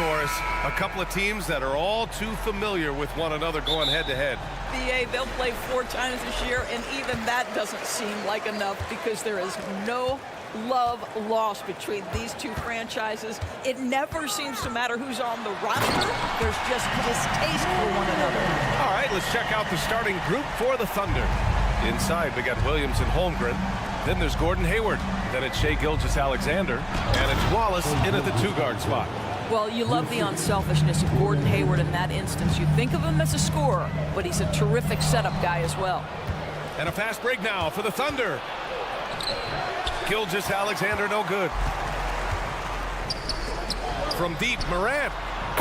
Doris. A couple of teams that are all too familiar with one another going head-to-head. BA, they'll play 4 times this year, and even that doesn't seem like enough because there is no love lost between these two franchises. It never seems to matter who's on the roster. There's just distaste for one another. All right, let's check out the starting group for the Thunder. Inside, we got Williams and Holmgren. Then there's Gordon Hayward. Then it's Shai Gilgeous-Alexander. And it's Wallace in at the 2-guard spot. Well, you love the unselfishness of Gordon Hayward in that instance. You think of him as a scorer, but he's a terrific setup guy as well. And a fast break now for the Thunder. Gilgeous-Alexander, no good. From deep, Morant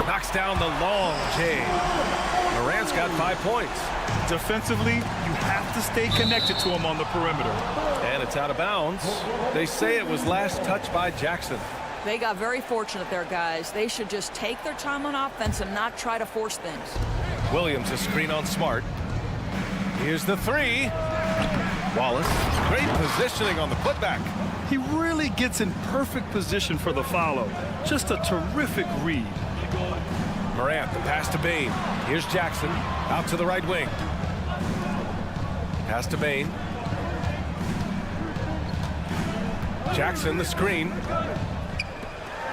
knocks down the long J. Morant's got 5 points. Defensively, you have to stay connected to him on the perimeter. And it's out of bounds. They say it was last touched by Jackson. They got very fortunate there, guys. They should just take their time on offense and not try to force things. Williams, a screen on Smart. Here's the 3. Wallace, great positioning on the putback. He really gets in perfect position for the follow. Just a terrific read. Morant, the pass to Bane. Here's Jackson, out to the right wing. Pass to Bane. Jackson, the screen.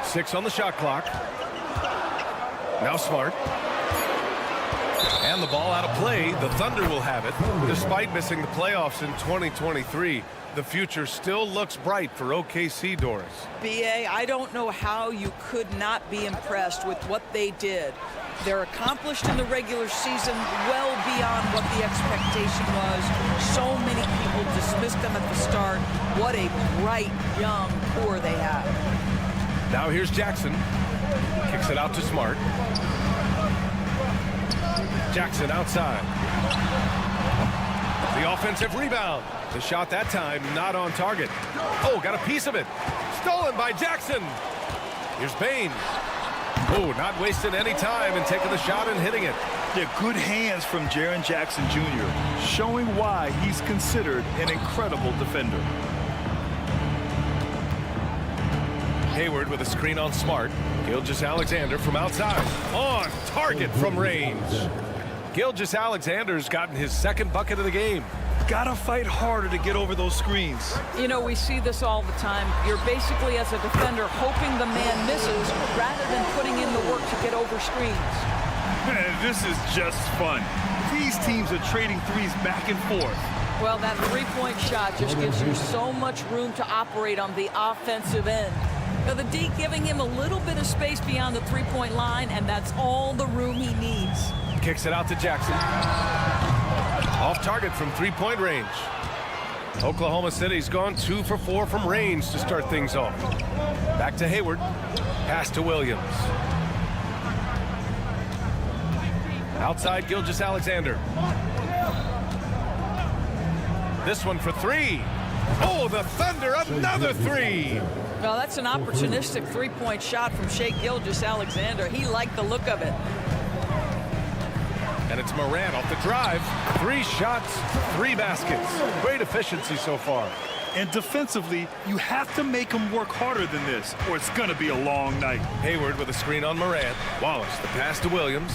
6 on the shot clock. Now Smart. And the ball out of play. The Thunder will have it. Despite missing the playoffs in 2023, the future still looks bright for OKC, Doris. BA, I don't know how you could not be impressed with what they did. They're accomplished in the regular season well beyond what the expectation was. So many people dismissed them at the start. What a bright, young core they have. Now here's Jackson. Kicks it out to Smart. Jackson outside. The offensive rebound. The shot that time not on target. Oh, got a piece of it. Stolen by Jackson. Here's Bane. Oh, not wasting any time and taking the shot and hitting it. Yeah, good hands from Jaren Jackson Jr., showing why he's considered an incredible defender. Hayward with a screen on Smart. Gilgeous-Alexander from outside. On target from range. Gilgeous-Alexander's gotten his 2nd bucket of the game. Gotta fight harder to get over those screens. You know, we see this all the time. You're basically, as a defender, hoping the man misses rather than putting in the work to get over screens. Man, this is just fun. These teams are trading threes back and forth. Well, that 3-point shot just gives you so much room to operate on the offensive end. Now, the D giving him a little bit of space beyond the 3-point line, and that's all the room he needs. Kicks it out to Jackson. Off target from 3-point range. Oklahoma City's gone 2 for 4 from range to start things off. Back to Hayward. Pass to Williams. Outside Gilgeous-Alexander. This one for 3. Oh, the Thunder, another 3. Well, that's an opportunistic 3-point shot from Shai Gilgeous-Alexander. He liked the look of it. And it's Morant off the drive. 3 shots, 3 baskets. Great efficiency so far. And defensively, you have to make them work harder than this, or it's going to be a long night. Hayward with a screen on Morant. Wallace, the pass to Williams.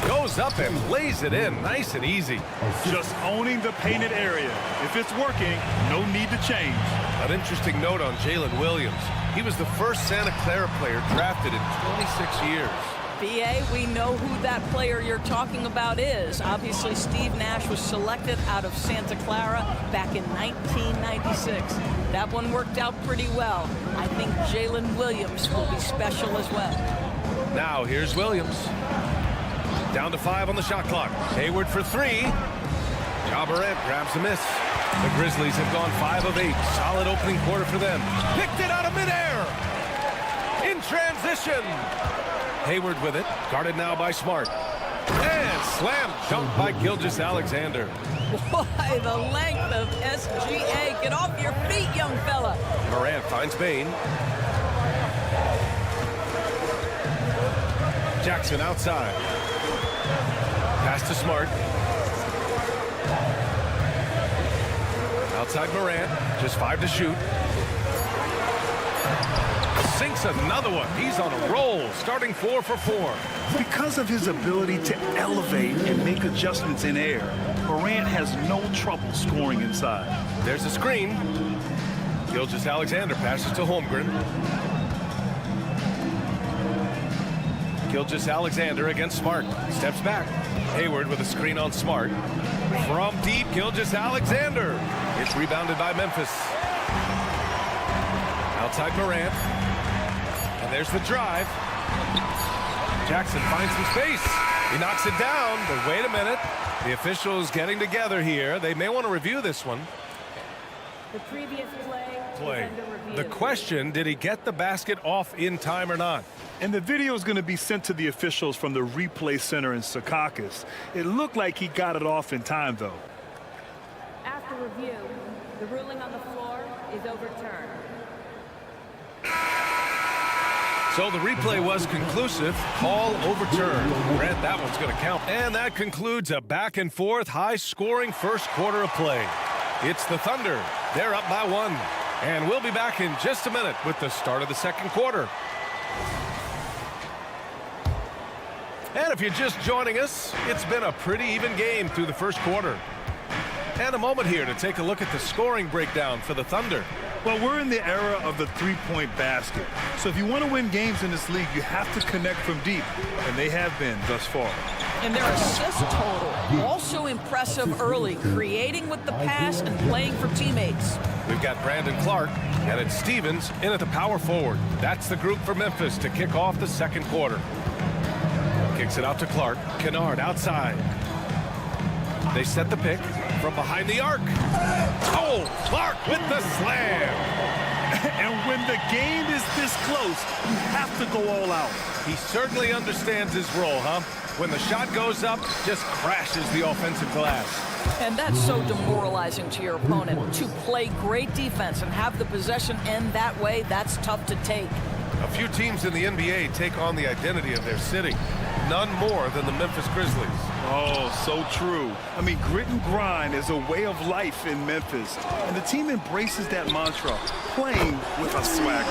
Goes up and lays it in. Nice and easy. Just owning the painted area. If it's working, no need to change. An interesting note on Jalen Williams. He was the first Santa Clara player drafted in 26 years. BA, we know who that player you're talking about is. Obviously, Steve Nash was selected out of Santa Clara back in 1996. That one worked out pretty well. I think Jalen Williams will be special as well. Now, here's Williams. Down to 5 on the shot clock. Hayward for 3. Ja Morant grabs the miss. The Grizzlies have gone 5 of 8. Solid opening quarter for them. Picked it out of midair. In transition. Hayward with it. Guarded now by Smart. And slam dunk by Gilgeous-Alexander. Boy, the length of SGA. Get off your feet, young fella. Morant finds Bane. Jackson outside. Pass to Smart. Outside Morant. Just 5 to shoot. sinks another one. He's on a roll, starting 4 for 4. Because of his ability to elevate and make adjustments in air, Morant has no trouble scoring inside. There's a screen. Gilgeous-Alexander passes to Holmgren. Gilgeous-Alexander against Smart. Steps back. Hayward with a screen on Smart. From deep, Gilgeous-Alexander. It's rebounded by Memphis. Outside Morant. And there's the drive. Jackson finds some space. He knocks it down, but wait a minute. The officials getting together here. They may want to review this one. The previous Play. is under review. The question, did he get the basket off in time or not? And the video is going to be sent to the officials from the replay center in Secaucus. It looked like he got it off in time, though. After review, the ruling on the floor is overturned. So the replay was conclusive. Call overturned. Grant, that one's going to count. And that concludes a back-and-forth, high-scoring first quarter of play. It's the Thunder. They're up by 1. And we'll be back in just a minute with the start of the second quarter. And if you're just joining us, it's been a pretty even game through the first quarter. And a moment here to take a look at the scoring breakdown for the Thunder. Well, we're in the era of the three-point basket. So if you want to win games in this league, you have to connect from deep. And they have been thus far. And their assist total, also impressive early, creating with the pass and playing for teammates. We've got Brandon Clark, and it's Stevens in at the power forward. That's the group for Memphis to kick off the second quarter. Kicks it out to Clark. Kennard outside. They set the pick from behind the arc. Oh, Clark with the slam. And when the game is this close, you have to go all out. He certainly understands his role, huh? When the shot goes up, just crashes the offensive glass. And that's so demoralizing to your opponent. To play great defense and have the possession end that way, that's tough to take. A few teams in the NBA take on the identity of their city. None more than the Memphis Grizzlies. Oh, so true. I mean, grit and grind is a way of life in Memphis. And the team embraces that mantra, playing with a swagger.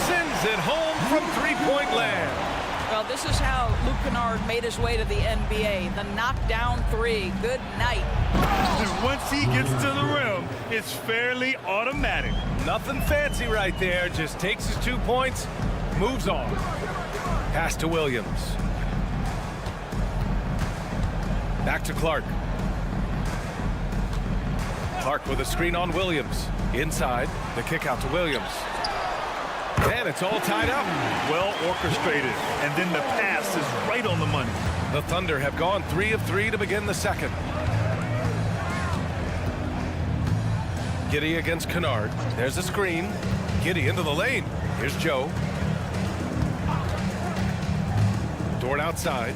Sends it home from three-point land. Well, this is how Luke Kennard made his way to the NBA. The knockdown three. Good night. And once he gets to the rim, it's fairly automatic. Nothing fancy right there. Just takes his 2 points, moves on. Pass to Williams. Back to Clark. Clark with a screen on Williams. Inside, the kick out to Williams. And it's all tied up. Well orchestrated. And then the pass is right on the money. The Thunder have gone 3 of 3 to begin the second. Giddey against Kennard. There's a screen. Giddey into the lane. Here's Joe. Dort outside.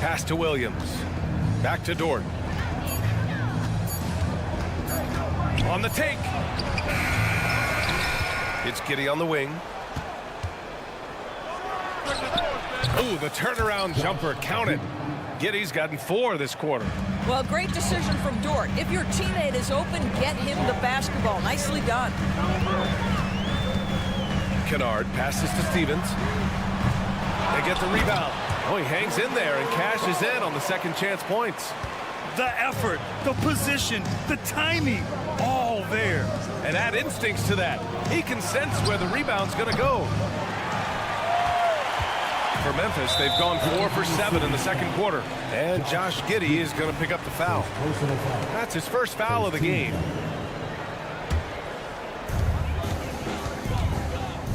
Pass to Williams. Back to Dort. On the take. It's Giddey on the wing. Ooh, the turnaround jumper counted. Giddey's gotten 4 this quarter. Well, great decision from Dort. If your teammate is open, get him the basketball. Nicely done. Kennard passes to Stevens. They get the rebound. Oh, he hangs in there and cashes in on the second chance points. The effort, the position, the timing, all there. And add instincts to that. He can sense where the rebound's going to go. For Memphis, they've gone 4 for 7 in the second quarter. And Josh Giddey is going to pick up the foul. That's his first foul of the game.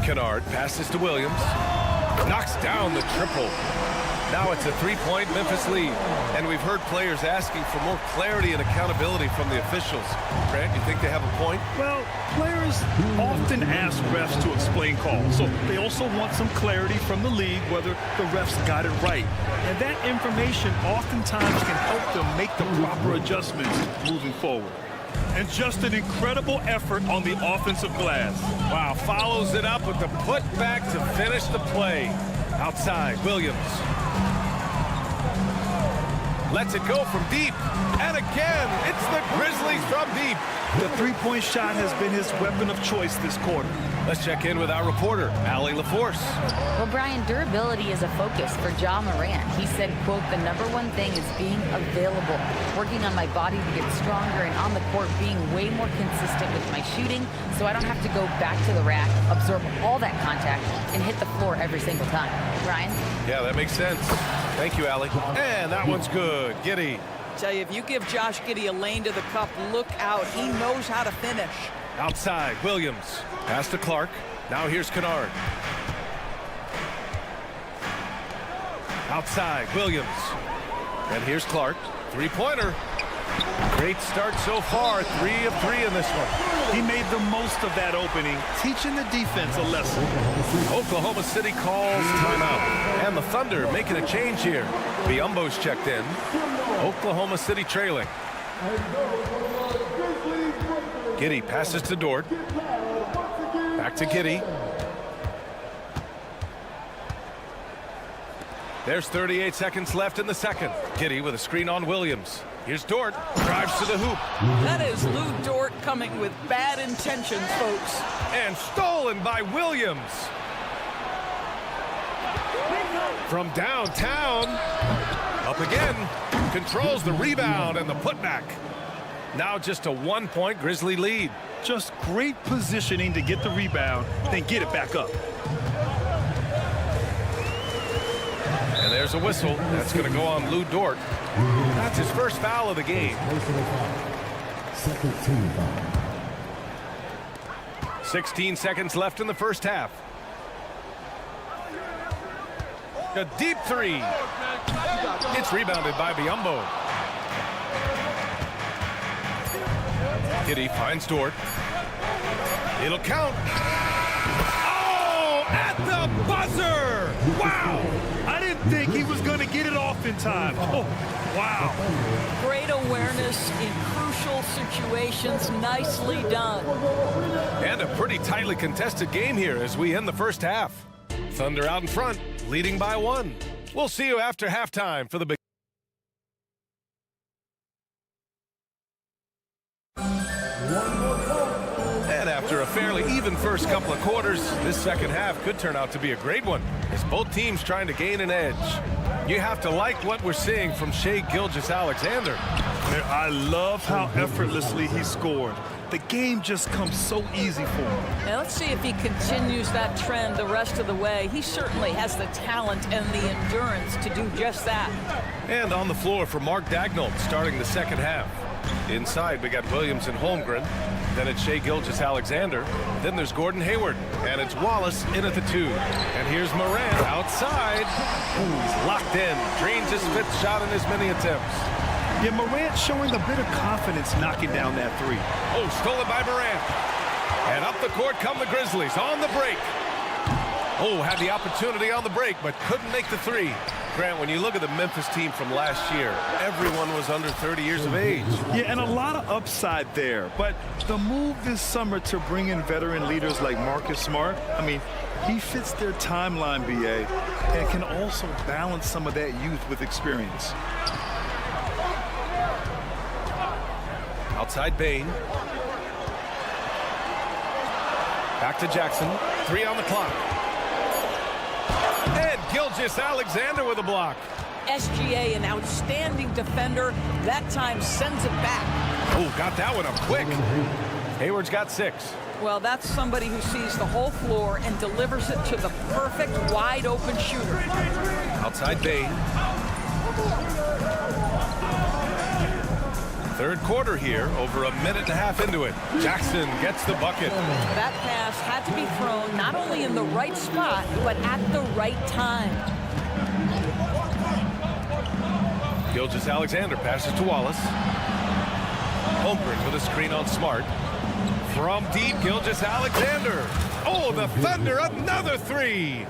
Kennard passes to Williams. Knocks down the triple. Now it's a 3-point Memphis lead. And we've heard players asking for more clarity and accountability from the officials. Grant, you think they have a point? Well, players often ask refs to explain calls. So they also want some clarity from the league whether the refs got it right. And that information oftentimes can help them make the proper adjustments moving forward. And just an incredible effort on the offensive glass. Wow, follows it up with the putback to finish the play. Outside, Williams. Lets it go from deep. And again, it's the Grizzlies from deep. The three-point shot has been his weapon of choice this quarter. Let's check in with our reporter, Allie LaForce. Well, Brian, durability is a focus for Ja Morant. He said, quote, "The number one thing is being available, working on my body to get stronger, and on the court being way more consistent with my shooting so I don't have to go back to the rack, absorb all that contact, and hit the floor every single time." Brian? Yeah, that makes sense. Thank you, Allie. And that one's good. Giddey. Tell you, if you give Josh Giddey a lane to the cup, look out. He knows how to finish. Outside, Williams. Pass to Clark. Now here's Kennard. Outside, Williams. And here's Clark. Three-pointer. Great start so far. 3 of 3 in this one. He made the most of that opening, teaching the defense a lesson. Oklahoma City calls timeout. And the Thunder making a change here. Biombo's checked in. Oklahoma City trailing. Giddey passes to Dort. Back to Giddey. There's 38 seconds left in the second. Giddey with a screen on Williams. Here's Dort. Drives to the hoop. That is Lou Dort coming with bad intentions, folks. And stolen by Williams. From downtown. Up again. Controls the rebound and the putback. Now just a 1-point Grizzly lead. Just great positioning to get the rebound, then get it back up. And there's a whistle. That's going to go on Lou Dort. That's his first foul of the game. Second team foul. 16 seconds left in the first half. A deep three. It's rebounded by Biombo. Giddey finds Dort. It'll count. Oh, at the buzzer! Wow! I didn't think he was going to get it off in time. Oh, wow. Great awareness in crucial situations. Nicely done. And a pretty tightly contested game here as we end the first half. Thunder out in front, leading by 1. We'll see you after halftime for the big. And after a fairly even first couple of quarters, this second half could turn out to be a great one as both teams trying to gain an edge. You have to like what we're seeing from Shai Gilgeous-Alexander. I love how effortlessly he scored. The game just comes so easy for him. Now let's see if he continues that trend the rest of the way. He certainly has the talent and the endurance to do just that. And on the floor for Mark Daigneault starting the second half. Inside, we got Williams and Holmgren. Then it's Shai Gilgeous-Alexander. Then there's Gordon Hayward. And it's Wallace in at the 2. And here's Morant outside. Ooh, he's locked in. Drains his 5th shot in as many attempts. Yeah, Morant showing a bit of confidence knocking down that 3. Oh, stolen by Morant. And up the court come the Grizzlies on the break. Oh, had the opportunity on the break, but couldn't make the 3. Grant, when you look at the Memphis team from last year, everyone was under 30 years of age. Yeah, and a lot of upside there. But the move this summer to bring in veteran leaders like Marcus Smart, I mean, he fits their timeline, BA, and can also balance some of that youth with experience. Outside Bane. Back to Jackson. 3 on the clock. And Gilgeous-Alexander with a block. SGA, an outstanding defender. That time sends it back. Oh, got that one up quick. Hayward's got 6. Well, that's somebody who sees the whole floor and delivers it to the perfect wide open shooter. Outside Bane. Third quarter here, over a minute and a half into it. Jackson gets the bucket. That pass had to be thrown not only in the right spot, but at the right time. Gilgeous-Alexander passes to Wallace. Holmgren with a screen on Smart. From deep, Gilgeous-Alexander. Oh, the Thunder, another 3.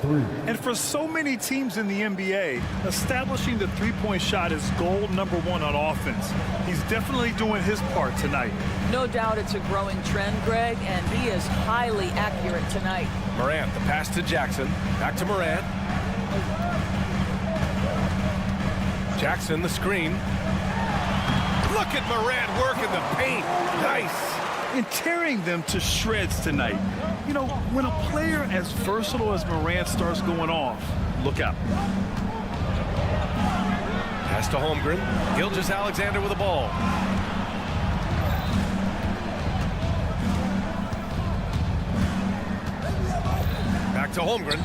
And for so many teams in the NBA, establishing the three-point shot is goal number 1 on offense. He's definitely doing his part tonight. No doubt it's a growing trend, Greg, and he is highly accurate tonight. Morant, the pass to Jackson. Back to Morant. Jackson, the screen. Look at Morant working the paint. Nice. And tearing them to shreds tonight. You know, when a player as versatile as Morant starts going off, look out. Pass to Holmgren. Gilgeous-Alexander with the ball. Back to Holmgren.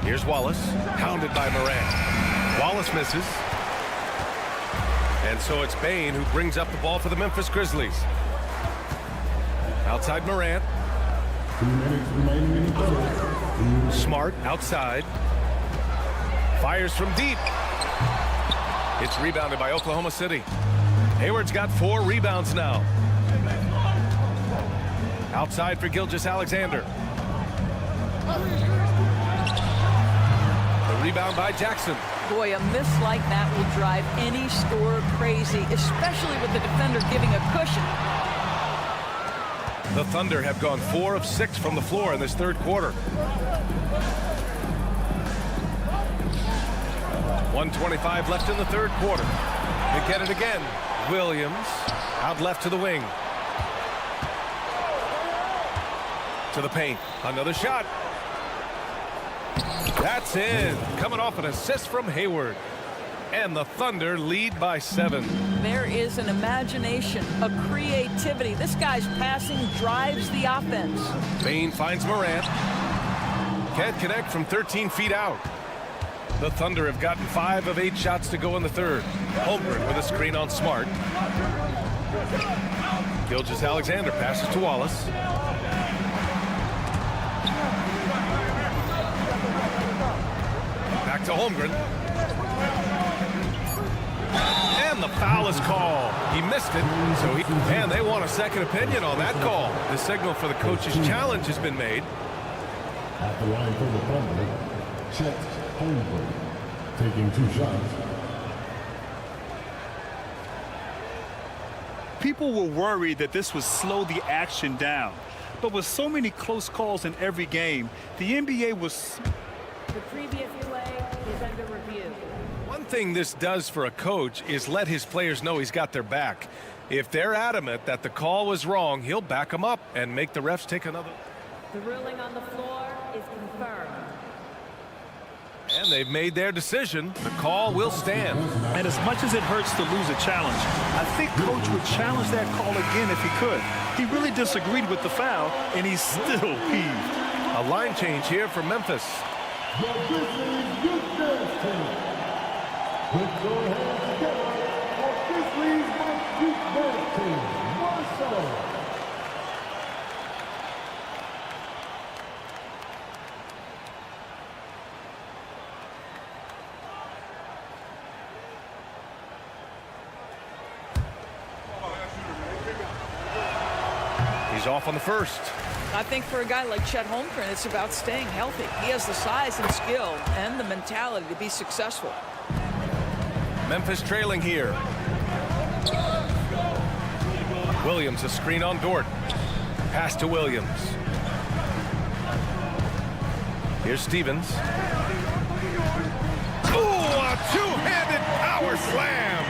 Here's Wallace, hounded by Morant. Wallace misses. And so it's Bane who brings up the ball for the Memphis Grizzlies. Outside Morant. 2 minutes remaining in the third. Smart outside. Fires from deep. It's rebounded by Oklahoma City. Hayward's got 4 rebounds now. Outside for Gilgeous-Alexander. The rebound by Jackson. Boy, a miss like that will drive any scorer crazy, especially with the defender giving a cushion. The Thunder have gone 4 of 6 from the floor in this third quarter. 1:25 left in the third quarter. They get it again. Williams out left to the wing. To the paint. Another shot. That's in. Coming off an assist from Hayward. And the Thunder lead by 7. There is an imagination, a creativity. This guy's passing drives the offense. Bane finds Morant. Can't connect from 13 feet out. The Thunder have gotten 5 of 8 shots to go in the third. Holmgren with a screen on Smart. Gilgeous-Alexander passes to Wallace. Back to Holmgren. And the foul is called. He missed it, and they want a second opinion on that call. The signal for the coach's challenge has been made. At the line for the Thunder, Chet Holmgren, taking 2 shots. People were worried that this would slow the action down. But with so many close calls in every game, the NBA was... The previous play is under review. One thing this does for a coach is let his players know he's got their back. If they're adamant that the call was wrong, he'll back them up and make the refs take another. The ruling on the floor is confirmed. And they've made their decision. The call will stand. And as much as it hurts to lose a challenge, I think Coach would challenge that call again if he could. He really disagreed with the foul, and he's still peeved. A line change here for Memphis. The Grizzlies youth dance team. Put your hands together for Grizzlies youth dance team. Marshall. He's off on the first. I think for a guy like Chet Holmgren, it's about staying healthy. He has the size and skill and the mentality to be successful. Memphis trailing here. Williams, a screen on Dort. Pass to Williams. Here's Stevens. Ooh, a two-handed power slam.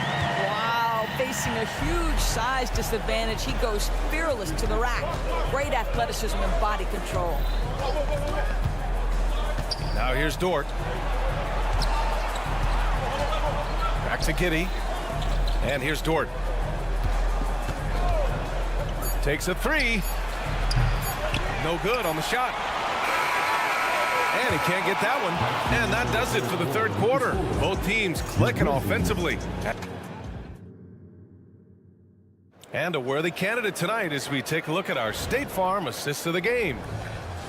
Wow, facing a huge size disadvantage, he goes fearless to the rack. Great athleticism and body control. Now here's Dort. Back to Giddey. And here's Dort. Takes a 3. No good on the shot. And he can't get that one. And that does it for the third quarter. Both teams clicking offensively. And a worthy candidate tonight as we take a look at our State Farm assists of the game.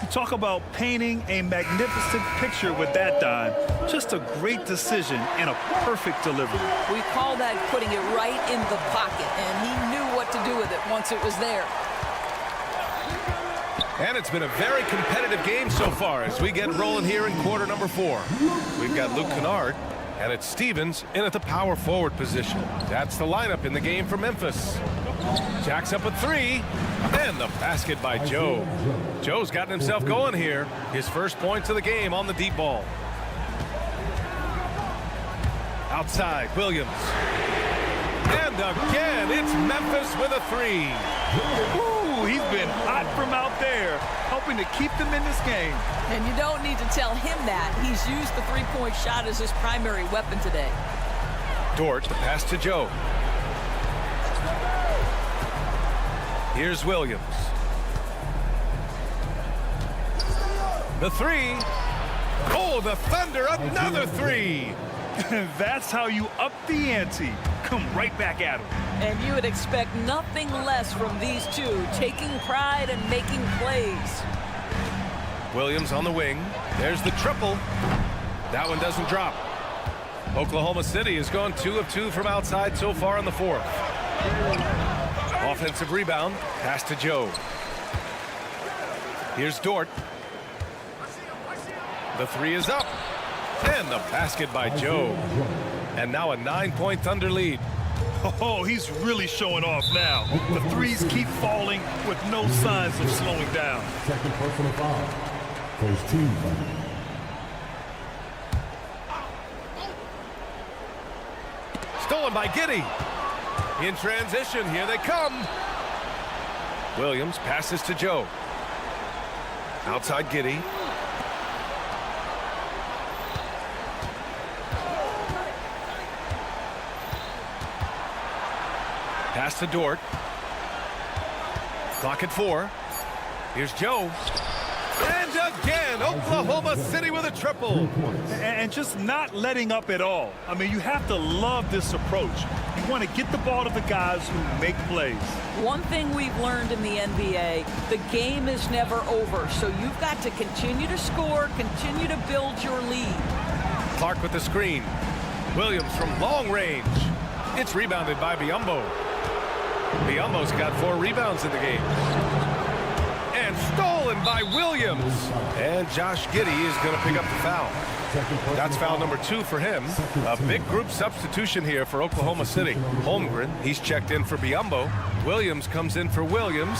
You talk about painting a magnificent picture with that dime. Just a great decision and a perfect delivery. We call that putting it right in the pocket, and he knew what to do with it once it was there. And it's been a very competitive game so far as we get rolling here in quarter number 4. We've got Luke Kennard, and it's Stevens in at the power forward position. That's the lineup in the game for Memphis. Jack's up a 3, and the basket by Joe. Joe's gotten himself going here. His first points of the game on the deep ball. Outside, Williams. And again, it's Memphis with a 3. Ooh, he's been hot from out there, helping to keep them in this game. And you don't need to tell him that. He's used the three-point shot as his primary weapon today. Dort, the pass to Joe. Here's Williams. The three. Oh, the Thunder, another three. That's how you up the ante. Come right back at him. And you would expect nothing less from these two, taking pride and making plays. Williams on the wing. There's the triple. That one doesn't drop. Oklahoma City has gone 2 of 2 from outside so far in the fourth. Offensive rebound. Pass to Joe. Here's Dort. The three is up. And the basket by Joe. And now a 9-point Thunder lead. Oh, he's really showing off now. The threes keep falling with no signs of slowing down. Second personal foul. First team foul. Stolen by Giddey. In transition, here they come. Williams passes to Joe. Outside Giddey. Pass to Dort. Clock at 4. Here's Joe. And again, Oklahoma City with a triple. And just not letting up at all. I mean, you have to love this approach. You want to get the ball to the guys who make plays. One thing we've learned in the NBA, the game is never over. So you've got to continue to score, continue to build your lead. Clark with the screen. Williams from long range. It's rebounded by Biyombo. Biyombo's got 4 rebounds in the game. And stolen by Williams. And Josh Giddey is going to pick up the foul. That's foul number 2 for him. A big group substitution here for Oklahoma City. Holmgren, he's checked in for Biyombo. Williams comes in for Williams.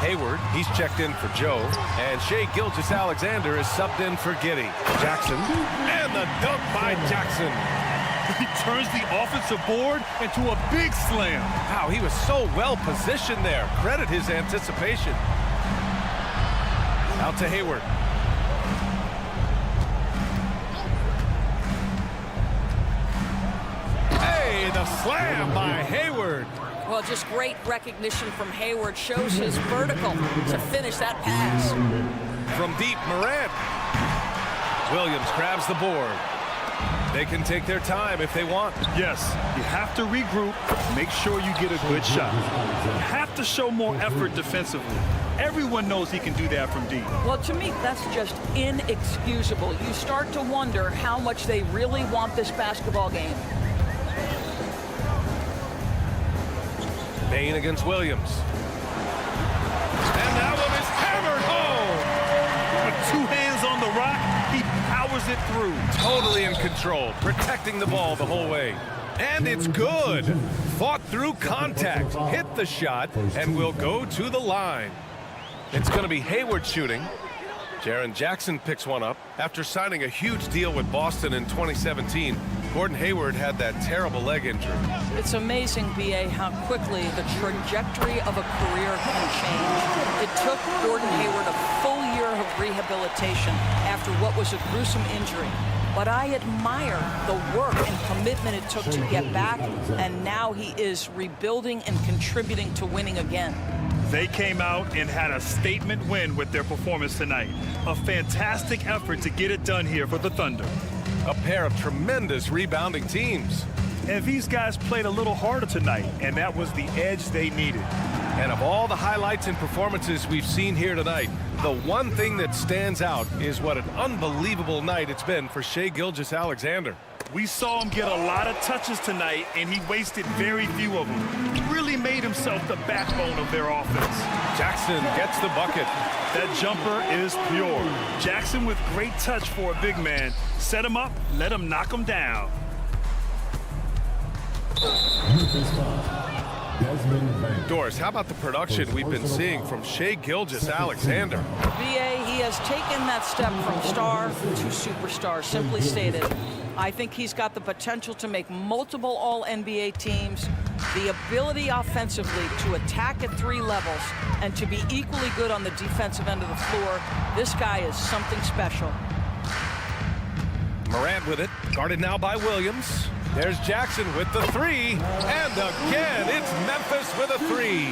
Hayward, he's checked in for Joe. And Shai Gilgeous-Alexander is subbed in for Giddey. Jackson, and the dunk by Jackson. He turns the offensive board into a big slam. Wow, he was so well positioned there. Credit his anticipation. Out to Hayward. Hey, the slam by Hayward. Well, just great recognition from Hayward. Shows his vertical to finish that pass. From deep, Morant. Williams grabs the board. They can take their time if they want. Yes, you have to regroup, make sure you get a good shot. You have to show more effort defensively. Everyone knows he can do that from deep. Well, to me, that's just inexcusable. You start to wonder how much they really want this basketball game. Payne against Williams. And that one is hammered home. With 2 hands on the rock, he powers it through. Totally in control, protecting the ball the whole way. And it's good. Fought through contact, hit the shot, and will go to the line. It's going to be Hayward shooting. Jaren Jackson picks one up. After signing a huge deal with Boston in 2017, Gordon Hayward had that terrible leg injury. It's amazing, B.A., how quickly the trajectory of a career can change. It took Gordon Hayward a full year of rehabilitation after what was a gruesome injury. But I admire the work and commitment it took to get back, and now he is rebuilding and contributing to winning again. They came out and had a statement win with their performance tonight. A fantastic effort to get it done here for the Thunder. A pair of tremendous rebounding teams. And these guys played a little harder tonight, and that was the edge they needed. And of all the highlights and performances we've seen here tonight, the one thing that stands out is what an unbelievable night it's been for Shai Gilgeous-Alexander. We saw him get a lot of touches tonight, and he wasted very few of them. He really made himself the backbone of their offense. Jackson gets the bucket. That jumper is pure. Jackson with great touch for a big man. Set him up, let him knock him down. Doris, how about the production we've been seeing from Shai Gilgeous-Alexander? B.A., he has taken that step from star to superstar, simply stated. I think he's got the potential to make multiple All-NBA teams, The ability offensively to attack at 3 levels and to be equally good on the defensive end of the floor, this guy is something special. Morant with it, guarded now by Williams. There's Jackson with the 3, and again, it's Memphis with a 3.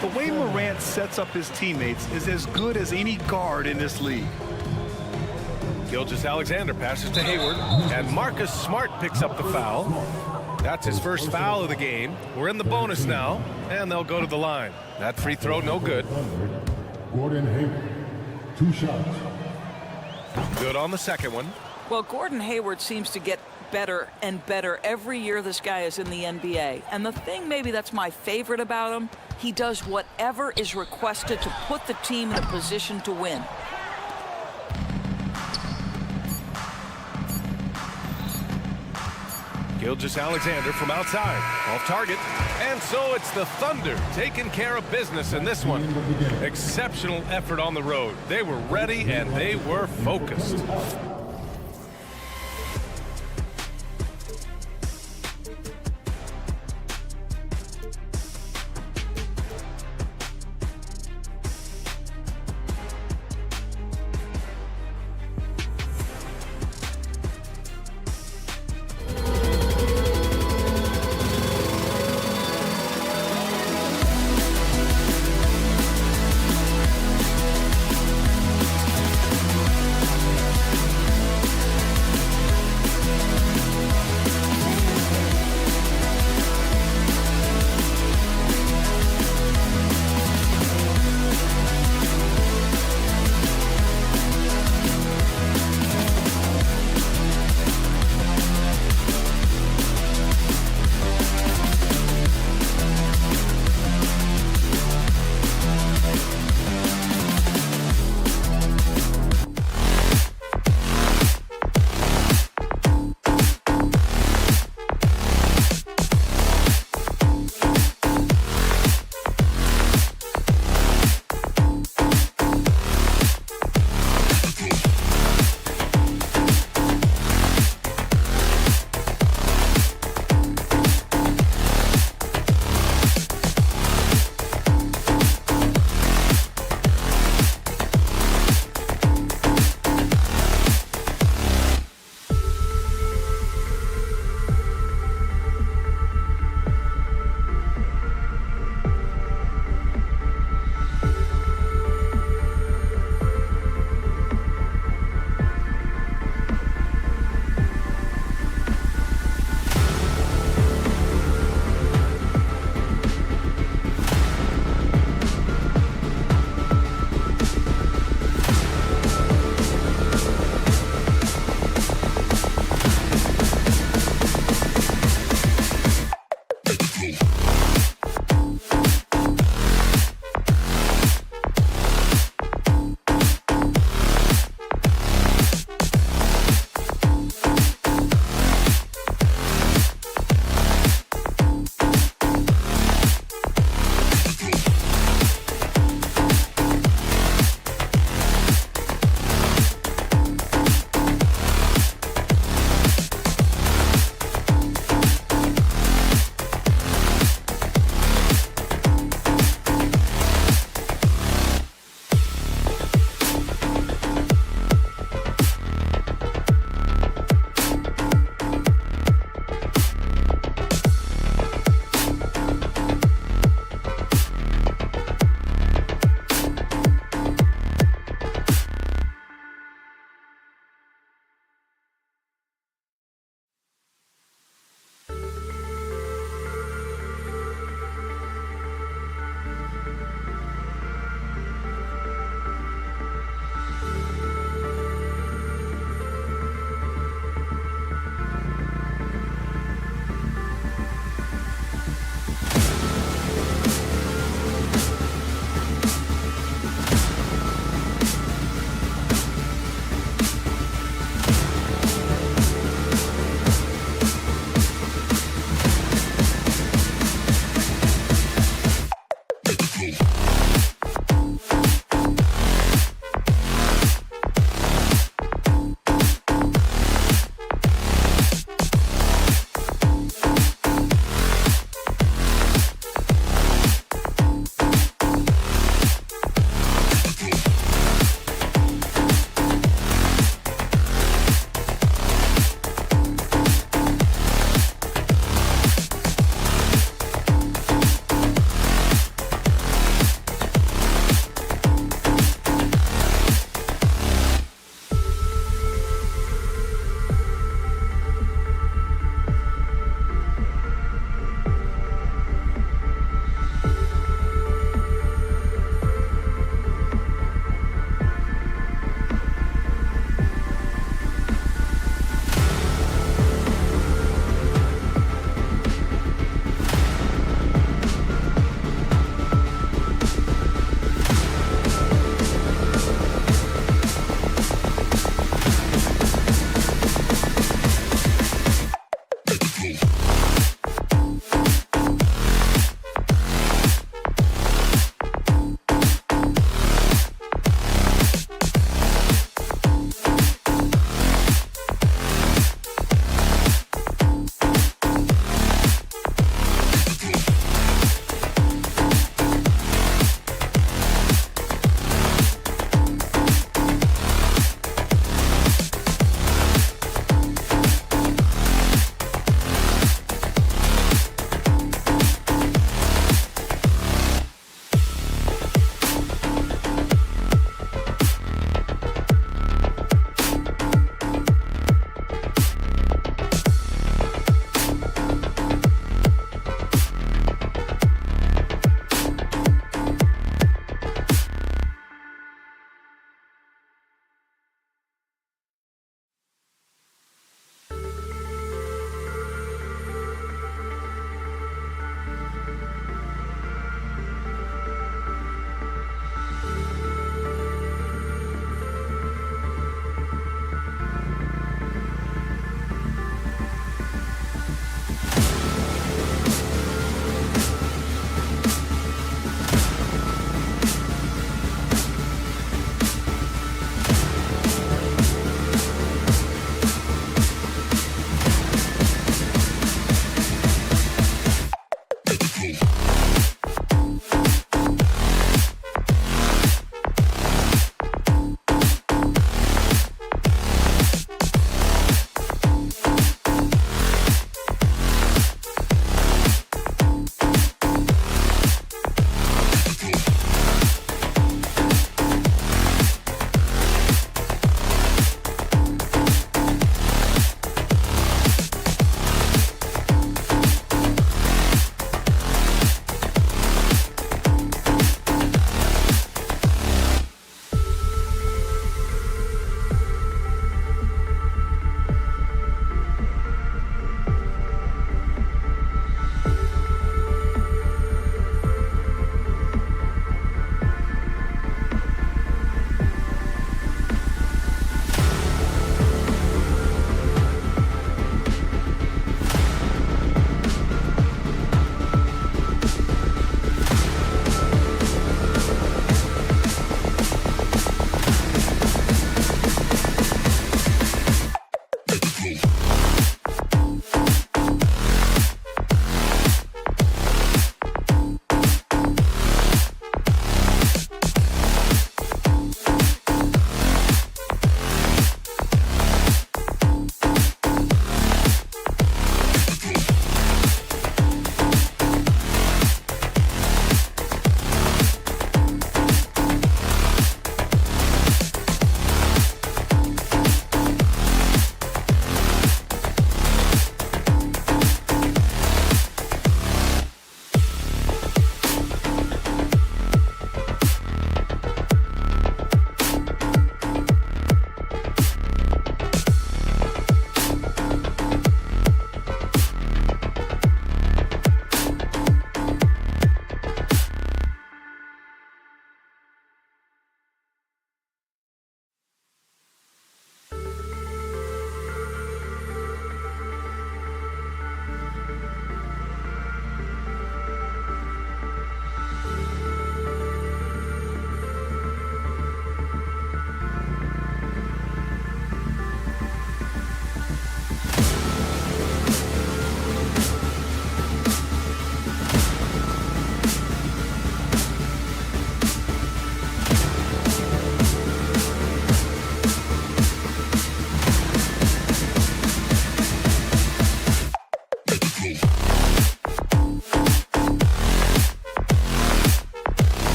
The way Morant sets up his teammates is as good as any guard in this league. Gilgeous-Alexander passes to Hayward, and Marcus Smart picks up the foul. That's his first foul of the game. We're in the bonus now, and they'll go to the line. That free throw, no good. Gordon Hayward, 2 shots. Good on the second one. Well, Gordon Hayward seems to get better and better every year this guy is in the NBA. And the thing maybe that's my favorite about him, he does whatever is requested to put the team in a position to win. Gilgeous-Alexander from outside, off target. And so it's the Thunder taking care of business in this one. Exceptional effort on the road. They were ready and they were focused.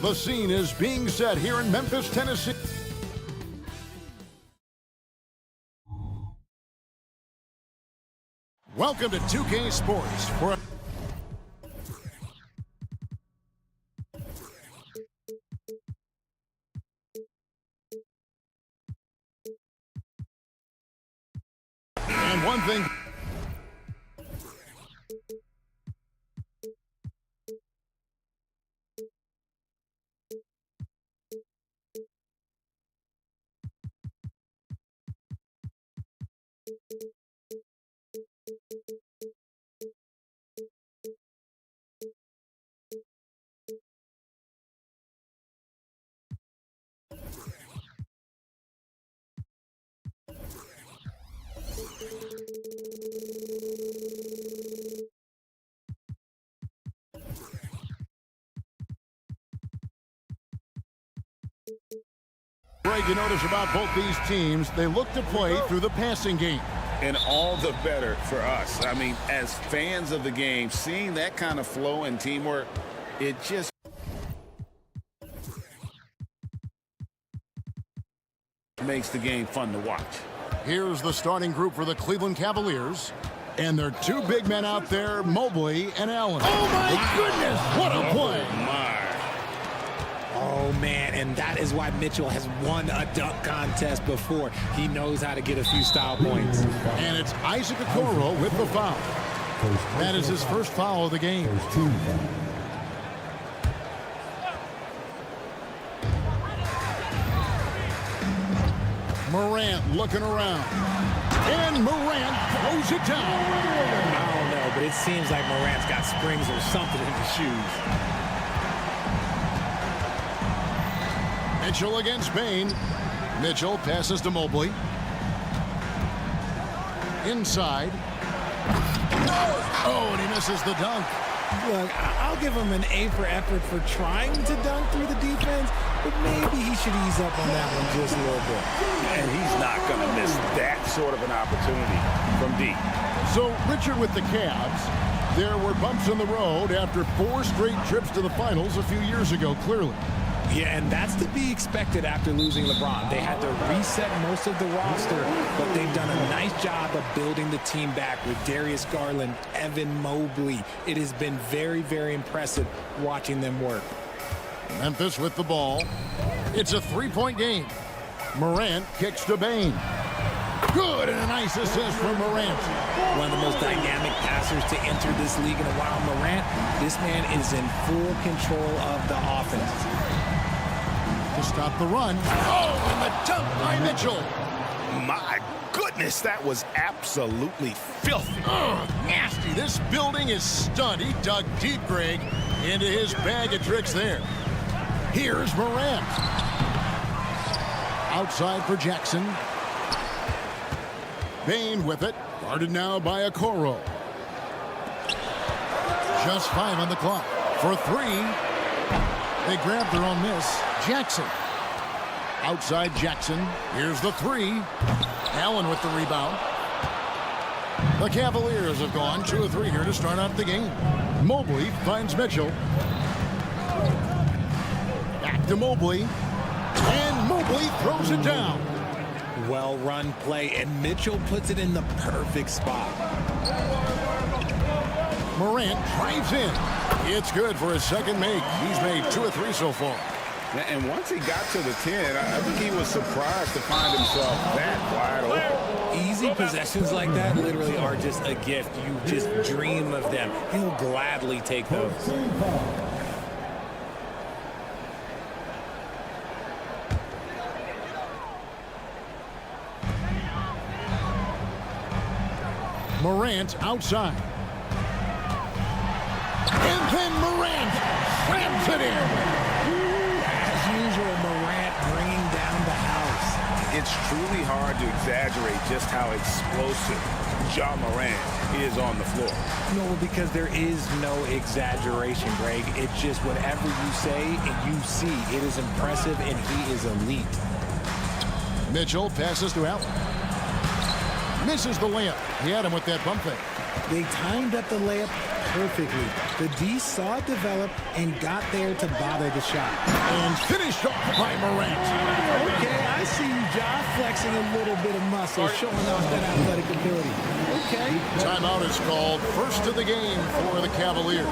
The scene is being set here in Memphis, Tennessee. Welcome to 2K Sports for and one thing. Greg, you notice about both these teams, they look to play through the passing game. And all the better for us. I mean, as fans of the game, seeing that kind of flow and teamwork, it just makes the game fun to watch. Here's the starting group for the Cleveland Cavaliers. And their two big men out there, Mobley and Allen. Oh, my goodness! What a play! Oh, man, and that is why Mitchell has won a dunk contest before. He knows how to get a few style points. And it's Isaac Okoro with the foul. That is his first foul of the game. Morant looking around. And Morant throws it down. I don't know, but it seems like Morant's got springs or something in his shoes. Mitchell against Bain. Mitchell passes to Mobley. Inside. Oh, and he misses the dunk. Look, I'll give him an A for effort for trying to dunk through the defense, but maybe he should ease up on that one just a little bit. And he's not going to miss that sort of an opportunity from deep. So, Richard, with the Cavs, there were bumps in the road after 4 straight trips to the finals a few years ago, clearly. Yeah, and that's to be expected after losing LeBron. They had to reset most of the roster, but they've done a nice job of building the team back with Darius Garland, Evan Mobley. It has been very, very impressive watching them work. Memphis with the ball. It's a 3-point game. Morant kicks to Bain. Good, and a nice assist from Morant. One of the most dynamic passers to enter this league in a while, Morant. This man is in full control of the offense. To stop the run. Oh, and the dunk by Mitchell. My goodness, that was absolutely filthy. Oh, nasty. This building is stunned. He dug deep, Greg, into his bag of tricks there. Here's Morant. Outside for Jackson. Bain with it. Guarded now by Okoro. Just 5 on the clock. For 3. They grabbed their own miss. Jackson. Outside Jackson. Here's the 3. Allen with the rebound. The Cavaliers have gone 2 of 3 here to start out the game. Mobley finds Mitchell. Back to Mobley. And Mobley throws it down. Well-run play, and Mitchell puts it in the perfect spot. Morant drives in. It's good for his second make. He's made 2 of 3 so far. And once he got to the 10, I think he was surprised to find himself that wide open. Easy possessions like that literally are just a gift. You just dream of them. He'll gladly take those. Morant outside. And then Morant slams it in. As usual, Morant bringing down the house. It's truly hard to exaggerate just how explosive Ja Morant is on the floor. No, because there is no exaggeration, Greg. It's just whatever you say and you see. It is impressive, and he is elite. Mitchell passes to Allen. Misses the layup. He had him with that bump fake. They timed up the layup perfectly. The D saw it develop and got there to bother the shot. And finished off by Morant. Okay, I see you, Ja, flexing a little bit of muscle, showing off that athletic ability. Okay. Timeout is called. First of the game for the Cavaliers.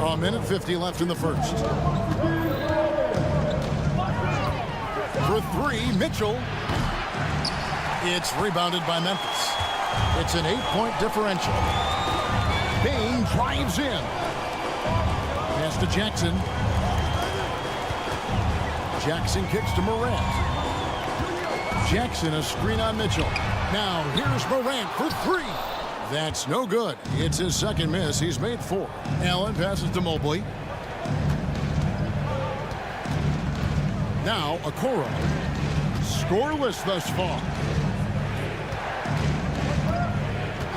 A minute 50 left in the first. For three, Mitchell. It's rebounded by Memphis. It's an 8-point differential. Bain drives in. Pass to Jackson. Jackson kicks to Morant. Jackson, a screen on Mitchell. Now here's Morant for three. That's no good. It's his second miss. He's made 4. Allen passes to Mobley. Now Okoro. Scoreless thus far.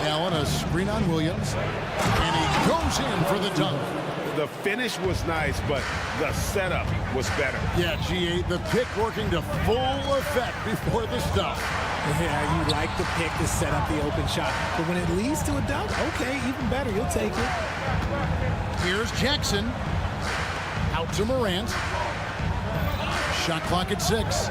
Allen, a screen on Williams. And he goes in for the dunk. The finish was nice, but the setup was better. Yeah, G8, the pick working to full effect before the stuff. Yeah, you like the pick to set up the open shot. But when it leads to a dunk, okay, even better. You'll take it. Here's Jackson. Out to Morant. Shot clock at 6.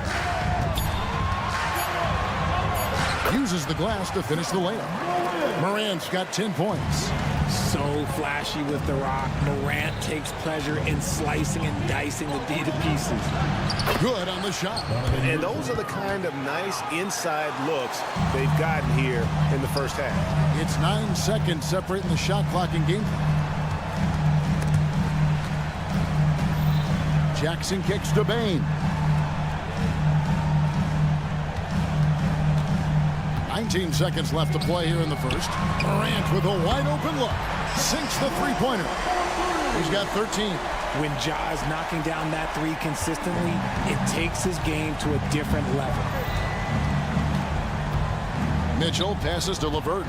Uses the glass to finish the layup. Morant's got 10 points. So flashy with the rock. Morant takes pleasure in slicing and dicing the D to pieces. Good on the shot. And those are the kind of nice inside looks they've gotten here in the first half. It's 9 seconds separating the shot clock and game clock. Jackson kicks to Bain. 19 seconds left to play here in the first. Morant with a wide open look. Sinks the three-pointer. He's got 13. When Ja is knocking down that three consistently, it takes his game to a different level. Mitchell passes to LeVert.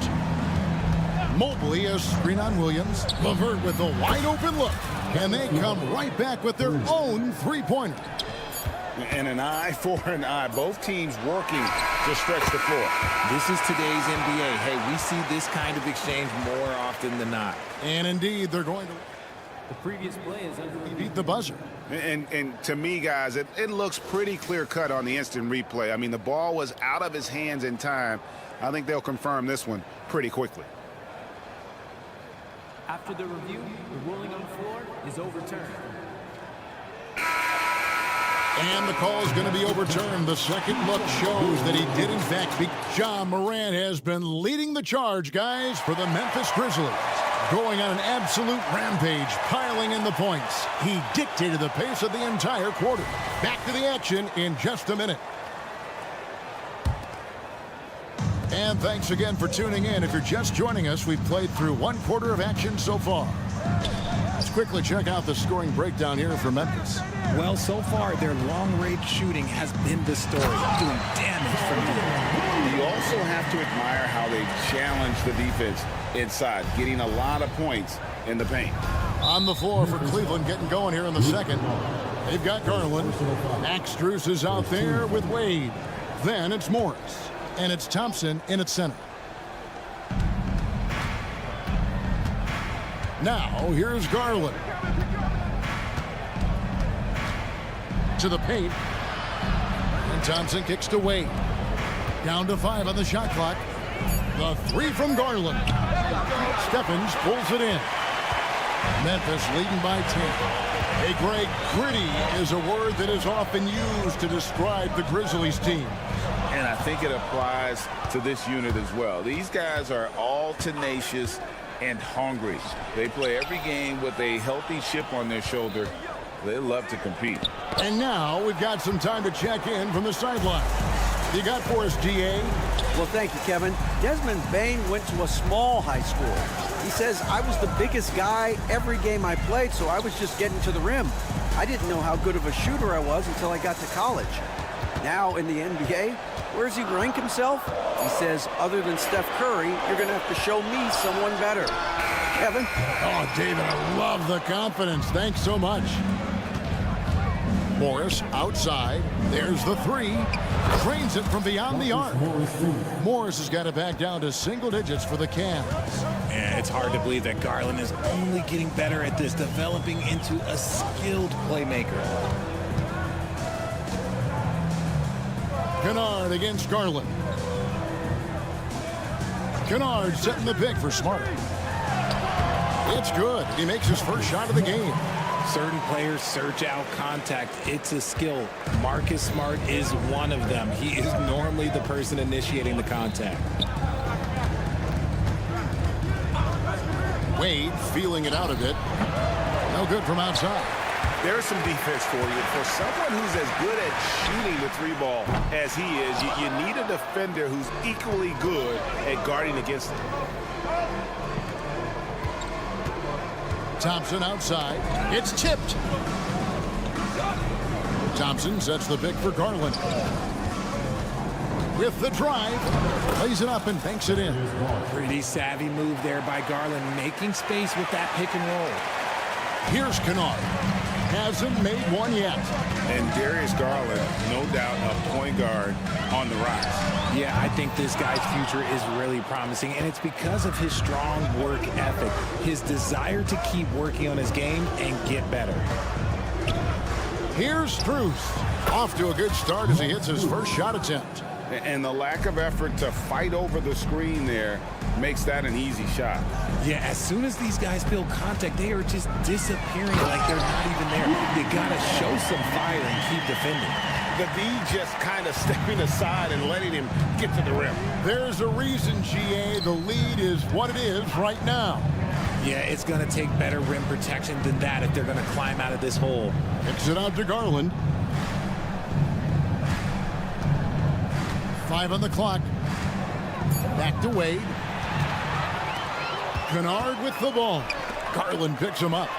Mobley a screen on Williams. LeVert with a wide open look. And they come right back with their own three-pointer. And an eye for an eye. Both teams working to stretch the floor. This is today's NBA. Hey, we see this kind of exchange more often than not. And indeed, they're going to The previous play is under beat the buzzer. And to me, guys, it looks pretty clear-cut on the instant replay. I mean, the ball was out of his hands in time. I think they'll confirm this one pretty quickly. After the review, the ruling on the floor is overturned. And the call is going to be overturned. The second look shows that he did, in fact, beat Ja Morant. Has been leading the charge, guys, for the Memphis Grizzlies. Going on an absolute rampage, piling in the points. He dictated the pace of the entire quarter. Back to the action in just a minute. And thanks again for tuning in. If you're just joining us, we've played through one quarter of action so far. Let's quickly check out the scoring breakdown here for Memphis. Well, so far, their long-range shooting has been the story, doing damage from deep. You also have to admire how they challenge the defense inside, getting a lot of points in the paint. On the floor for Cleveland, getting going here in the second. They've got Garland. Max Strus is out there with Wade. Then it's Morris. And it's Thompson in at center. Now, here's Garland. To the paint. And Thompson kicks to Wade. Down to 5 on the shot clock. The three from Garland. Stephens pulls it in. Memphis leading by 10. Hey, Greg, gritty is a word that is often used to describe the Grizzlies team. And I think it applies to this unit as well. These guys are all tenacious and hungry. They play every game with a healthy chip on their shoulder. They love to compete. And now we've got some time to check in from the sideline. You got for us, GA? Well, thank you, Kevin. Desmond Bain went to a small high school. He says, I was the biggest guy every game I played, so I was just getting to the rim. I didn't know how good of a shooter I was until I got to college. Now in the NBA, where does he rank himself? He says, other than Steph Curry, you're going to have to show me someone better. Kevin? Oh, David, I love the confidence. Thanks so much. Morris outside. There's the three. Drains it from beyond the arc. Morris has got it back down to single digits for the Cavs. Yeah, it's hard to believe that Garland is only getting better at this, developing into a skilled playmaker. Kennard against Garland. Kennard setting the pick for Smart. It's good. He makes his first shot of the game. Certain players search out contact. It's a skill. Marcus Smart is one of them. He is normally the person initiating the contact. Wade feeling it out a bit. No good from outside. There's some defense for you. For someone who's as good at shooting the three ball as he is, you need a defender who's equally good at guarding against it. Thompson outside. It's tipped. Thompson sets the pick for Garland. With the drive, plays it up and banks it in. Pretty savvy move there by Garland, making space with that pick and roll. Here's Kennard. Hasn't made one yet. And Darius Garland, no doubt, a point guard on the rise. Yeah, I think this guy's future is really promising, and it's because of his strong work ethic, his desire to keep working on his game and get better. Here's Struth. Off to a good start as he hits his first shot attempt. And the lack of effort to fight over the screen there makes that an easy shot. Yeah, as soon as these guys build contact, they are just disappearing like they're not even there. You gotta show some fire and keep defending. The D just kind of stepping aside and letting him get to the rim. There's a reason, GA, the lead is what it is right now. Yeah, it's going to take better rim protection than that if they're going to climb out of this hole. Kicks it out to Garland. 5 on the clock. Back to Wade. Kennard with the ball. Garland picks him up.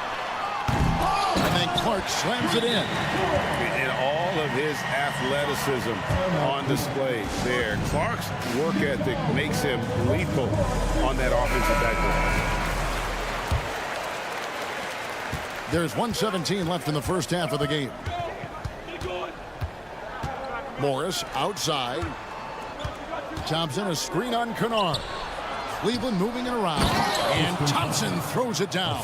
And then Clark slams it in. And all of his athleticism on display there. Clark's work ethic makes him lethal on that offensive backboard. There's 1:17 left in the first half of the game. Morris outside. Thompson a screen on Kennard. Cleveland moving it around, and Thompson throws it down.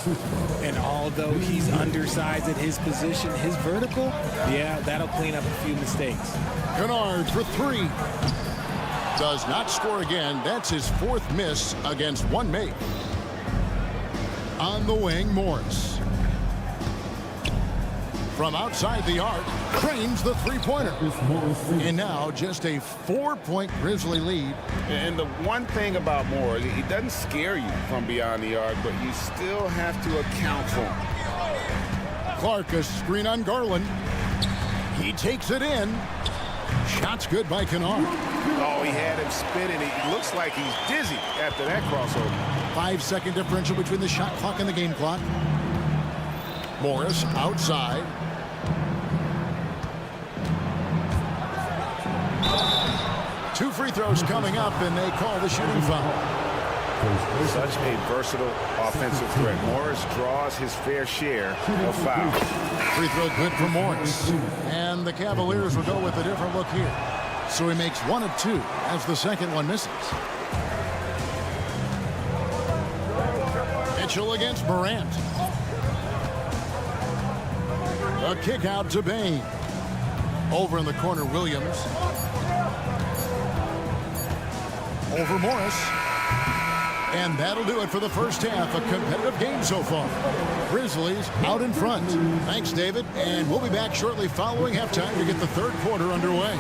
And although he's undersized at his position, his vertical, yeah, that'll clean up a few mistakes. Kennard for 3. Does not score again. That's his 4th miss against 1 make. On the wing, Morris. From outside the arc, trains the three-pointer. And now just a 4-point Grizzly lead. And the one thing about Morris, he doesn't scare you from beyond the arc, but you still have to account for him. Clark a screen on Garland. He takes it in. Shot's good by Kennard. Oh, he had him spinning. It looks like he's dizzy after that crossover. 5-second differential between the shot clock and the game clock. Morris outside. Two free throws coming up, and they call the shooting foul. Such a versatile offensive threat. Morris draws his fair share of fouls. Free throw good for Morris. And the Cavaliers will go with a different look here. So he makes 1 of 2 as the second one misses. Mitchell against Morant. A kick out to Bain. Over in the corner, Williams. Over Morris. And that'll do it for the first half. A competitive game so far. Grizzlies out in front. Thanks, David. And we'll be back shortly following halftime to get the third quarter underway.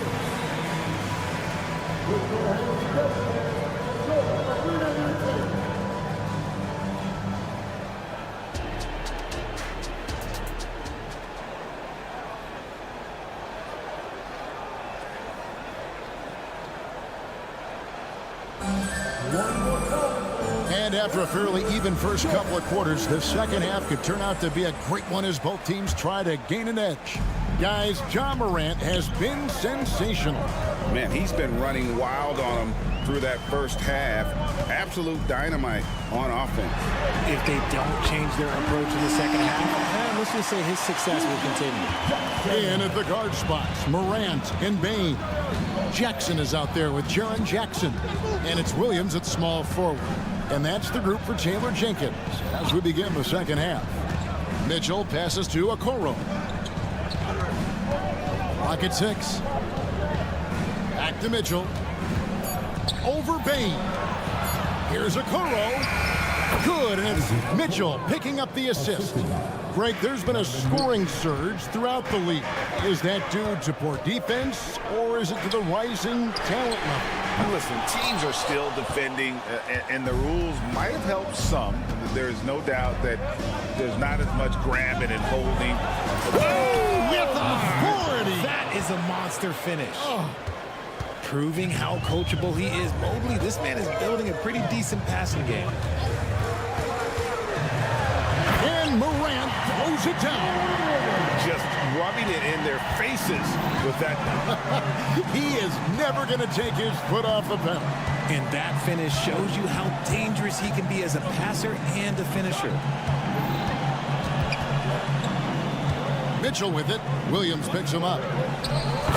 And after a fairly even first couple of quarters, the second half could turn out to be a great one as both teams try to gain an edge. Guys, Ja Morant has been sensational. Man, he's been running wild on them through that first half. Absolute dynamite on offense. If they don't change their approach in the second half, let's just say his success will continue. In at the guard spots, Morant and Bane. Jackson is out there with Jaren Jackson. And it's Williams at small forward. And that's the group for Taylor Jenkins as we begin the second half. Mitchell passes to Okoro. Pocket 6. Back to Mitchell. Over Bane. Here's Okoro. Good, and it's Mitchell picking up the assist. Greg, there's been a scoring surge throughout the league. Is that due to poor defense, or is it to the rising talent level? Listen, teams are still defending, and the rules might have helped some. There's no doubt that there's not as much grabbing and holding. Whoa, with authority! That is a monster finish. Proving how coachable he is. Mobley, this man is building a pretty decent passing game. And Morant throws it down. Just rubbing it in their faces with that. He is never going to take his foot off the pedal. And that finish shows you how dangerous he can be as a passer and a finisher. Mitchell with it. Williams picks him up.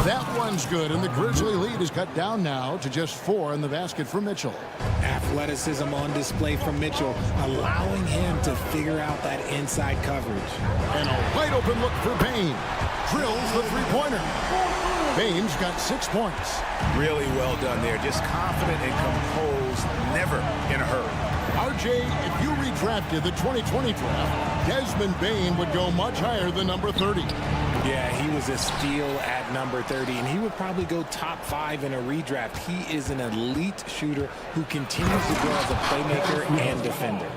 That one's good, and the Grizzly lead is cut down now to just 4 in the basket for Mitchell. Athleticism on display from Mitchell, allowing him to figure out that inside coverage. And a wide open look for Bane. Drills the three-pointer. Bane's got 6 points. Really well done there. Just confident and composed, never in a hurry. RJ, if you redrafted the 2020 draft, Desmond Bane would go much higher than number 30. Yeah, he was a steal at number 30, and he would probably go top 5 in a redraft. He is an elite shooter who continues to grow as a playmaker and defender.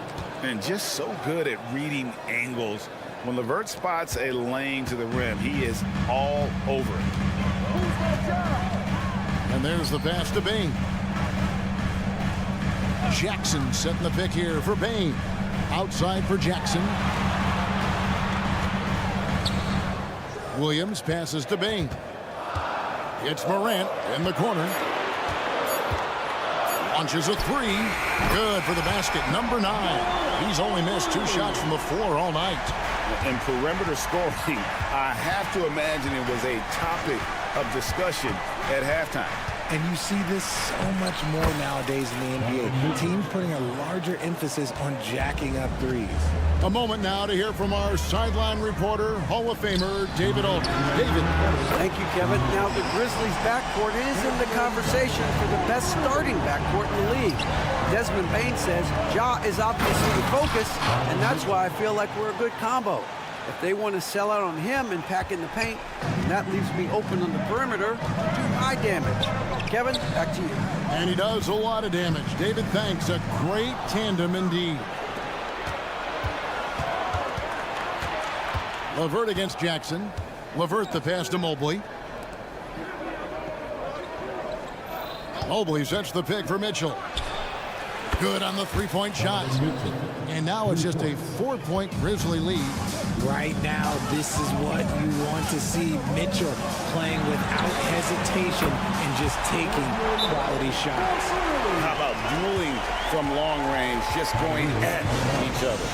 And just so good at reading angles. When LeVert spots a lane to the rim, he is all over it. And there's the pass to Bane. Jackson setting the pick here for Bane. Outside for Jackson. Williams passes to Bane. It's Morant in the corner. Launches a 3. Good for the basket. Number 9. He's only missed 2 shots from the floor all night. And perimeter scoring, I have to imagine it was a topic of discussion at halftime. And you see this so much more nowadays in the NBA. Teams putting a larger emphasis on jacking up threes. A moment now to hear from our sideline reporter, Hall of Famer David Aldridge. David. Thank you, Kevin. Now the Grizzlies backcourt is in the conversation for the best starting backcourt in the league. Desmond Bane says Ja is obviously the focus, and that's why I feel like we're a good combo. If they want to sell out on him and pack in the paint, that leaves me open on the perimeter to high damage. Kevin, back to you. And he does a lot of damage. David, thanks. A great tandem indeed. LeVert against Jackson. LeVert the pass to Mobley. Mobley sets the pick for Mitchell. Good on the three-point shot. And now it's just a 4-point Grizzly lead. Right now, this is what you want to see. Mitchell playing without hesitation and just taking quality shots. How about dueling from long range, just going at each other?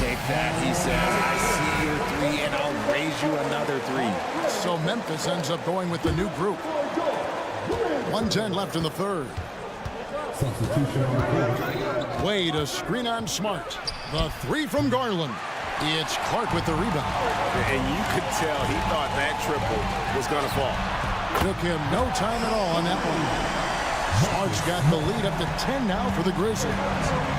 Take that, he says. I see your 3, and I'll raise you another 3. So Memphis ends up going with the new group. 1:10 left in the third. Wade, a screen on Smart. The 3 from Garland. It's Clark with the rebound. And you could tell he thought that triple was going to fall. Took him no time at all on that one. Smart's got the lead up to 10 now for the Grizzlies.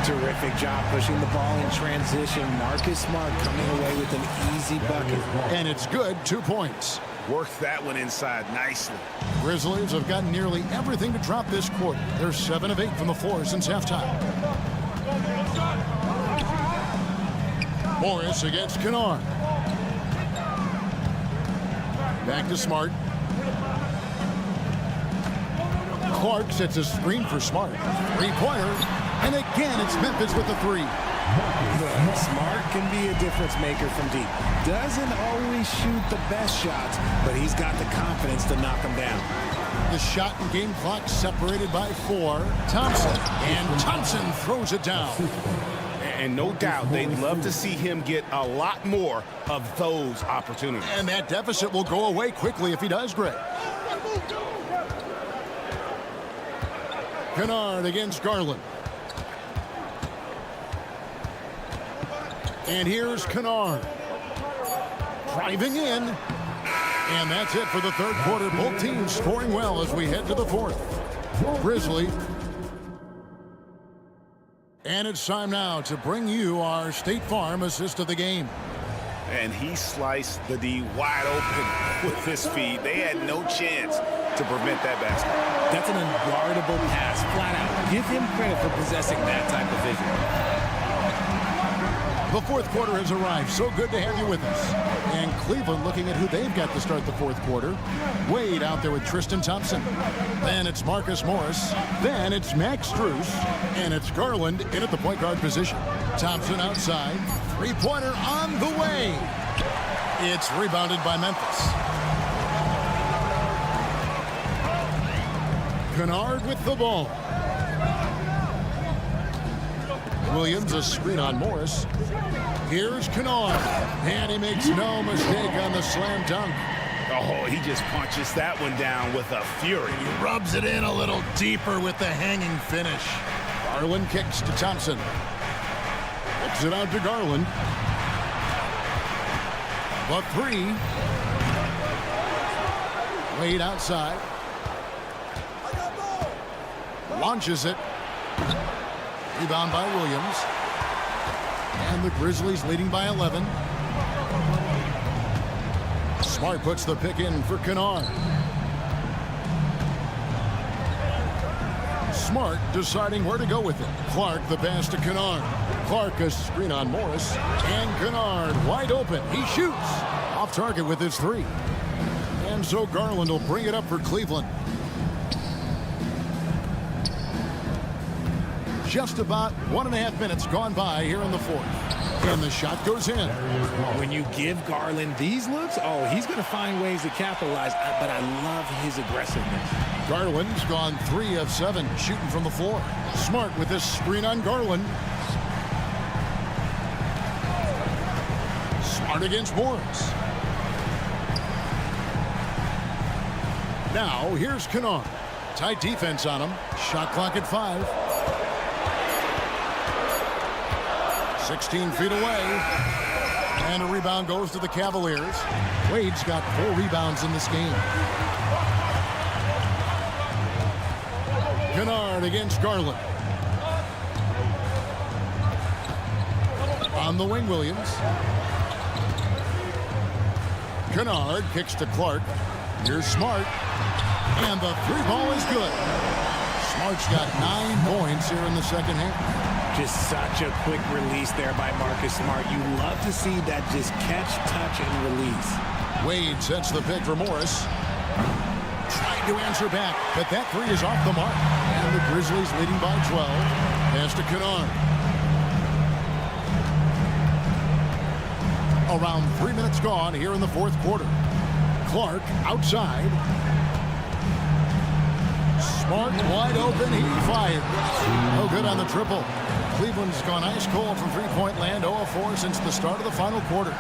Terrific job pushing the ball in transition. Marcus Smart coming away with an easy bucket. And it's good, 2 points. Worked that one inside nicely. Grizzlies have gotten nearly everything to drop this quarter. They're 7 of 8 from the floor since halftime. Morris against Kennard. Back to Smart. Clark sets a screen for Smart. 3-pointer. And again, it's Memphis with the 3. Look, Smart can be a difference maker from deep. Doesn't always shoot the best shots, but he's got the confidence to knock them down. The shot and game clock separated by 4. Thompson. And Thompson throws it down. And no doubt they'd love to see him get a lot more of those opportunities. And that deficit will go away quickly if he does, Greg. Kennard against Garland. And here's Kennard. Driving in. And that's it for the third quarter. Both teams scoring well as we head to the fourth. Grizzly. And it's time now to bring you our State Farm assist of the game. And he sliced the D wide open with his feet. They had no chance to prevent that basket. That's an unguardable pass, flat out. Give him credit for possessing that type of vision. The fourth quarter has arrived. So good to have you with us. And Cleveland looking at who they've got to start the fourth quarter. Wade out there with Tristan Thompson. Then it's Marcus Morris. Then it's Max Strus. And it's Garland in at the point guard position. Thompson outside. Three-pointer on the way. It's rebounded by Memphis. Kennard with the ball. Williams a screen on Morris. Here's Kennard. And he makes no mistake on the slam dunk. Oh, he just punches that one down with a fury. He rubs it in a little deeper with the hanging finish. Garland kicks to Thompson. Kicks it out to Garland. The 3. Wade outside. Launches it. Rebound by Williams. And the Grizzlies leading by 11. Smart puts the pick in for Kennard. Smart deciding where to go with it. Clark the pass to Kennard. Clark a screen on Morris. And Kennard wide open. He shoots. Off target with his 3. And so Garland will bring it up for Cleveland. Just about 1.5 minutes gone by here in the fourth. And the shot goes in. When you give Garland these looks, oh, he's going to find ways to capitalize, but I love his aggressiveness. Garland's gone 3 of 7 shooting from the floor. Smart with this screen on Garland. Smart against Morris. Now here's Kennard. Tight defense on him. Shot clock at 5. 16 feet away. And a rebound goes to the Cavaliers. Wade's got 4 rebounds in this game. Kennard against Garland. On the wing, Williams. Kennard kicks to Clark. Here's Smart. And the 3-ball is good. Smart's got 9 points here in the second half. Just such a quick release there by Marcus Smart. You love to see that just catch, touch, and release. Wade sets the pick for Morris. Trying to answer back, but that 3 is off the mark. And the Grizzlies leading by 12. Pass to Kennard. Around 3 minutes gone here in the fourth quarter. Clark outside. Smart wide open. He fires. No good on the triple. Cleveland's gone ice cold from three-point land. 0 of 4 since the start of the final quarter.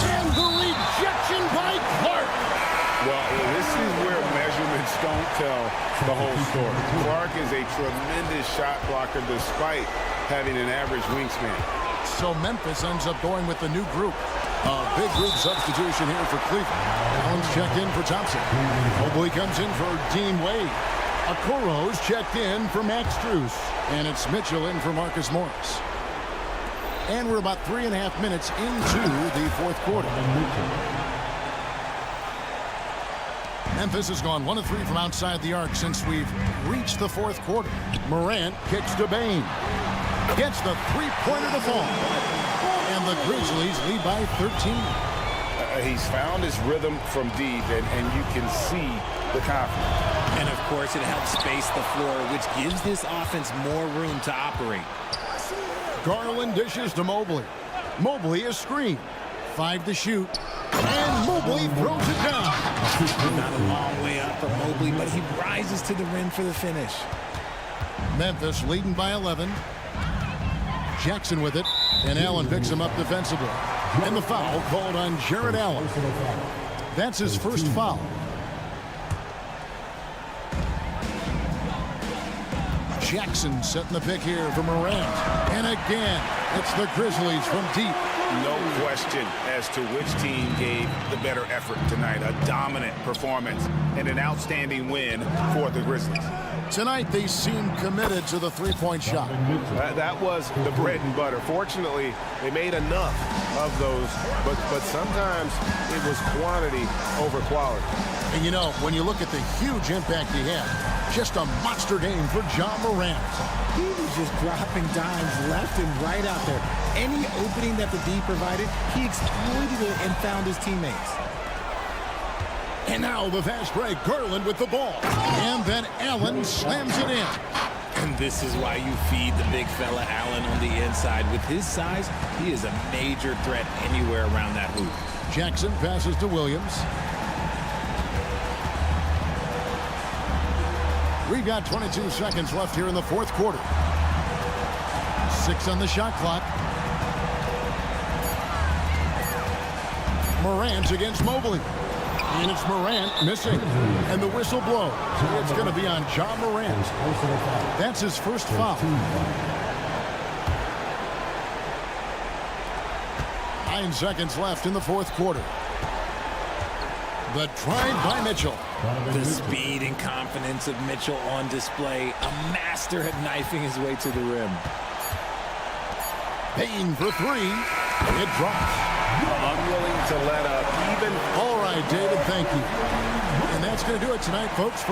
And the rejection by Clark. Well, this is where measurements don't tell the whole story. Clark is a tremendous shot blocker despite having an average wingspan. So Memphis ends up going with the new group. A big group substitution here for Cleveland. Allen's checked in for Thompson. Mobley comes in for Dean Wade. Okoro's checked in for Max Strus. And it's Mitchell in for Marcus Morris. And we're about 3.5 minutes into the fourth quarter. Memphis has gone 1 of 3 from outside the arc since we've reached the fourth quarter. Morant kicks to Bane. Gets the 3-pointer to fall. And the Grizzlies lead by 13. He's found his rhythm from deep, and you can see the confidence. And, of course, it helps space the floor, which gives this offense more room to operate. Garland dishes to Mobley. Mobley is screened. 5 to shoot. And Mobley throws it down. Not a long way up for Mobley, but he rises to the rim for the finish. Memphis leading by 11. Jackson with it. And Allen picks him up defensively. And the foul called on Jared Allen. That's his first foul. Jackson setting the pick here for Morant. And again, it's the Grizzlies from deep. No question as to which team gave the better effort tonight. A dominant performance and an outstanding win for the Grizzlies. Tonight, they seem committed to the three-point shot. That was the bread and butter. Fortunately, they made enough of those, but sometimes it was quantity over quality. And you know, when you look at the huge impact he had, just a monster game for Ja Morant. He was just dropping dimes left and right out there. Any opening that the D provided, he exploited it and found his teammates. And now the fast break, Garland with the ball. And then Allen slams it in. And this is why you feed the big fella Allen on the inside. With his size, he is a major threat anywhere around that hoop. Jackson passes to Williams. We've got 22 seconds left here in the fourth quarter. 6 on the shot clock. Morant against Mobley. And it's Morant missing. And the whistle blows. It's going to be on Ja Morant. That's his first foul. 9 seconds left in the fourth quarter. The drive by Mitchell. The speed and confidence of Mitchell on display. A master at knifing his way to the rim. Payne for 3. It drops. Unwilling to let up even. All right, David, thank you. And that's going to do it tonight, folks.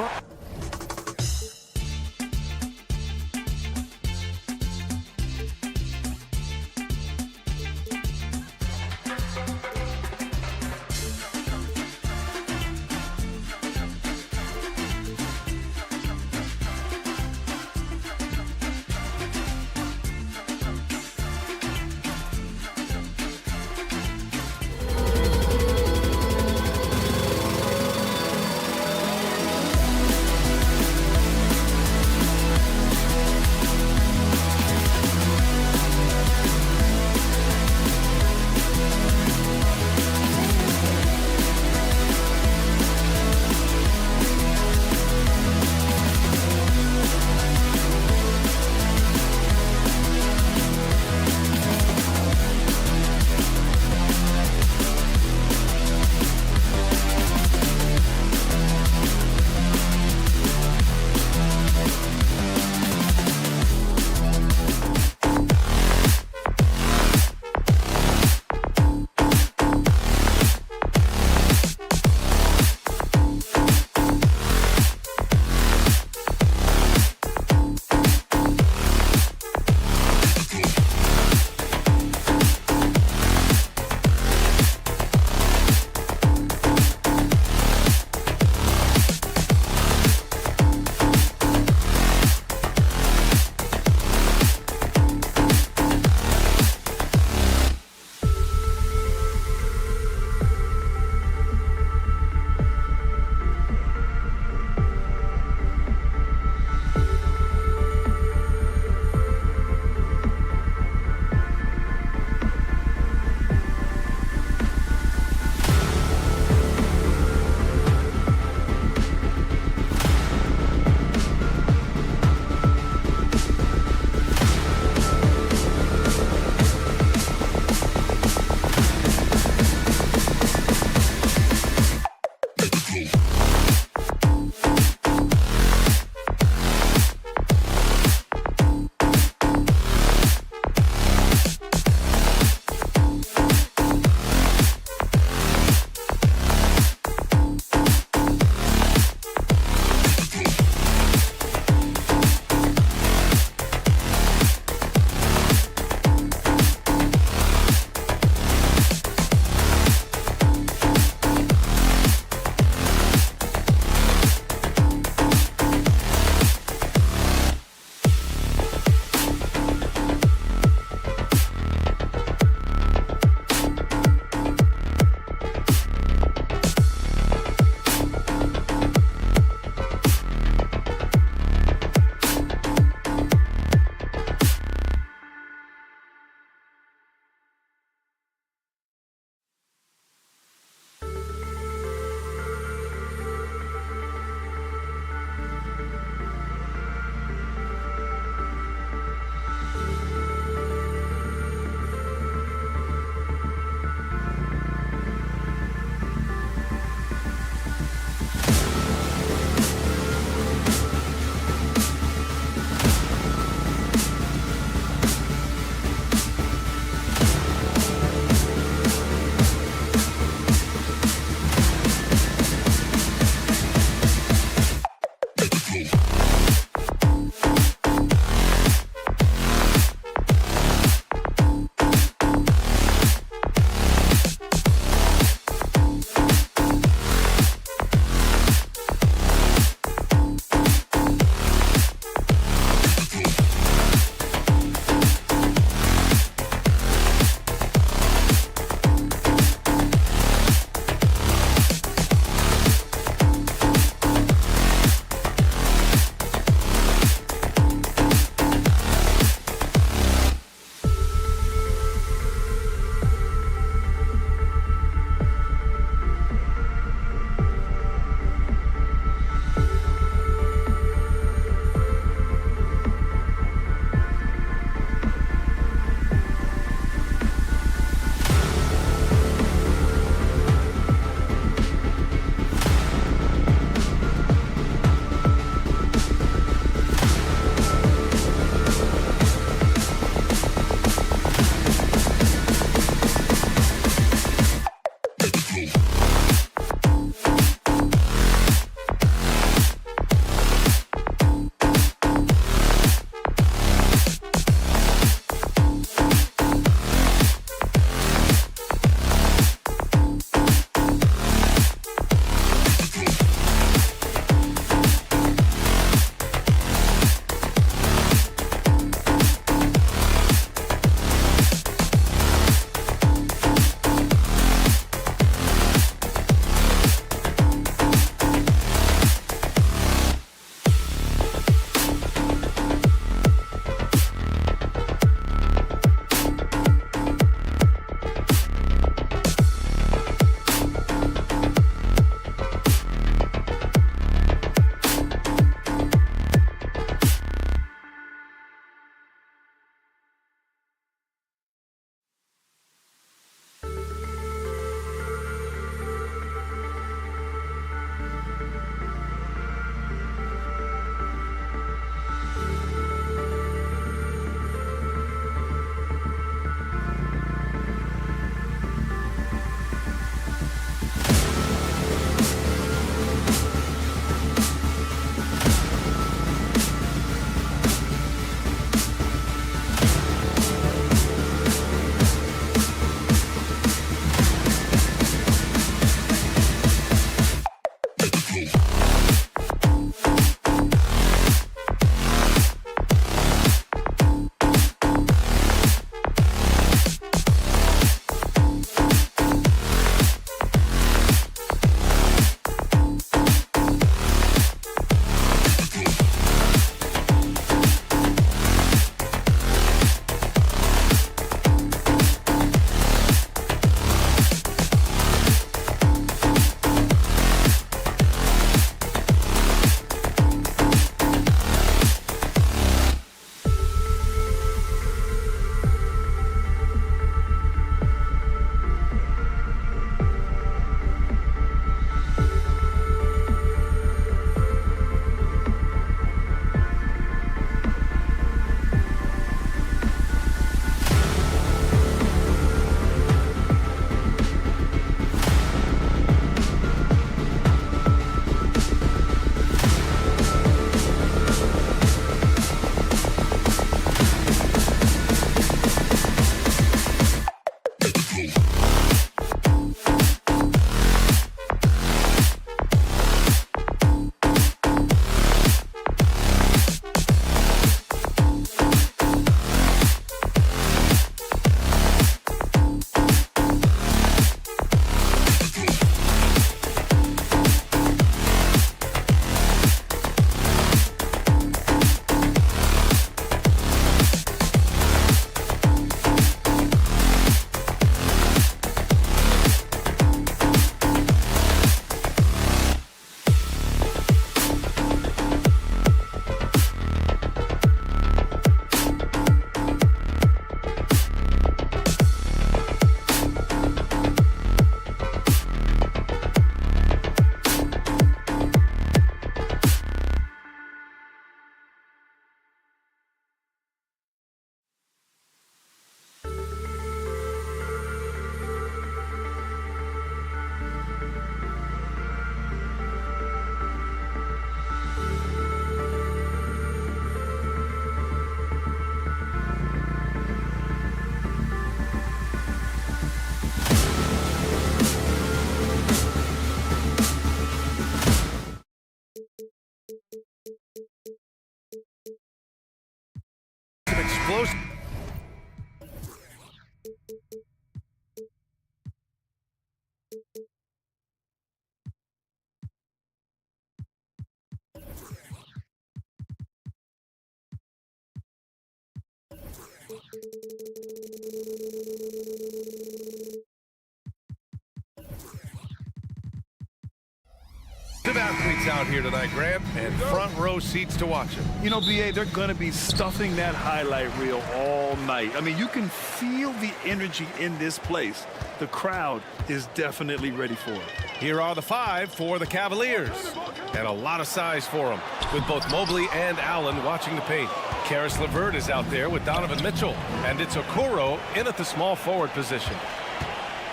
Athletes out here tonight, Grant, and front row seats to watch them. You know, BA, they're going to be stuffing that highlight reel all night. I mean, you can feel the energy in this place. The crowd is definitely ready for it. Here are the 5 for the Cavaliers. And a lot of size for them, with both Mobley and Allen watching the paint. Karis LeVert is out there with Donovan Mitchell. And it's Okoro in at the small forward position.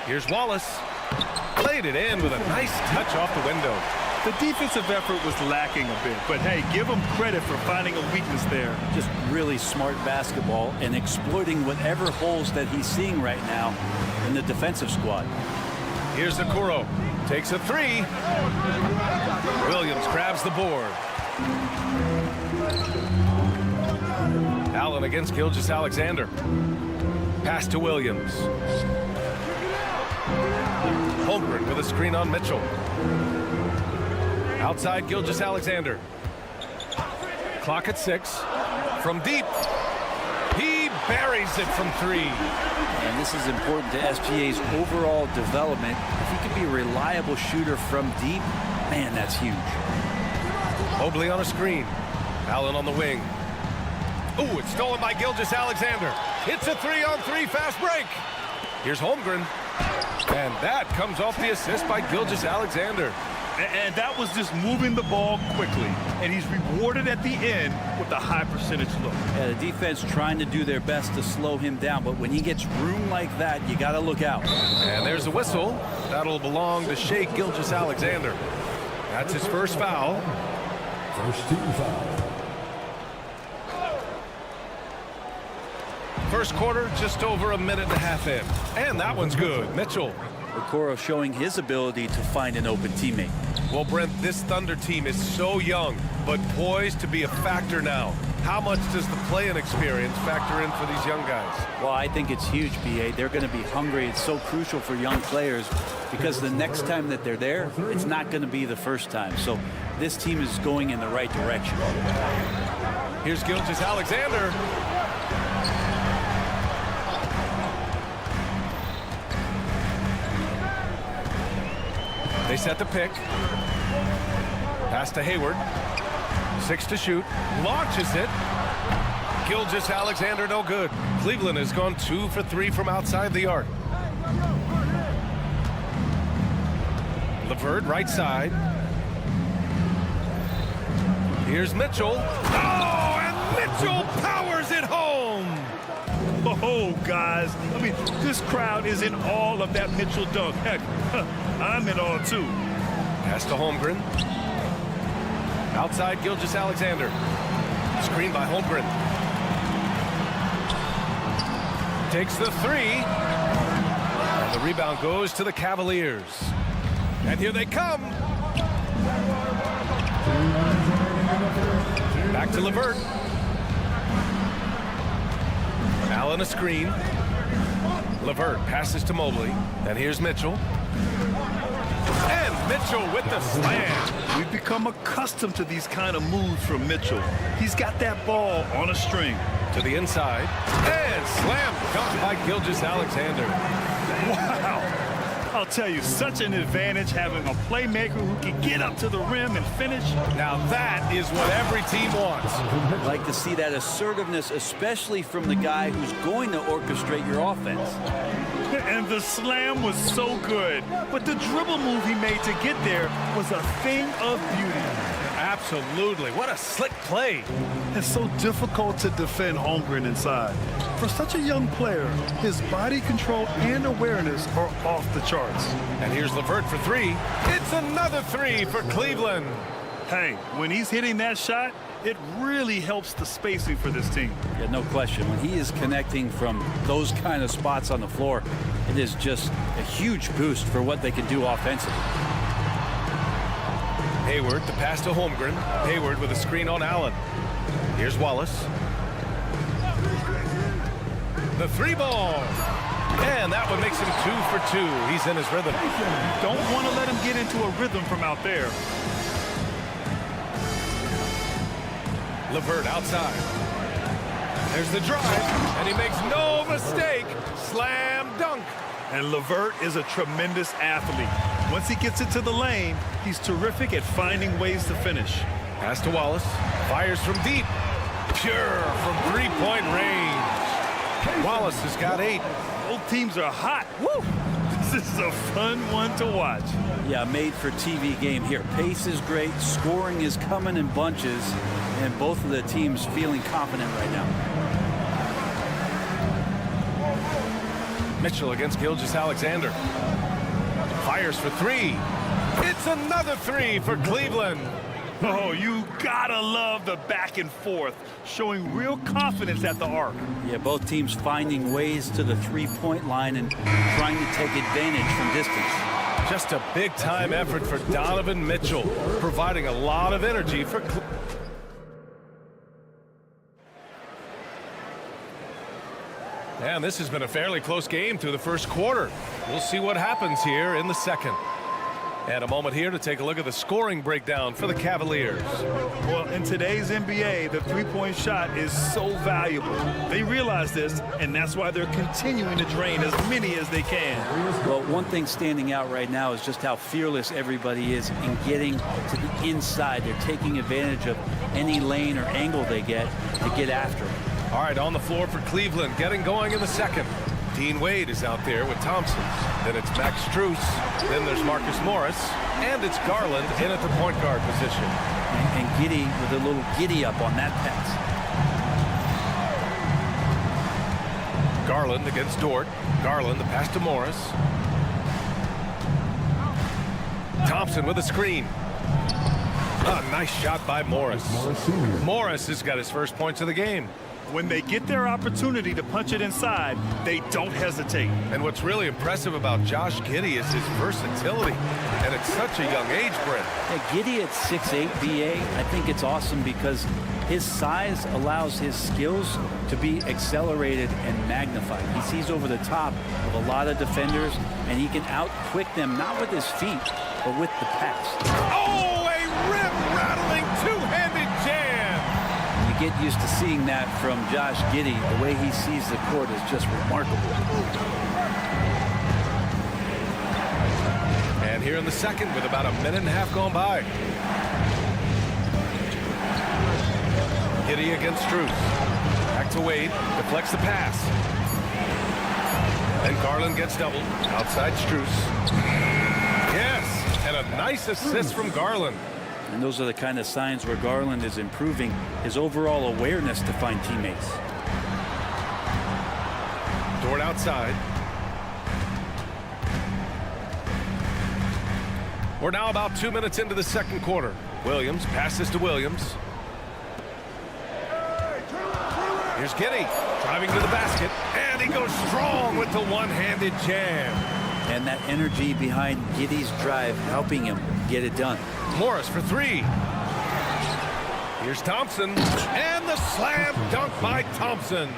Here's Wallace. Played it in with a nice touch off the window. The defensive effort was lacking a bit, but hey, give them credit for finding a weakness there. Just really smart basketball and exploiting whatever holes that he's seeing right now in the defensive squad. Here's Okoro. Takes a 3. Williams grabs the board. Allen against Gilgeous-Alexander. Pass to Williams. Holmgren with a screen on Mitchell. Outside Gilgeous-Alexander. Clock at 6. From deep. He buries it from 3. And this is important to SGA's overall development. If he can be a reliable shooter from deep, man, that's huge. Mobley on a screen. Allen on the wing. Ooh, it's stolen by Gilgeous-Alexander. It's a 3-on-3 fast break. Here's Holmgren. And that comes off the assist by Gilgeous-Alexander. And that was just moving the ball quickly. And he's rewarded at the end with a high percentage look. Yeah, the defense trying to do their best to slow him down, but when he gets room like that, you got to look out. And there's a whistle. That'll belong to Shai Gilgeous-Alexander. That's his first foul. First team foul. First quarter, just over a minute and a half in. And that one's good. Mitchell. Okoro showing his ability to find an open teammate. Well, Brent, this Thunder team is so young, but poised to be a factor now. How much does the play-in experience factor in for these young guys? Well, I think it's huge, BA. They're going to be hungry. It's so crucial for young players because the next time that they're there, it's not going to be the first time. So this team is going in the right direction. Here's Gilgeous-Alexander. They set the pick. Pass to Hayward. 6 to shoot. Launches it. Gilgeous-Alexander no good. Cleveland has gone 2 for 3 from outside the arc. LeVert right side. Here's Mitchell. Oh, and Mitchell powers it home. Oh, guys. I mean, this crowd is in awe of that Mitchell dunk. Heck, I'm in awe, too. Pass to Holmgren. Outside Gilgeous-Alexander. Screen by Holmgren. Takes the 3. And the rebound goes to the Cavaliers. And here they come. Back to LeVert. Allen a screen. LeVert passes to Mobley. And here's Mitchell. And Mitchell with the slam. We've become accustomed to these kind of moves from Mitchell. He's got that ball on a string. To the inside. And slam dunk by Gilgeous-Alexander. Wow. I'll tell you, such an advantage having a playmaker who can get up to the rim and finish. Now that is what every team wants. I'd like to see that assertiveness, especially from the guy who's going to orchestrate your offense. And the slam was so good. But the dribble move he made to get there was a thing of beauty. Absolutely. What a slick play. It's so difficult to defend Holmgren inside. For such a young player, his body control and awareness are off the charts. And here's LeVert for 3. It's another 3 for Cleveland. Hey, when he's hitting that shot, it really helps the spacing for this team. Yeah, no question. When he is connecting from those kind of spots on the floor, it is just a huge boost for what they can do offensively. Hayward, the pass to Holmgren. Hayward with a screen on Allen. Here's Wallace. The 3 ball. And that one makes him 2 for 2. He's in his rhythm. Don't want to let him get into a rhythm from out there. LeVert outside. There's the drive, and he makes no mistake. Slam dunk. And LeVert is a tremendous athlete. Once he gets into the lane, he's terrific at finding ways to finish. Pass to Wallace. Fires from deep. Pure from three-point range. Wallace has got 8. Both teams are hot. Woo! This is a fun one to watch. Yeah, made for TV game here. Pace is great. Scoring is coming in bunches. And both of the teams feeling confident right now. Mitchell against Gilgeous-Alexander. Fires for 3. It's another 3 for Cleveland. Oh, you gotta love the back and forth, showing real confidence at the arc. Yeah, both teams finding ways to the three-point line and trying to take advantage from distance. Just a big-time effort for Donovan Mitchell, providing a lot of energy for Cleveland. And this has been a fairly close game through the first quarter. We'll see what happens here in the second. And a moment here to take a look at the scoring breakdown for the Cavaliers. Well, in today's NBA, the three-point shot is so valuable. They realize this, and that's why they're continuing to drain as many as they can. Well, one thing standing out right now is just how fearless everybody is in getting to the inside. They're taking advantage of any lane or angle they get to get after it. All right, on the floor for Cleveland, getting going in the second. Dean Wade is out there with Thompson. Then it's Max Strus. Then there's Marcus Morris. And it's Garland in at the point guard position. And Giddey with a little giddy up on that pass. Garland against Dort. Garland, the pass to Morris. Thompson with a screen. A nice shot by Morris. Morris has got his first points of the game. When they get their opportunity to punch it inside, they don't hesitate. And what's really impressive about Josh Giddey is his versatility. And at such a young age, Brent. Yeah, Giddey at 6'8", BA, I think it's awesome because his size allows his skills to be accelerated and magnified. He sees over the top of a lot of defenders, and he can out-quick them, not with his feet, but with the pass. Oh, a rim-rattling two-handed jam! You get used to seeing that from Josh Giddey. The way he sees the court is just remarkable. And here in the second with about a minute and a half gone by. Giddey against Strus. Back to Wade. Deflects the pass. And Garland gets doubled. Outside Strus. Yes! And a nice assist from Garland. And those are the kind of signs where Garland is improving his overall awareness to find teammates. Dort outside. We're now about 2 minutes into the second quarter. Williams passes to Williams. Here's Giddey driving to the basket, and he goes strong with the one-handed jam. And that energy behind Giddey's drive helping him get it done. Morris for 3. Here's Thompson, and the slam dunk by Thompson.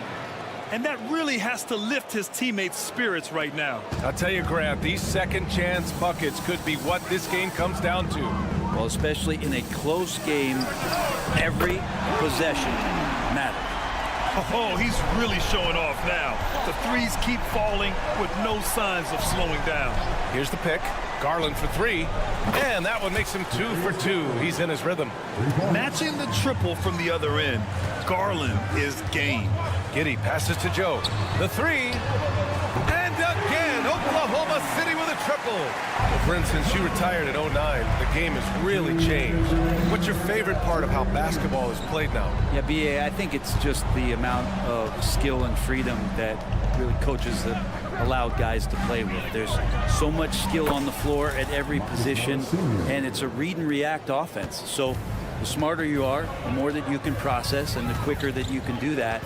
And that really has to lift his teammates' spirits right now. I'll tell you, Grant, these second chance buckets could be what this game comes down to. Well, especially in a close game, every possession matters. Oh, he's really showing off now. The threes keep falling with no signs of slowing down. Here's the pick. Garland for 3. And that one makes him 2 for 2. He's in his rhythm. Matching the triple from the other end. Garland is game. Giddey passes to Joe. The 3. And again, Oklahoma City with a triple. Well, for instance, you retired at 09. The game has really changed. What's your favorite part of how basketball is played now? Yeah, BA, I think it's just the amount of skill and freedom that really coaches have allowed guys to play with. There's so much skill on the floor at every position, and it's a read and react offense. So the smarter you are, the more that you can process, and the quicker that you can do that,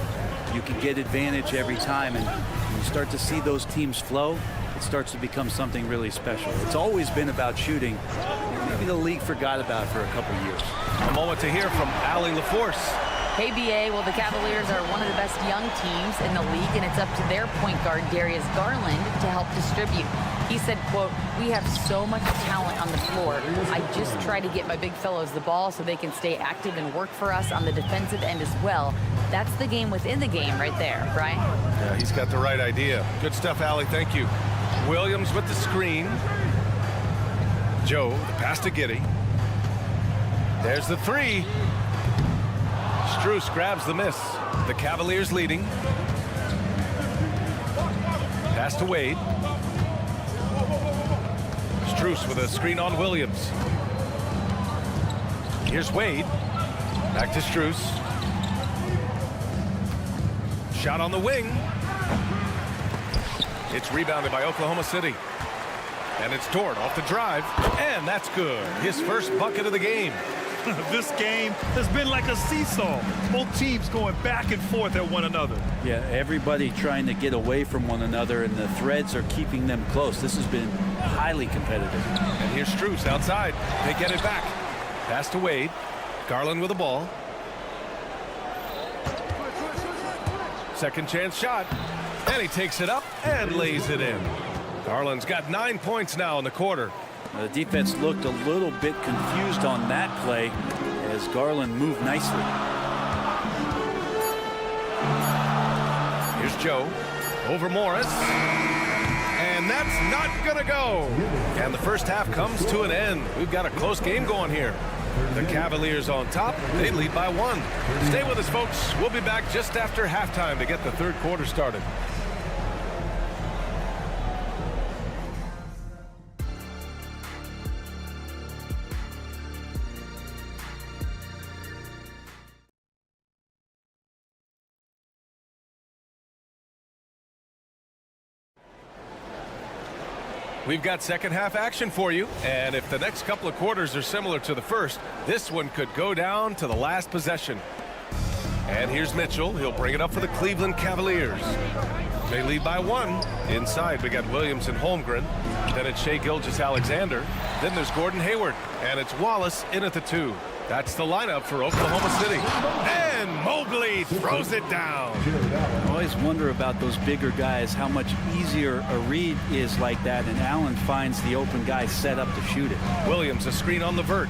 you can get advantage every time. And when you start to see those teams flow, it starts to become something really special. It's always been about shooting. Maybe the league forgot about it for a couple years. A moment to hear from Allie LaForce. Hey, BA, well, the Cavaliers are one of the best young teams in the league, and it's up to their point guard, Darius Garland, to help distribute. He said, quote, "We have so much talent on the floor. I just try to get my big fellows the ball so they can stay active and work for us on the defensive end as well." That's the game within the game right there, Brian. Yeah, he's got the right idea. Good stuff, Allie. Thank you. Williams with the screen. Joe, the pass to Giddey. There's the three. Strus grabs the miss. The Cavaliers leading. Pass to Wade. Strus with a screen on Williams. Here's Wade. Back to Strus. Shot on the wing. It's rebounded by Oklahoma City. And it's Dort off the drive. And that's good. His first bucket of the game. This game has been like a seesaw. Both teams going back and forth at one another. Yeah, everybody trying to get away from one another, and the threads are keeping them close. This has been highly competitive. And here's Strus outside. They get it back. Pass to Wade. Garland with the ball. Second chance shot. And he takes it up and lays it in. Garland's got 9 points now in the quarter. The defense looked a little bit confused on that play as Garland moved nicely. Here's Joe. Over Morris. And that's not going to go. And the first half comes to an end. We've got a close game going here. The Cavaliers on top. They lead by 1. Stay with us, folks. We'll be back just after halftime to get the third quarter started. We've got second half action for you, and if the next couple of quarters are similar to the first, this one could go down to the last possession. And here's Mitchell. He'll bring it up for the Cleveland Cavaliers. They lead by 1. Inside, we got Williams and Holmgren. Then it's Shai Gilgeous-Alexander. Then there's Gordon Hayward, and it's Wallace in at the 2. That's the lineup for Oklahoma City. And Mobley throws it down. I always wonder about those bigger guys, how much easier a read is like that, and Allen finds the open guy set up to shoot it. Williams, a screen on Levert.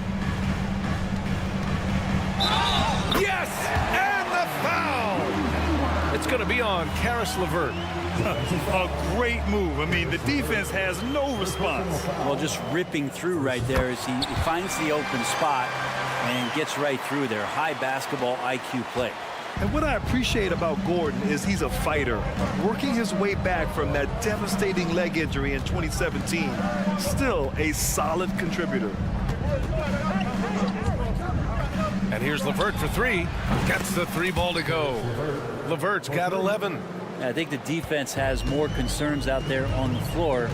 Yes! And the foul! It's going to be on Karis LeVert. A great move. I mean, the defense has no response. Well, just ripping through right there as he finds the open spot and gets right through there. High basketball IQ play. And what I appreciate about Gordon is he's a fighter, working his way back from that devastating leg injury in 2017. Still a solid contributor. And here's LeVert for 3. Gets the 3 ball to go. LeVert's got 11. I think the defense has more concerns out there on the floor,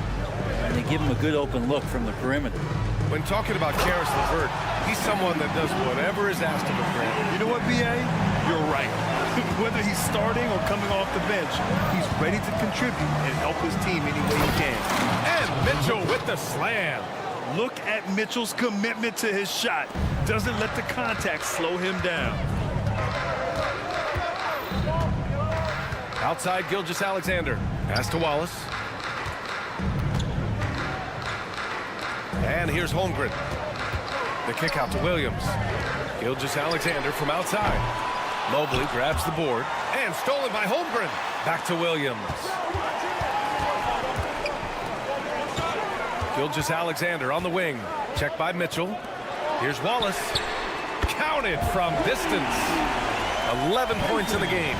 and they give him a good open look from the perimeter. When talking about Karis LeVert, he's someone that does whatever is asked of him. You know what, B.A.? You're right. Whether he's starting or coming off the bench, he's ready to contribute and help his team any way he can. And Mitchell with the slam. Look at Mitchell's commitment to his shot. Doesn't let the contact slow him down. Outside Gilgeous-Alexander. Pass to Wallace. And here's Holmgren. The kick out to Williams. Gilgeous-Alexander from outside. Mobley grabs the board. And stolen by Holmgren. Back to Williams. Gilgeous-Alexander on the wing. Checked by Mitchell. Here's Wallace. Counted from distance. 11 points in the game.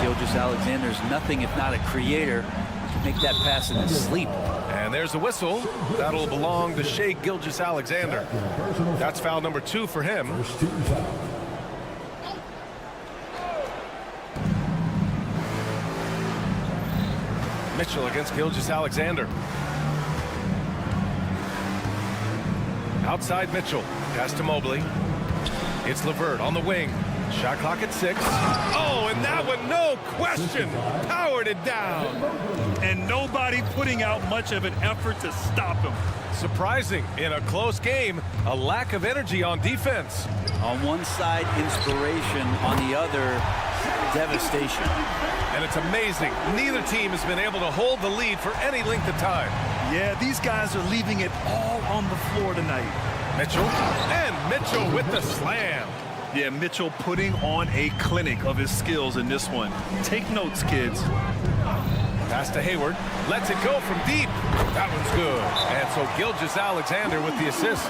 Gilgeous-Alexander's nothing if not a creator. He can make that pass in his sleep. And there's a whistle. That'll belong to Shai Gilgeous-Alexander. That's foul number 2 for him. Mitchell against Gilgeous-Alexander. Outside Mitchell. Pass to Mobley. It's LeVert on the wing. Shot clock at 6. Oh, and that one, no question, powered it down. And nobody putting out much of an effort to stop him. Surprising, in a close game, a lack of energy on defense. On one side, inspiration. On the other, devastation. And it's amazing, neither team has been able to hold the lead for any length of time. Yeah, these guys are leaving it all on the floor tonight. Mitchell, and Mitchell with the slam. Yeah, Mitchell putting on a clinic of his skills in this one. Take notes, kids. Pass to Hayward. Lets it go from deep. That one's good. And so Gilgeous-Alexander with the assist.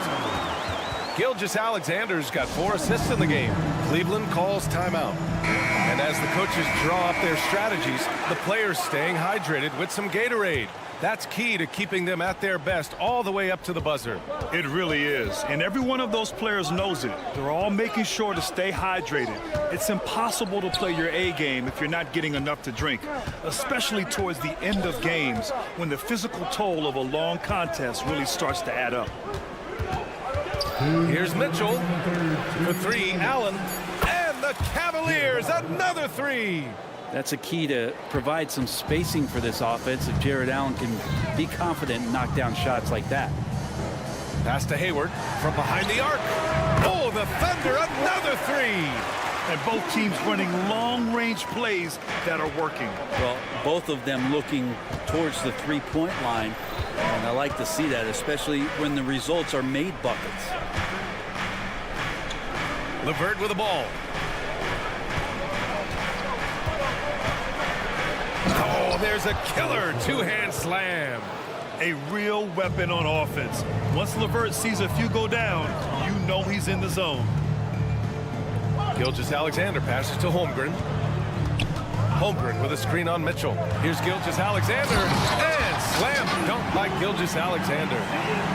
Gilgeous-Alexander's got 4 assists in the game. Cleveland calls timeout. And as the coaches draw up their strategies, the players staying hydrated with some Gatorade. That's key to keeping them at their best all the way up to the buzzer. It really is. And every one of those players knows it. They're all making sure to stay hydrated. It's impossible to play your A game if you're not getting enough to drink, especially towards the end of games when the physical toll of a long contest really starts to add up. Here's Mitchell for 3. Allen. And the Cavaliers, another 3. That's a key to provide some spacing for this offense if Jared Allen can be confident and knock down shots like that. Pass to Hayward from behind the arc. Oh, the Thunder, another 3. And both teams running long-range plays that are working. Well, both of them looking towards the three-point line. And I like to see that, especially when the results are made buckets. LeVert with the ball. Oh, there's a killer two-hand slam. A real weapon on offense. Once LeVert sees a few go down, you know he's in the zone. Gilgeous-Alexander passes to Holmgren. Holmgren with a screen on Mitchell. Here's Gilgeous-Alexander. And slam dunk by Gilgeous-Alexander.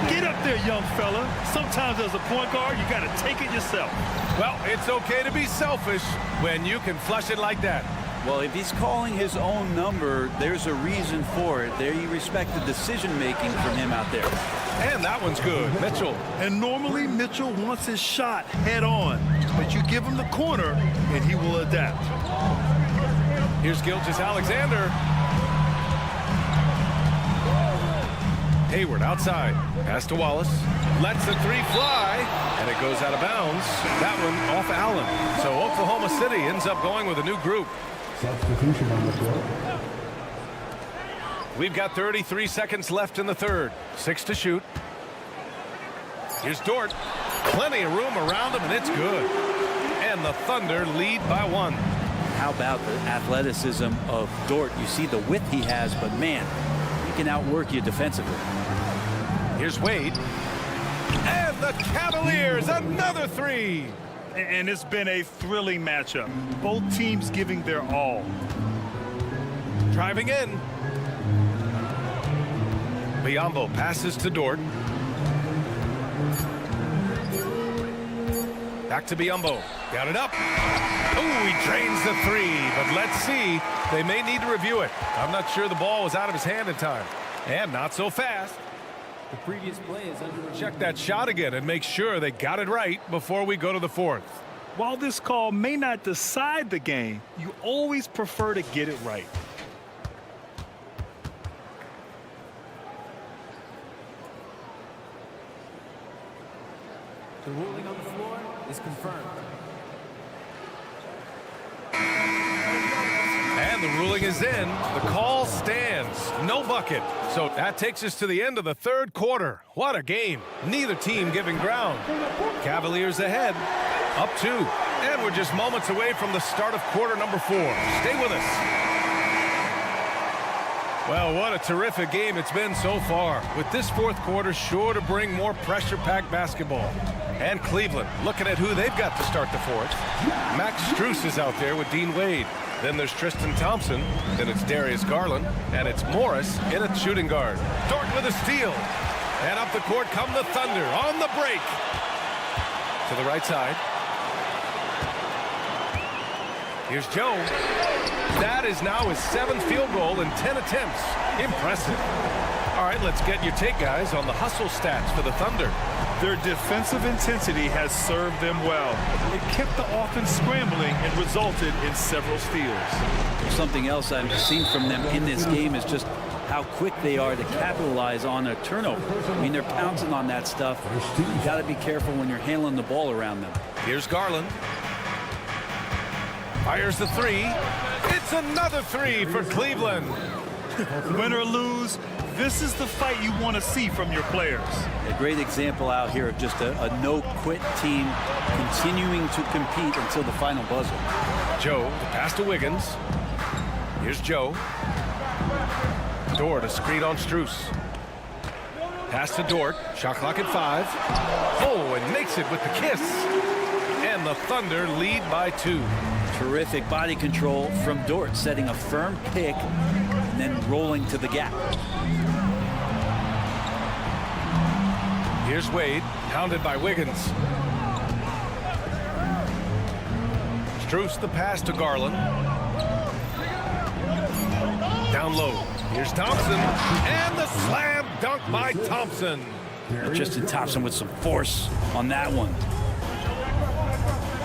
Get up there, young fella. Sometimes as a point guard, you got to take it yourself. Well, it's okay to be selfish when you can flush it like that. Well, if he's calling his own number, there's a reason for it. There you respect the decision-making from him out there. And that one's good. Mitchell. And normally Mitchell wants his shot head on, but you give him the corner and he will adapt. Here's Gilgeous-Alexander. Hayward outside. Pass to Wallace. Lets the 3 fly. And it goes out of bounds. That one off Allen. So Oklahoma City ends up going with a new group. Substitution on the floor. We've got 33 seconds left in the third. 6 to shoot. Here's Dort. Plenty of room around him, and it's good. And the Thunder lead by 1. How about the athleticism of Dort? You see the width he has, but man, he can outwork you defensively. Here's Wade. And the Cavaliers, another 3. And it's been a thrilling matchup. Both teams giving their all. Driving in. Biyombo passes to Dort. Back to Biyombo. Got it up. Oh, he drains the 3. But let's see. They may need to review it. I'm not sure the ball was out of his hand in time. And not so fast. The previous play is under review. Check that shot again and make sure they got it right before we go to the 4th. While this call may not decide the game, you always prefer to get it right. The ruling on the floor is confirmed. And the ruling is in. The call stands. No bucket. So that takes us to the end of the third quarter. What a game. Neither team giving ground. Cavaliers ahead. Up 2. And we're just moments away from the start of quarter number 4. Stay with us. Well, what a terrific game it's been so far. With this fourth quarter sure to bring more pressure-packed basketball. And Cleveland looking at who they've got to start the 4th. Max Strus is out there with Dean Wade. Then there's Tristan Thompson. Then it's Darius Garland. And it's Morris in at shooting guard. Dort with a steal. And up the court come the Thunder on the break. To the right side. Here's Joe. That is now his 7th field goal in 10 attempts. Impressive. All right, let's get your take, guys, on the hustle stats for the Thunder. Their defensive intensity has served them well. It kept the offense scrambling and resulted in several steals. Something else I've seen from them in this game is just how quick they are to capitalize on a turnover. I mean, they're pouncing on that stuff. You got to be careful when you're handling the ball around them. Here's Garland. Fires the 3. It's another 3 for Cleveland. Win or lose, this is the fight you want to see from your players. A great example out here of just a no-quit team continuing to compete until the final buzzer. Joe, the pass to Wiggins. Here's Joe. Dort, a screen on Strus. Pass to Dort. Shot clock at 5. Oh, and makes it with the kiss. And the Thunder lead by 2. Terrific body control from Dort, setting a firm pick and then rolling to the gap. Here's Wade, hounded by Wiggins. Strus the pass to Garland. Down low. Here's Thompson. And the slam dunk by Thompson. Justin Thompson with some force on that one.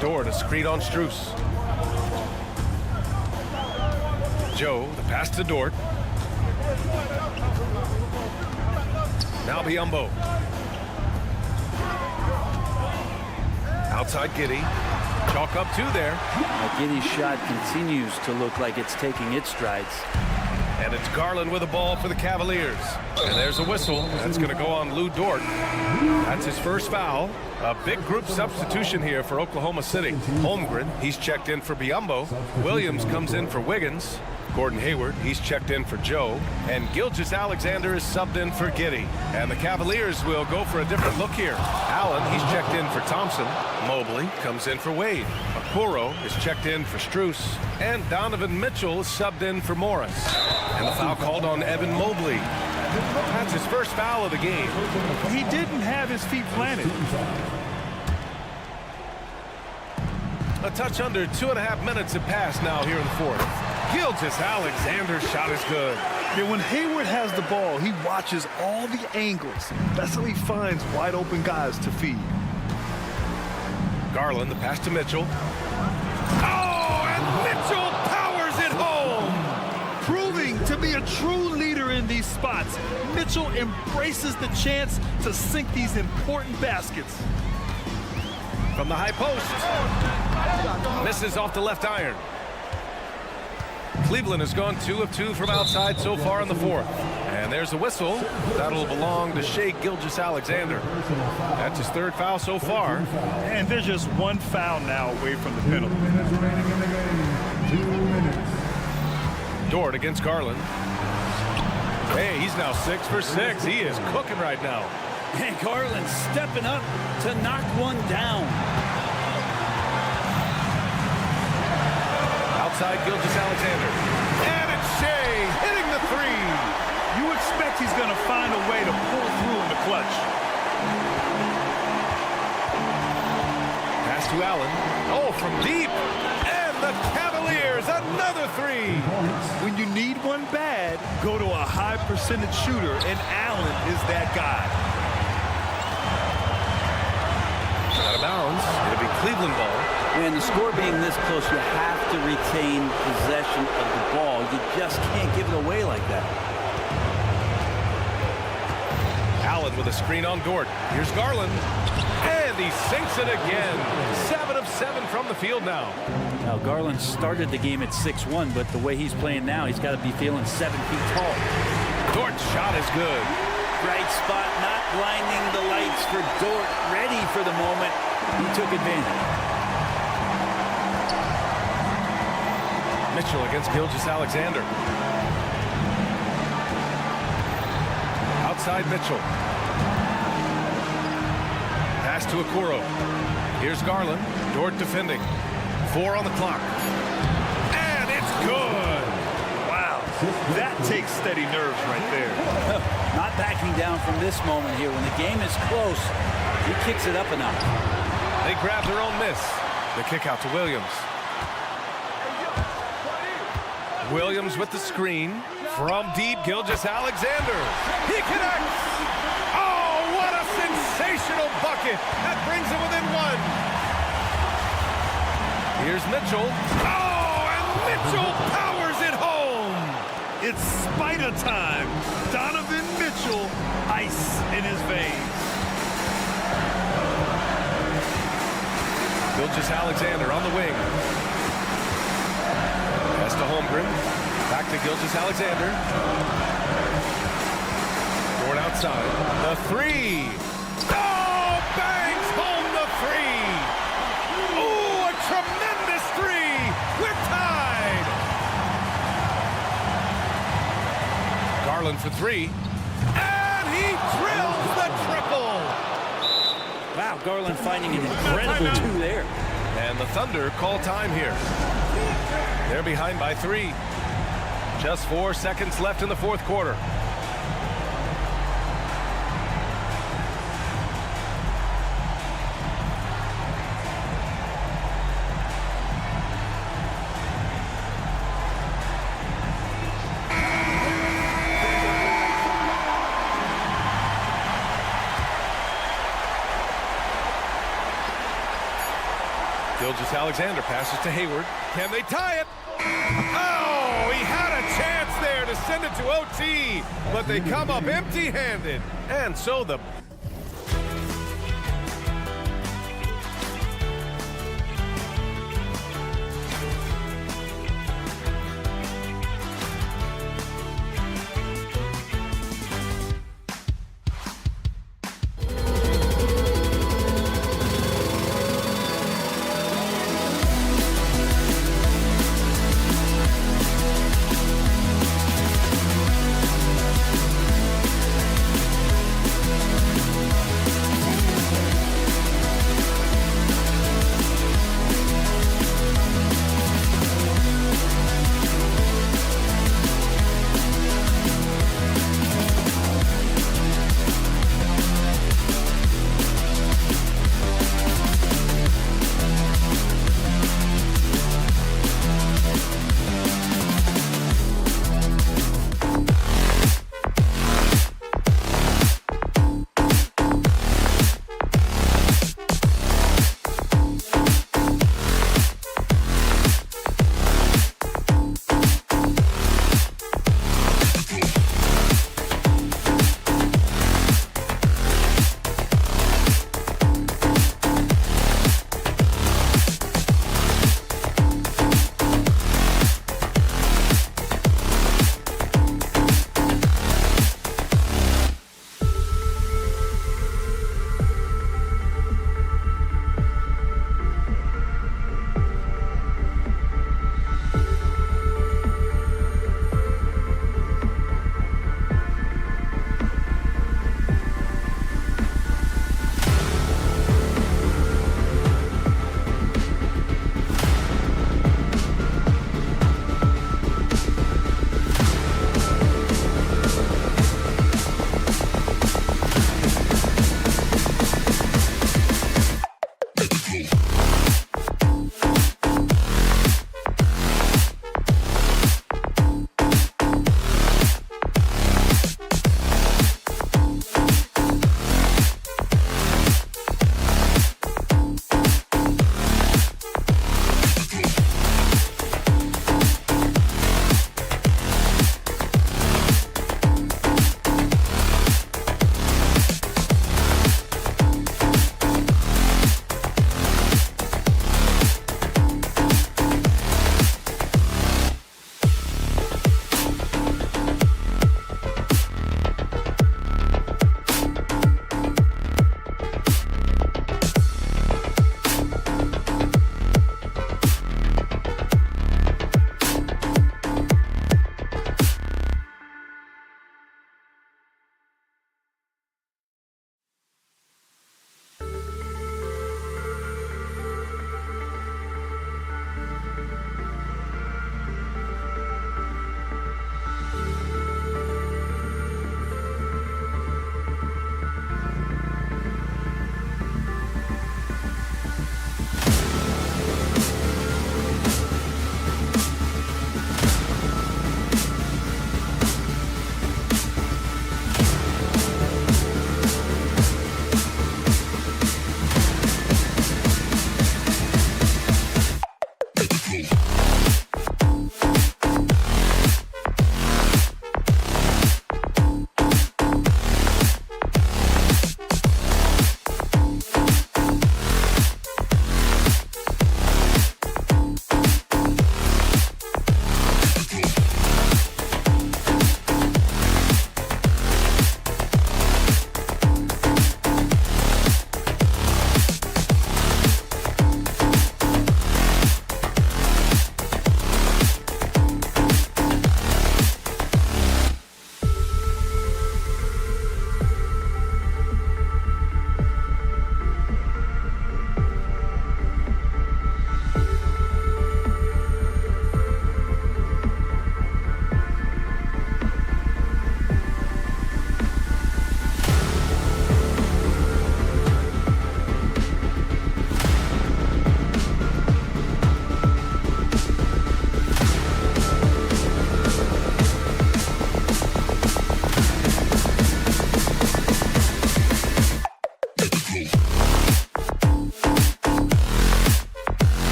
Dort, a screen on Strus. Joe, the pass to Dort. Now Biyombo. Outside Giddey. Chalk up 2 there. Giddey's shot continues to look like it's taking its strides. And it's Garland with the ball for the Cavaliers. And there's a whistle. That's going to go on Lou Dort. That's his first foul. A big group substitution here for Oklahoma City. Holmgren, he's checked in for Biyombo. Williams comes in for Wiggins. Gordon Hayward, he's checked in for Joe. And Gilgeous-Alexander is subbed in for Giddey. And the Cavaliers will go for a different look here. Allen, he's checked in for Thompson. Mobley comes in for Wade. Okoro is checked in for Strus. And Donovan Mitchell is subbed in for Morris. And the foul called on Evan Mobley. That's his first foul of the game. He didn't have his feet planted. A touch under 2.5 minutes have passed now here in the 4th. Gilgeous-Alexander's shot is good. Yeah, when Hayward has the ball, he watches all the angles. That's how he finds wide open guys to feed. Garland, the pass to Mitchell. Oh, and Mitchell powers it home! Proving to be a true leader in these spots, Mitchell embraces the chance to sink these important baskets. From the high post. Misses off the left iron. Cleveland has gone 2 of 2 from outside so far in the 4th. And there's a whistle. That'll belong to Shai Gilgeous-Alexander. That's his 3rd foul so far. And there's just 1 foul now away from the penalty. 2 minutes. Dort against Garland. Hey, he's now 6 for 6. He is cooking right now. And Garland stepping up to knock one down. Outside Gilgeous-Alexander. And it's Shai hitting the 3. You expect he's going to find a way to pull through in the clutch. Pass to Allen. Oh, from deep. And the Cavaliers, another 3. When you need one bad, go to a high percentage shooter, and Allen is that guy. Out of bounds. It'll be Cleveland ball. And the score being this close, you have to retain possession of the ball. You just can't give it away like that. Allen with a screen on Dort. Here's Garland. And he sinks it again. 7 of 7 from the field now. Now, Garland started the game at 6'1", but the way he's playing now, he's got to be feeling 7 feet tall. Dort's shot is good. Bright spot, not blinding the lights for Dort. Ready for the moment. He took advantage. Mitchell against Gilgeous-Alexander. Outside Mitchell. Pass to Okoro. Here's Garland. Dort defending. 4 on the clock. And it's good. Wow, that takes steady nerves right there. Not backing down from this moment here. When the game is close, he kicks it up a notch. They grab their own miss. The kick out to Williams. Williams with the screen. From deep, Gilgeous-Alexander. He connects. Oh, what a sensational bucket. That brings him within 1. Here's Mitchell. Oh, and Mitchell powers it home. It's Spider time. Donovan Mitchell, ice in his veins. Gilgeous-Alexander on the wing. Pass to Holmgren. Back to Gilgeous-Alexander. Dort outside. The 3. Oh, bangs home the 3. Oh, a tremendous 3. We're tied. Garland for three. And he drills the triple. Wow, Garland finding an incredible 2 there. And the Thunder call time here. They're behind by 3. Just 4 seconds left in the fourth quarter. Gilgeous-Alexander passes to Hayward. Can they tie it? Oh, he had a chance there to send it to OT, but they come up empty-handed. And so the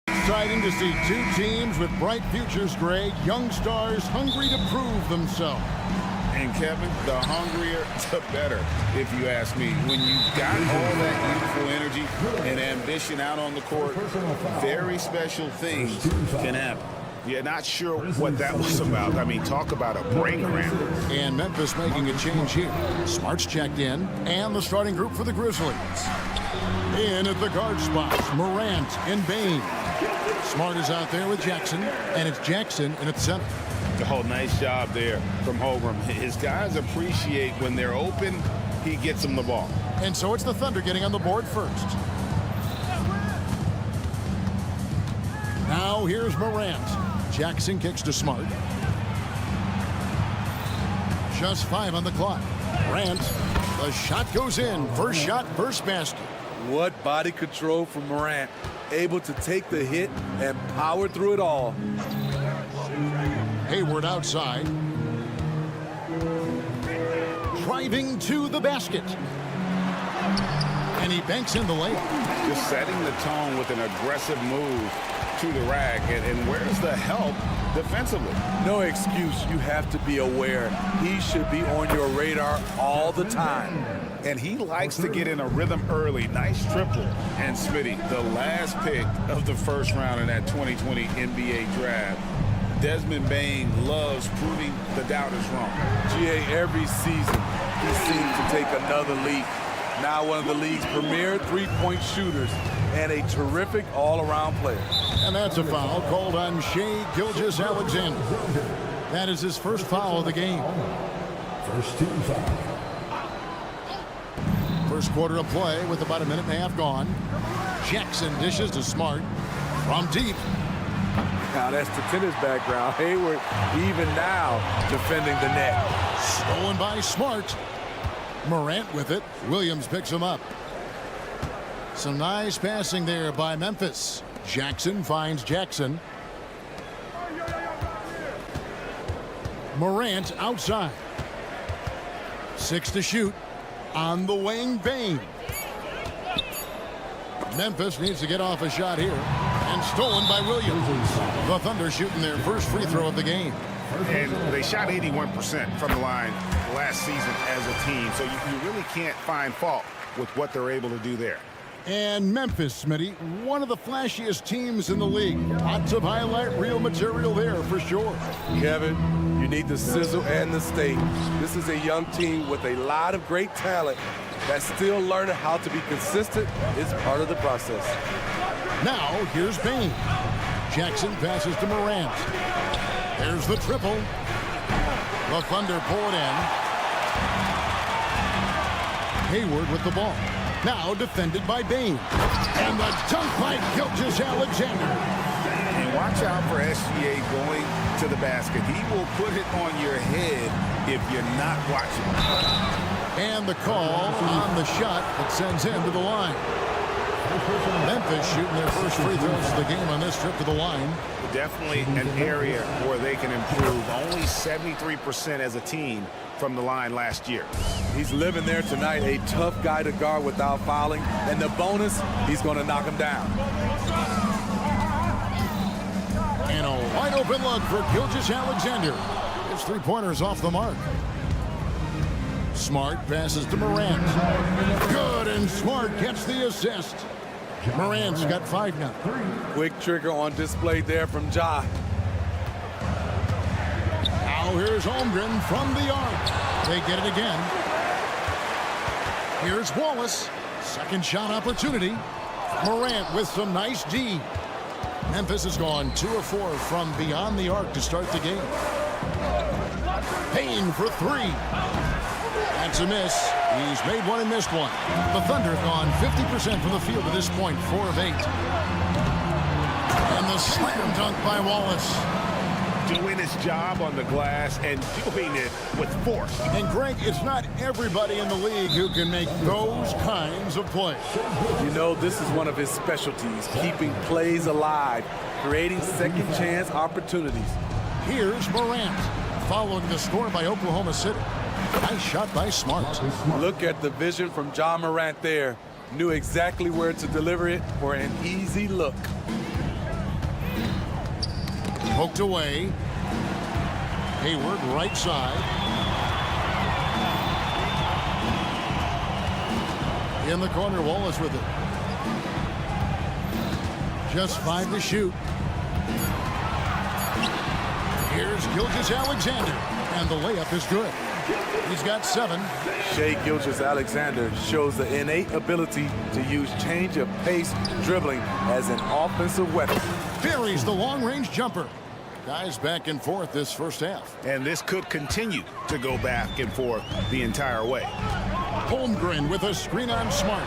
Exciting to see two teams with bright futures, Greg. Young stars hungry to prove themselves. And Kevin, the hungrier, the better, if you ask me. When you got all that youthful energy and ambition out on the court, very special things can happen. You're not sure what that was about. I mean, talk about a brain cramp. And Memphis making a change here. Smart's checked in, and the starting group for the Grizzlies. In at the guard spots, Morant and Bane. Smart is out there with Jackson, and it's Jackson in at center. Oh, nice job there from Holgram. His guys appreciate when they're open, he gets them the ball. And so it's the Thunder getting on the board first. Now here's Morant. Jackson kicks to Smart. Just 5 on the clock. Morant, the shot goes in. First shot, first basket. What body control from Morant. Able to take the hit and power through it all. Hayward outside. Driving to the basket. And he banks in the layup. Just setting the tone with an aggressive move to the rack. And where's the help defensively? No excuse. You have to be aware. He should be on your radar all the time. And he likes to get in a rhythm early. Nice triple. And Smitty, the last pick of the first round in that 2020 NBA draft. Desmond Bane loves proving the doubters wrong. GA, every season, he seems to take another leap. Now one of the league's premier three-point shooters and a terrific all-around player. And that's a foul called on Shai Gilgeous-Alexander. That is his first foul of the game. First team foul. First quarter of play with about a minute and a half gone. Jackson dishes to Smart from deep. Now that's the tennis background. Hayward even now defending the net. Stolen by Smart. Morant with it. Williams picks him up. Some nice passing there by Memphis. Jackson finds Jackson. Morant outside. 6 to shoot. On the wing, Bane. Memphis needs to get off a shot here. And stolen by Williams. The Thunder shooting their first free throw of the game. And they shot 81% from the line last season as a team. So you really can't find fault with what they're able to do there. And Memphis, Smitty, one of the flashiest teams in the league. Lots of highlight reel material there for sure. Kevin, you need the sizzle and the steak. This is a young team with a lot of great talent that's still learning how to be consistent. It's part of the process. Now, here's Bane. Jackson passes to Morant. There's the triple. The Thunder pull it in. Hayward with the ball. Now defended by Bane. And the dunk by Gilgeous-Alexander. And watch out for SGA going to the basket. He will put it on your head if you're not watching. And the call on the shot that sends him to the line. Memphis shooting their first free throws of the game on this trip to the line. Definitely an area where they can improve. Only 73% as a team from the line last year. He's living there tonight, a tough guy to guard without fouling. And the bonus, he's going to knock him down. And a wide open look for Gilgeous-Alexander. His three-pointers off the mark. Smart passes to Morant. Good, and Smart gets the assist. Morant's got 5 now. Quick trigger on display there from Ja. Now here's Holmgren from the arc. They get it again. Here's Wallace. Second shot opportunity. Morant with some nice D. Memphis has gone 2 of 4 from beyond the arc to start the game. Payne for 3. That's a miss. He's made one and missed one. The Thunder have gone 50% from the field to this point, 4 of 8. And the slam dunk by Wallace. Doing his job on the glass and doing it with force. And Greg, it's not everybody in the league who can make those kinds of plays. You know, this is one of his specialties, keeping plays alive, creating second chance opportunities. Here's Morant, following the score by Oklahoma City. Nice shot by Smart. Look at the vision from Ja Morant there. Knew exactly where to deliver it for an easy look. Poked away. Hayward right side. In the corner, Wallace with it. Just 5 to shoot. Here's Gilgeous-Alexander, and the layup is good. He's got 7. Shai Gilgeous-Alexander shows the innate ability to use change of pace dribbling as an offensive weapon. Buries the long-range jumper. Guys back and forth this first half. And this could continue to go back and forth the entire way. Holmgren with a screen on Smart.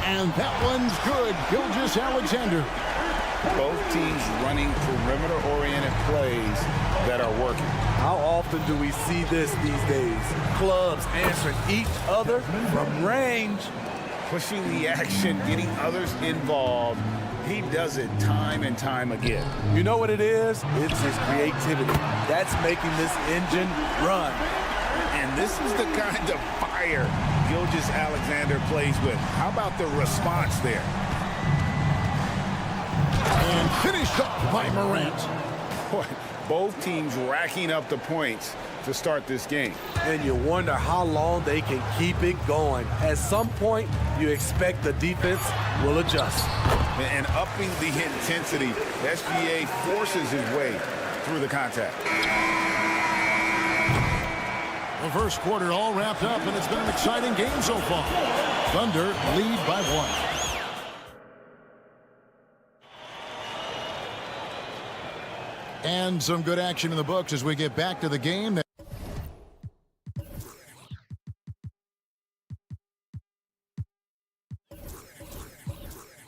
And that one's good. Gilgeous-Alexander. Both teams running perimeter-oriented plays that are working. How often do we see this these days? Clubs answering each other from range. Pushing the action, getting others involved. He does it time and time again. You know what it is? It's his creativity. That's making this engine run. And this is the kind of fire Gilgeous-Alexander plays with. How about the response there? And finished up by Morant. Boy, both teams racking up the points to start this game. And you wonder how long they can keep it going. At some point, you expect the defense will adjust. And upping the intensity, SGA forces his way through the contact. The first quarter all wrapped up, and it's been an exciting game so far. Thunder lead by 1. And some good action in the books as we get back to the game.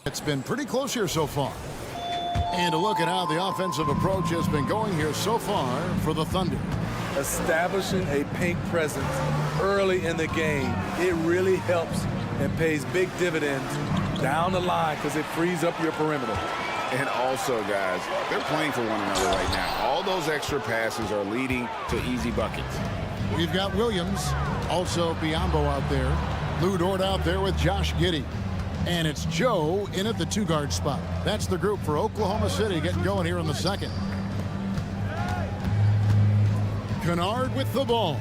It's been pretty close here so far. And a look at how the offensive approach has been going here so far for the Thunder. Establishing a paint presence early in the game, it really helps and pays big dividends down the line because it frees up your perimeter. And also, guys, they're playing for one another right now. All those extra passes are leading to easy buckets. We've got Williams, also Biyombo out there. Lou Dort out there with Josh Giddey. And it's Joe in at the 2-guard spot. That's the group for Oklahoma City getting going here in the second. Kennard with the ball.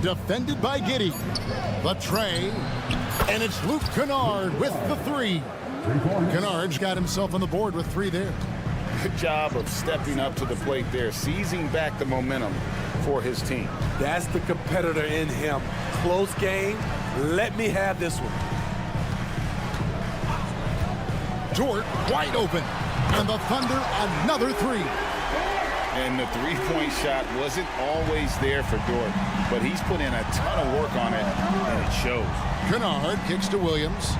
Defended by Giddey. The tray. And it's Luke Kennard with the 3. Kennard's got himself on the board with 3 there. Good job of stepping up to the plate there, seizing back the momentum for his team. That's the competitor in him. Close game. Let me have this one. Dort wide open. And the Thunder another 3. And the three-point shot wasn't always there for Dort, but he's put in a ton of work on it, and it shows. Kennard kicks to Williams.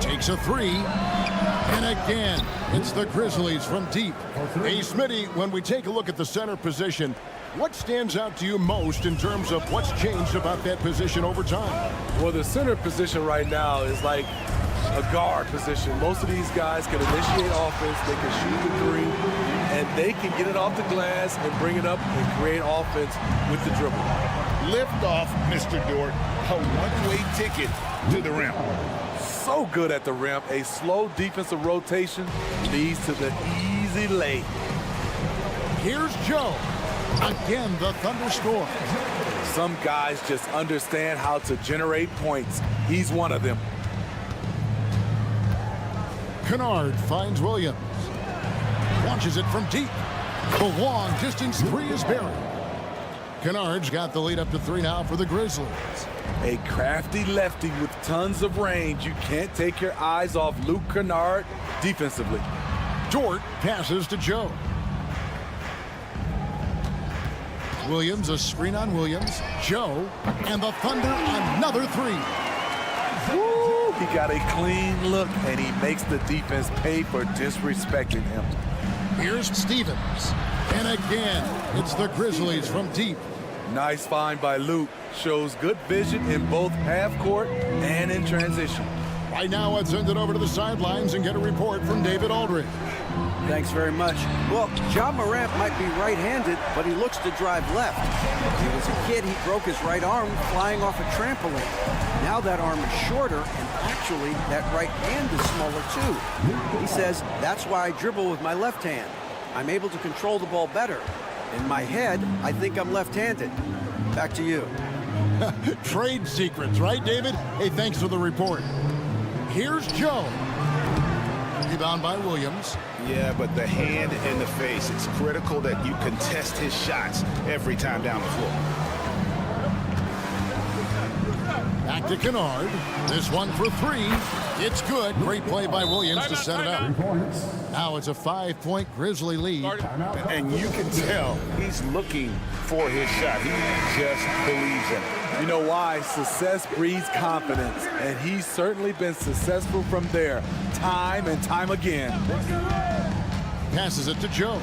Takes a 3. And again, it's the Grizzlies from deep. Hey, Smitty, when we take a look at the center position, what stands out to you most in terms of what's changed about that position over time? Well, the center position right now is like a guard position. Most of these guys can initiate offense, they can shoot the 3, and they can get it off the glass and bring it up and create offense with the dribble. Lift off, Mr. Dort. A one-way ticket to the rim. So good at the rim. A slow defensive rotation leads to the easy lay. Here's Joe. Again, the Thunder score. Some guys just understand how to generate points. He's one of them. Kennard finds Williams. Launches it from deep. The long distance 3 is buried. Kennard's got the lead up to 3 now for the Grizzlies. A crafty lefty with tons of range. You can't take your eyes off Luke Kennard defensively. Dort passes to Joe. Williams, a screen on Williams. Joe, and the Thunder another 3. Woo! He got a clean look, and he makes the defense pay for disrespecting him. Here's Stevens. And again, it's the Grizzlies from deep. Nice find by Luke. Shows good vision in both half court and in transition. Right now, let's send it over to the sidelines and get a report from David Aldridge. Thanks very much. Well, Ja Morant might be right-handed, but he looks to drive left. When he was a kid, he broke his right arm flying off a trampoline. Now that arm is shorter, and actually, that right hand is smaller too. He says, that's why I dribble with my left hand. I'm able to control the ball better. In my head, I think I'm left-handed. Back to you. Trade secrets, right, David? Hey, thanks for the report. Here's Joe. Rebound by Williams. Yeah, but the hand in the face, it's critical that you contest his shots every time down the floor. Back to Kennard. This one for three. It's good. Great play by Williams to set it up. Now it's a 5-point Grizzly lead. And you can tell he's looking for his shot. He just believes in it. You know why? Success breeds confidence, and he's certainly been successful from there, time and time again. Passes it to Joe.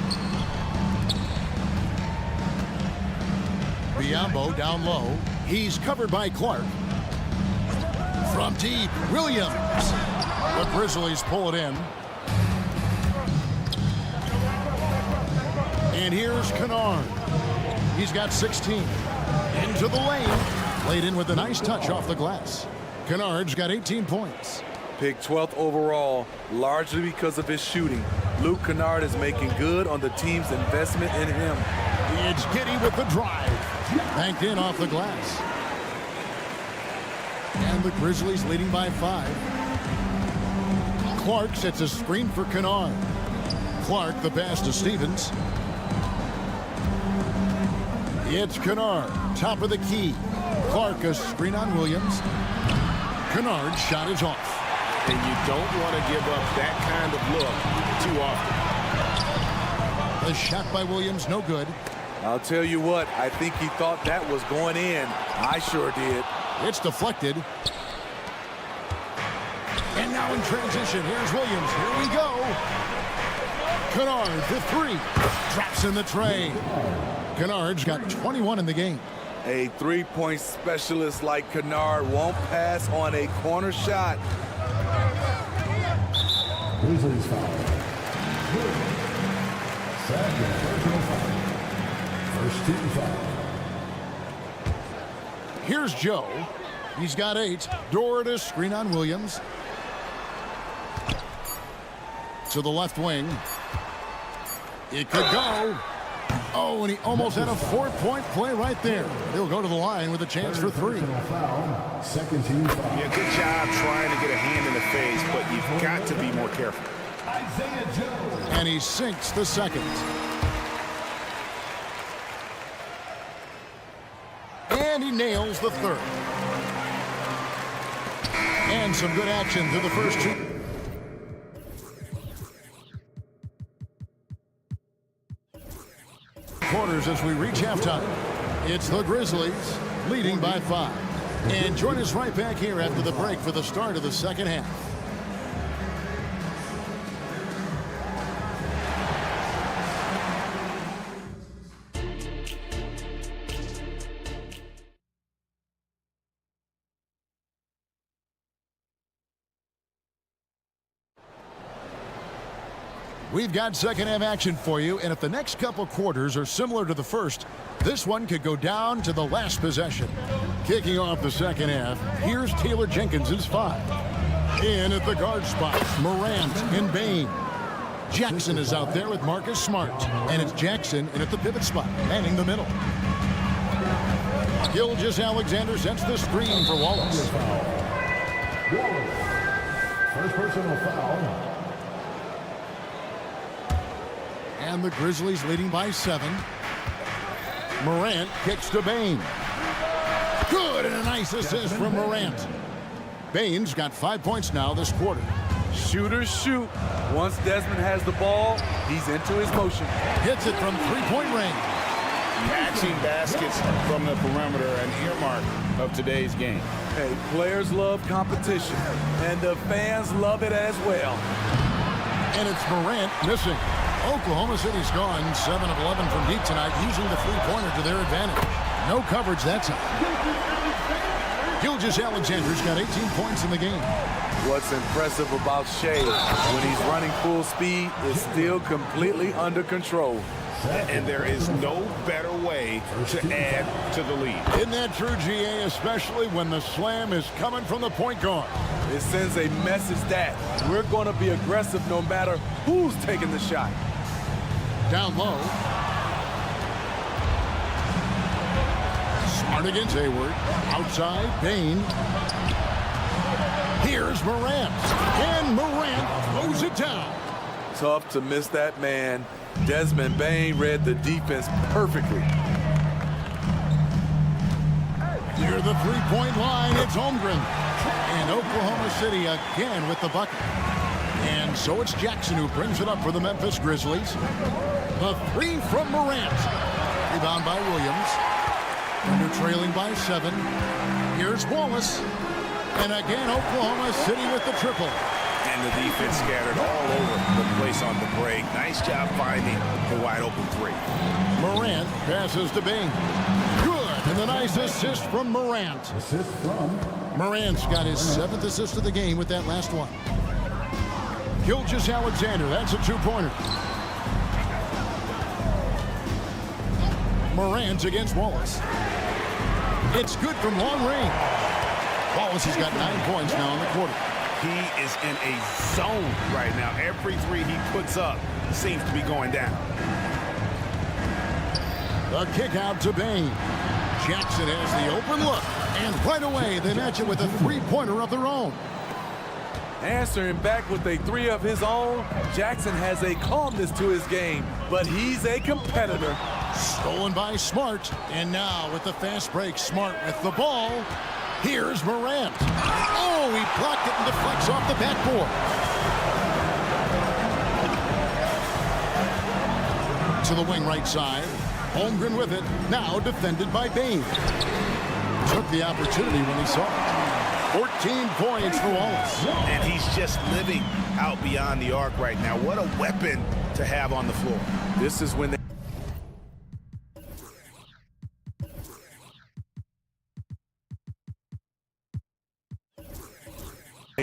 Biyombo down low. He's covered by Clark. From deep, Williams. The Grizzlies pull it in. And here's Kennard. He's got 16. Into the lane. Laid in with a nice touch off the glass. Kennard's got 18 points. Picked 12th overall, largely because of his shooting. Luke Kennard is making good on the team's investment in him. It's Giddey with the drive. Banked in off the glass. And the Grizzlies leading by 5. Clark sets a screen for Kennard. Clark the pass to Stevens. It's Kennard, top of the key. Clark a screen on Williams. Kennard's shot is off. And you don't want to give up that kind of look too often. The shot by Williams, no good. I'll tell you what, I think he thought that was going in. I sure did. It's deflected. And now in transition, here's Williams. Here we go. Kennard, the three. Drops in the tray. Kennard's got 21 in the game. A three-point specialist like Kennard won't pass on a corner shot. Grizzlies foul. Second personal foul. First team foul. Here's Joe. He's got 8. Door to screen on Williams. To the left wing. It could go. Oh, and he almost had a 4-point play right there. He'll go to the line with a chance for 3. Second team foul. Yeah, good job trying to get a hand in the face, but you've got to be more careful. And he sinks the second. And he nails the third. And some good action through the first 2. Quarters as we reach halftime. It's the Grizzlies leading by 5. And join us right back here after the break for the start of the second half. We've got second half action for you, and if the next couple quarters are similar to the first, this one could go down to the last possession. Kicking off the second half, here's Taylor Jenkins's 5. In at the guard spot, Morant and Bane. Jackson is out there with Marcus Smart, and it's Jackson in at the pivot spot, manning the middle. Gilgeous-Alexander sets the screen for Wallace. First personal foul. And the Grizzlies leading by 7. Morant kicks to Bane. Good, and a nice assist from Morant. Bane's got 5 points now this quarter. Shooters shoot. Once Desmond has the ball, he's into his motion. Hits it from three-point range. Matching baskets from the perimeter, an earmark of today's game. Hey, players love competition, and the fans love it as well. And it's Morant missing. Oklahoma City's gone 7 of 11 from deep tonight, using the three-pointer to their advantage. No coverage that time. Gilgeous-Alexander's got 18 points in the game. What's impressive about Shea, when he's running full speed, is still completely under control. And there is no better way to add to the lead. Isn't that true, GA, especially when the slam is coming from the point guard? It sends a message that we're going to be aggressive no matter who's taking the shot. Down low. Smart against Hayward. Outside, Bain. Here's Morant. And Morant throws it down. Tough to miss that man. Desmond Bain read the defense perfectly. Near the three-point line, it's Holmgren. And Oklahoma City again with the bucket. And so it's Jackson who brings it up for the Memphis Grizzlies. The three from Morant. Rebound by Williams. Under trailing by 7. Here's Wallace. And again, Oklahoma City with the triple. And the defense scattered all over the place on the break. Nice job finding the wide open three. Morant passes to Bain. Good. And the nice assist from Morant. Assist from Morant's got his 7th assist of the game with that last one. Gilgeous-Alexander, that's a 2-pointer. Morant against Wallace. It's good from long range. Wallace has got 9 points now in the quarter. He is in a zone right now. Every three he puts up seems to be going down. The kick out to Bain. Jackson has the open look. And right away, they match it with a 3-pointer of their own. Answering back with a 3 of his own, Jackson has a calmness to his game, but he's a competitor. Stolen by Smart. And now with the fast break, Smart with the ball. Here's Morant. Oh, he blocked it and deflects off the backboard. To the wing right side. Holmgren with it. Now defended by Bain. Took the opportunity when he saw it. 14 points for Wallace. And he's just living out beyond the arc right now. What a weapon to have on the floor. This is when they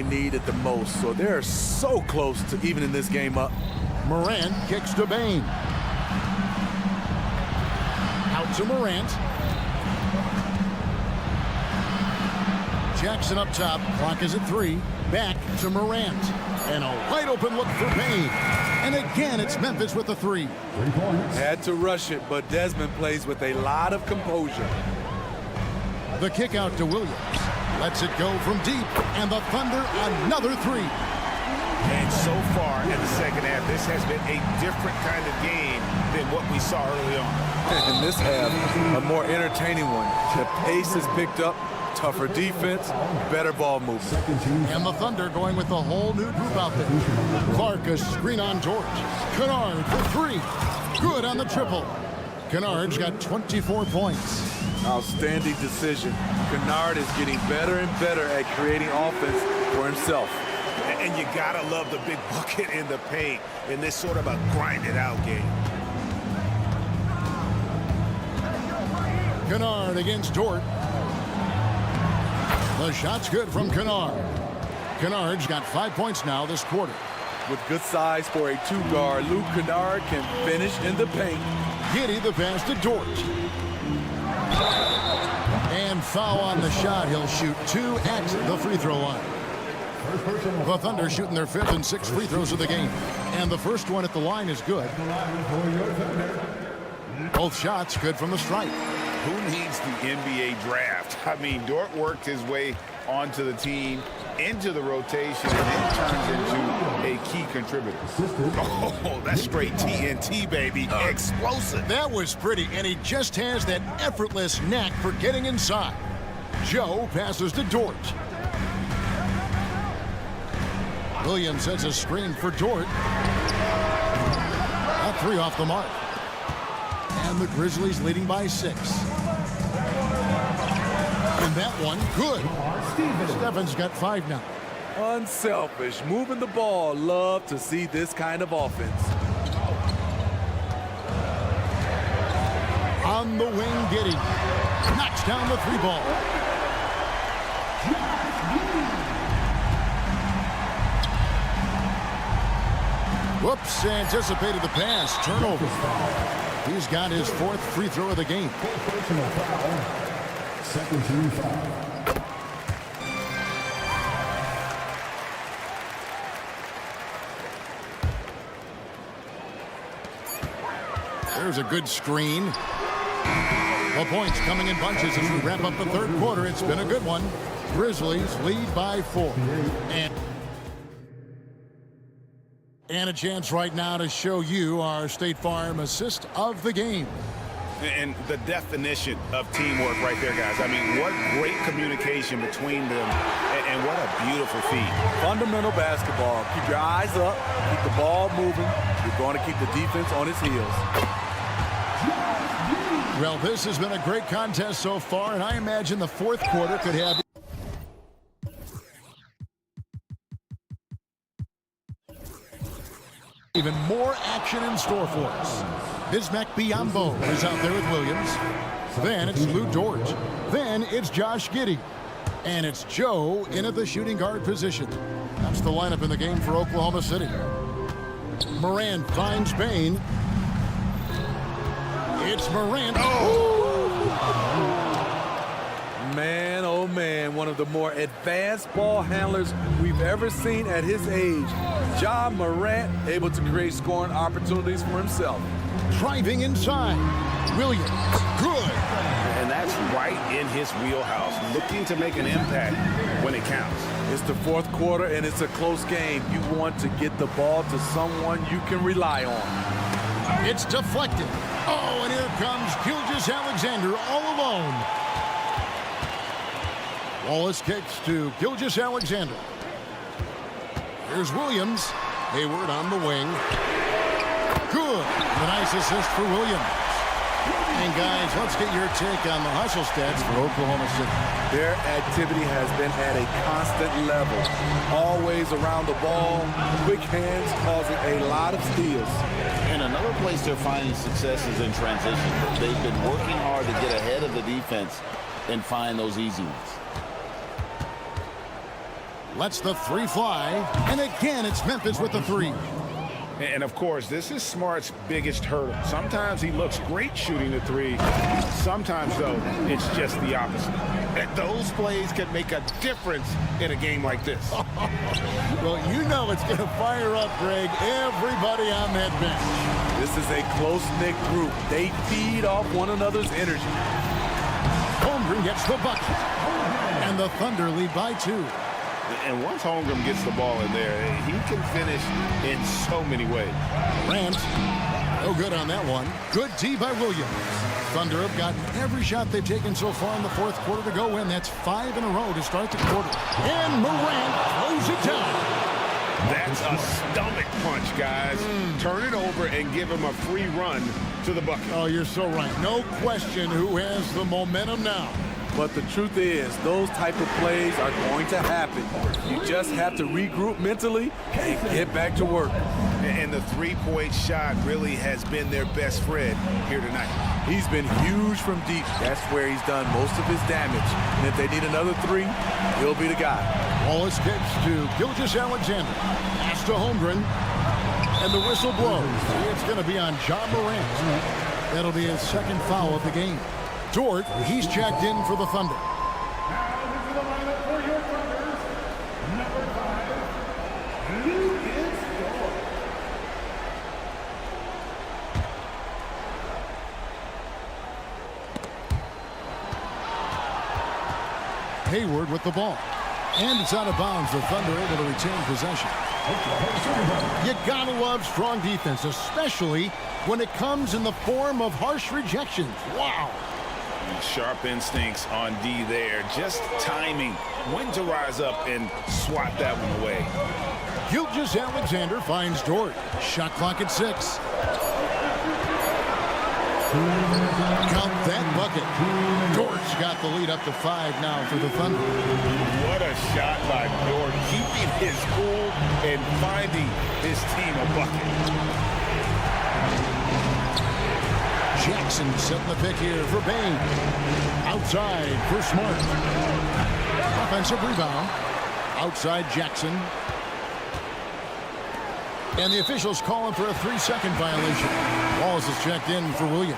need it the most, so they're so close to evening this game up. Morant kicks to Bain. Out to Morant. Jackson up top. Clock is at 3. Back to Morant. And a wide open look for Bain. And again, it's Memphis with the 3. 3 points. Had to rush it, but Desmond plays with a lot of composure. The kick out to Williams. Lets it go from deep. And the Thunder another 3. And so far in the second half, this has been a different kind of game than what we saw early on. And this half, a more entertaining one. The pace is picked up, tougher defense, better ball movement. And the Thunder going with a whole new group out there. Clark a screen on George. Kennard for 3. Good on the triple. Kennard's got 24 points. Outstanding decision. Kennard is getting better and better at creating offense for himself. And you gotta love the big bucket in the paint in this sort of a grinded-out game. Kennard against Dort. The shot's good from Kennard. Kennard's got 5 points now this quarter. With good size for a 2-guard, Luke Kennard can finish in the paint. Giddey the pass to Dort. And foul on the shot. He'll shoot 2 at the free throw line. The Thunder shooting their 5th and 6th free throws of the game. And the first one at the line is good. Both shots good from the stripe. Who needs the NBA draft? I mean, Dort worked his way onto the team, into the rotation, and then turns into a key contributor. Oh, that's straight TNT, baby. Explosive. That was pretty, and he just has that effortless knack for getting inside. Joe passes to Dort. Williams sets a screen for Dort. That 3 off the mark. And the Grizzlies leading by 6. And that one, good. Stephens got 5 now. Unselfish, moving the ball. Love to see this kind of offense. On the wing, Giddey knocks down the 3 ball. Whoops, anticipated the pass. Turnover. He's got his 4th free throw of the game. Personal foul. Second team foul. There's a good screen. The points coming in bunches as we wrap up the 3rd quarter. It's been a good one. Grizzlies lead by 4. And a chance right now to show you our State Farm assist of the game. And the definition of teamwork right there, guys. I mean, what great communication between them, and what a beautiful feed. Fundamental basketball. Keep your eyes up, keep the ball moving. You're going to keep the defense on its heels. Well, this has been a great contest so far, and I imagine the 4th quarter could have even more action in store for us. Bismack Biyombo is out there with Williams. Then it's Lou Dort. Then it's Josh Giddey. And it's Joe in at the shooting guard position. That's the lineup in the game for Oklahoma City. Morant finds Bain. It's Morant. Man, oh man, one of the more advanced ball handlers we've ever seen at his age. Ja Morant able to create scoring opportunities for himself. Driving inside. Williams. Good. And that's right in his wheelhouse, looking to make an impact when it counts. It's the 4th quarter and it's a close game. You want to get the ball to someone you can rely on. It's deflected. Oh, and here comes Gilgeous-Alexander all alone. Wallace kicks to Gilgeous-Alexander. Here's Williams. Hayward on the wing. Good. A nice assist for Williams. And guys, let's get your take on the hustle stats for Oklahoma City. Their activity has been at a constant level. Always around the ball. Quick hands causing a lot of steals. And another place they're finding success is in transition. They've been working hard to get ahead of the defense and find those easy ones. Lets the 3 fly. And again, it's Memphis with the 3. And of course, this is Smart's biggest hurdle. Sometimes he looks great shooting the 3. Sometimes, though, it's just the opposite. And those plays can make a difference in a game like this. Well, you know it's going to fire up, Greg, everybody on that bench. This is a close-knit group. They feed off one another's energy. Holmgren gets the bucket. And the Thunder lead by 2. And once Holmgren gets the ball in there, he can finish in so many ways. Grant, no good on that one. Good D by Williams. Thunder have gotten every shot they've taken so far in the 4th quarter to go in. That's 5 in a row to start the quarter. And Morant throws it down. That's a stomach punch, guys. Turn it over and give him a free run to the bucket. Oh, you're so right. No question who has the momentum now. But the truth is, those type of plays are going to happen. You just have to regroup mentally and get back to work. And the 3-point shot really has been their best friend here tonight. He's been huge from deep. That's where he's done most of his damage. And if they need another 3, he'll be the guy. Wallace kicks to Gilgeous-Alexander. Pass to Holmgren. And the whistle blows. It's going to be on Ja Morant. That'll be his 2nd foul of the game. Dort, he's checked in for the Thunder. Hayward with the ball. And it's out of bounds. The Thunder able to retain possession. You gotta love strong defense, especially when it comes in the form of harsh rejections. Wow. Sharp instincts on D there. Just timing when to rise up and swat that one away. Gilgeous-Alexander finds Dort. Shot clock at 6. Count that bucket. Dort's got the lead up to 5 now for the Thunder. What a shot by Dort, keeping his cool and finding his team a bucket. Jackson setting the pick here for Bain. Outside for Smart. Offensive rebound. Outside Jackson. And the officials calling for a 3-second violation. Wallace is checked in for Williams.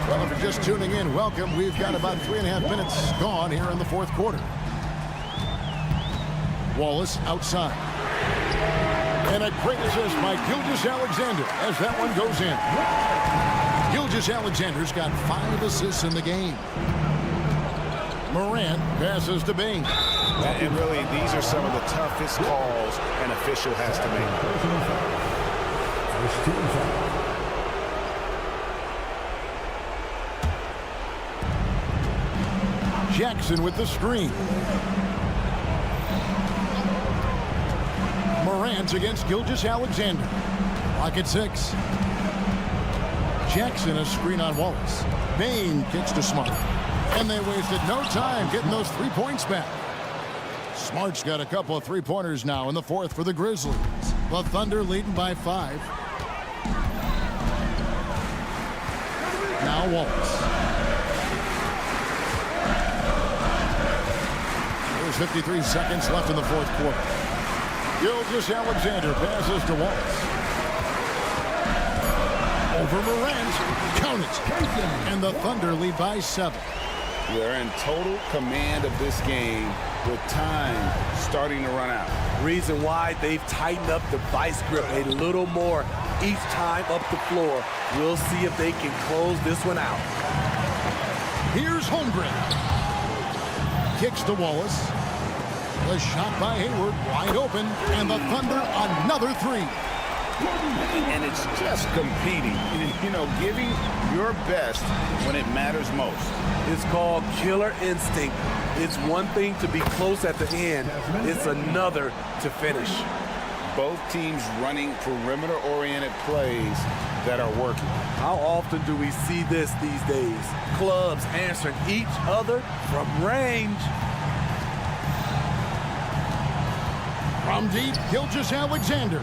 Well, if you're just tuning in, welcome. We've got about 3.5 minutes gone here in the fourth quarter. Wallace outside. And a great assist by Gilgeous-Alexander as that one goes in. Gilgeous-Alexander's got 5 assists in the game. Morant passes to Bain. And really, these are some of the toughest calls an official has to make. Jackson with the screen. Morant against Gilgeous-Alexander. Lock at 6. Jackson a screen on Wallace. Bain kicks to Smart. And they wasted no time getting those 3 points back. Smart's got a couple of 3-pointers now in the fourth for the Grizzlies. The Thunder leading by 5. Now Wallace. There's 53 seconds left in the fourth quarter. Gilgeous-Alexander passes to Wallace. Over Morant. Count it. And the Thunder lead by 7. They're in total command of this game with time starting to run out. Reason why they've tightened up the vice grip a little more each time up the floor. We'll see if they can close this one out. Here's Holmgren. Kicks to Wallace. The shot by Hayward wide open. And the Thunder another 3. And it's just competing, you know, giving your best when it matters most. It's called killer instinct. It's one thing to be close at the end. It's another to finish. Both teams running perimeter-oriented plays that are working. How often do we see this these days? Clubs answering each other from range. From deep, Gilgeous-Alexander.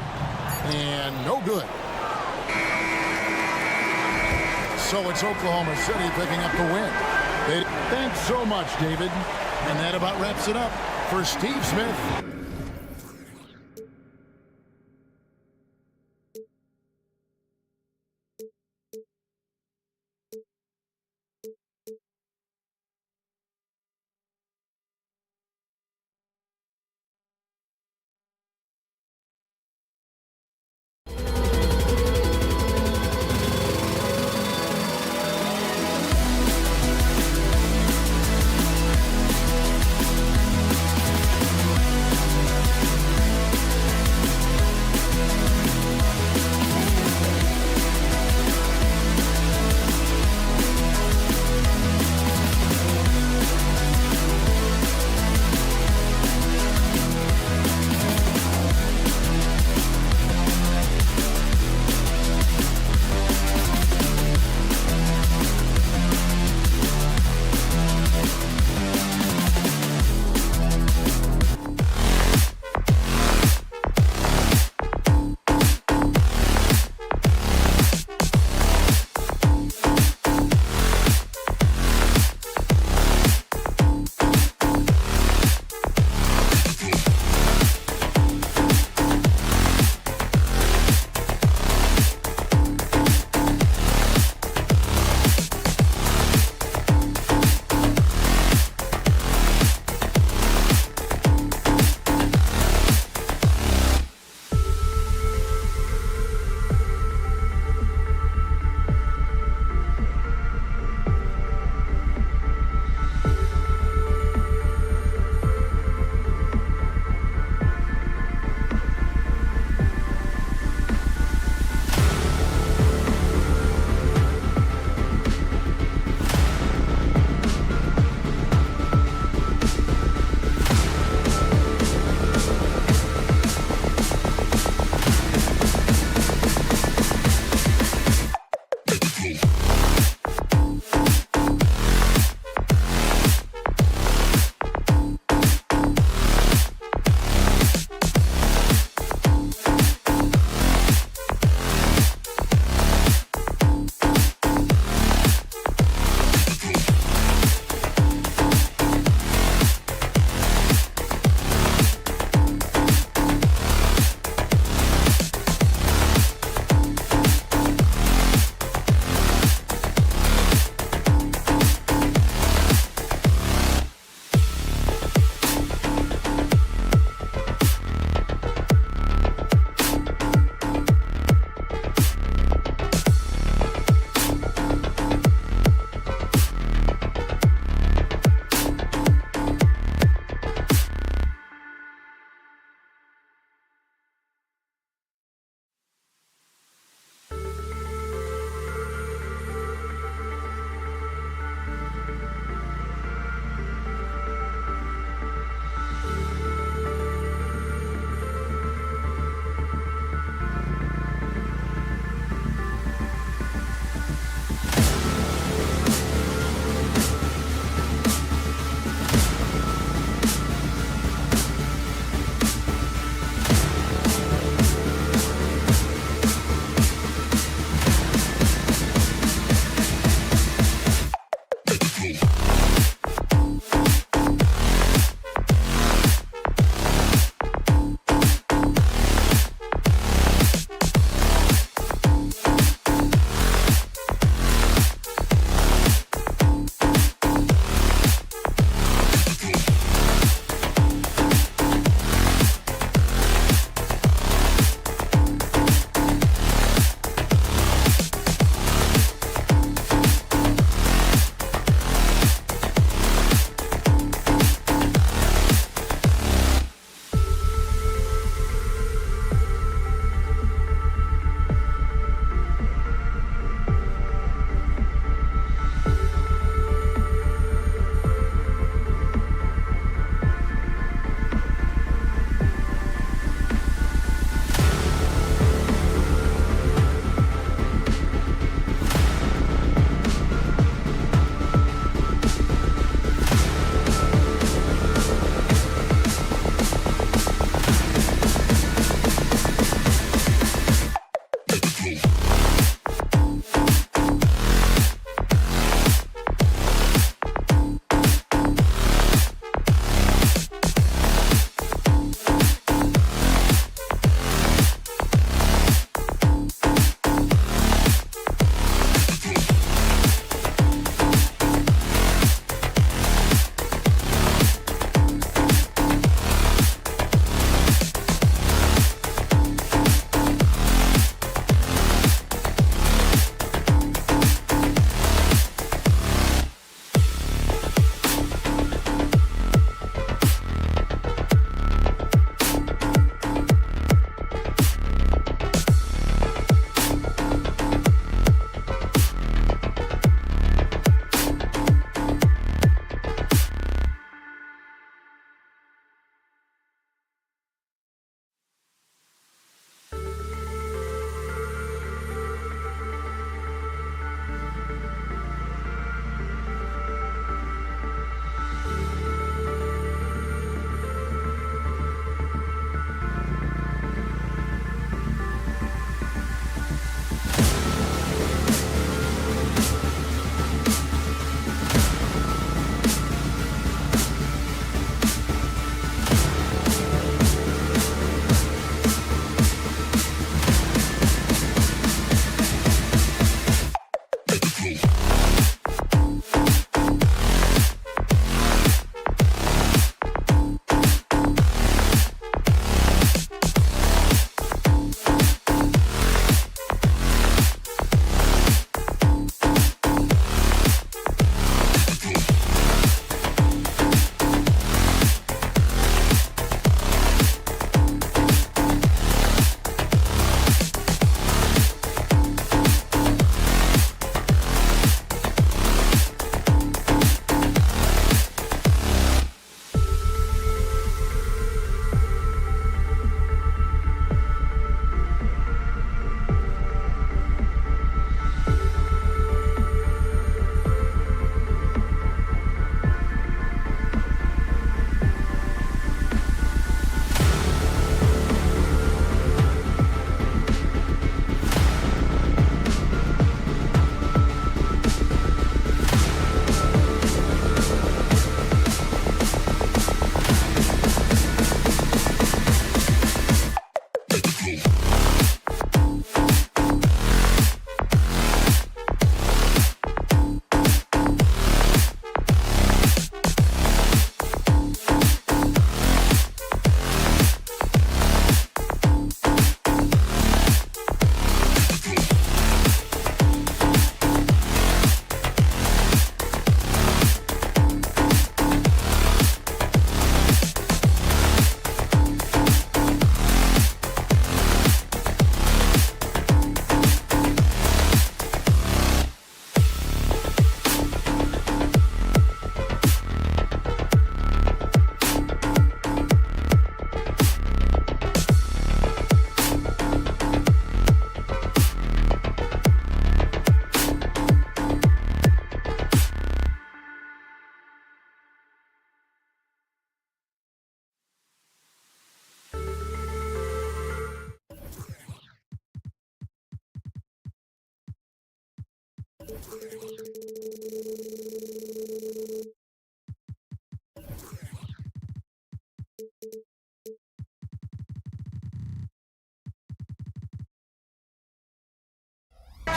And no good. So it's Oklahoma City picking up the win. Thanks so much, David. And that about wraps it up for Steve Smith.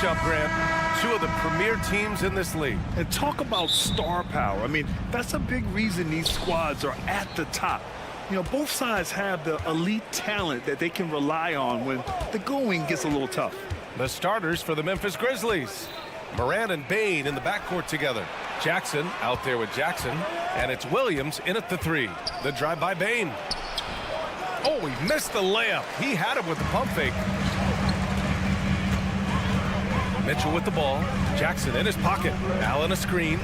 Up, Grant. Two of the premier teams in this league. And talk about star power. I mean, that's a big reason these squads are at the top. You know, both sides have the elite talent that they can rely on when the going gets a little tough. The starters for the Memphis Grizzlies. Morant and Bane in the backcourt together. Jackson out there with Jackson. And it's Williams in at the three. The drive by Bane. Oh, he missed the layup. He had it with the pump fake. Mitchell with the ball. Jackson in his pocket. Allen a screen.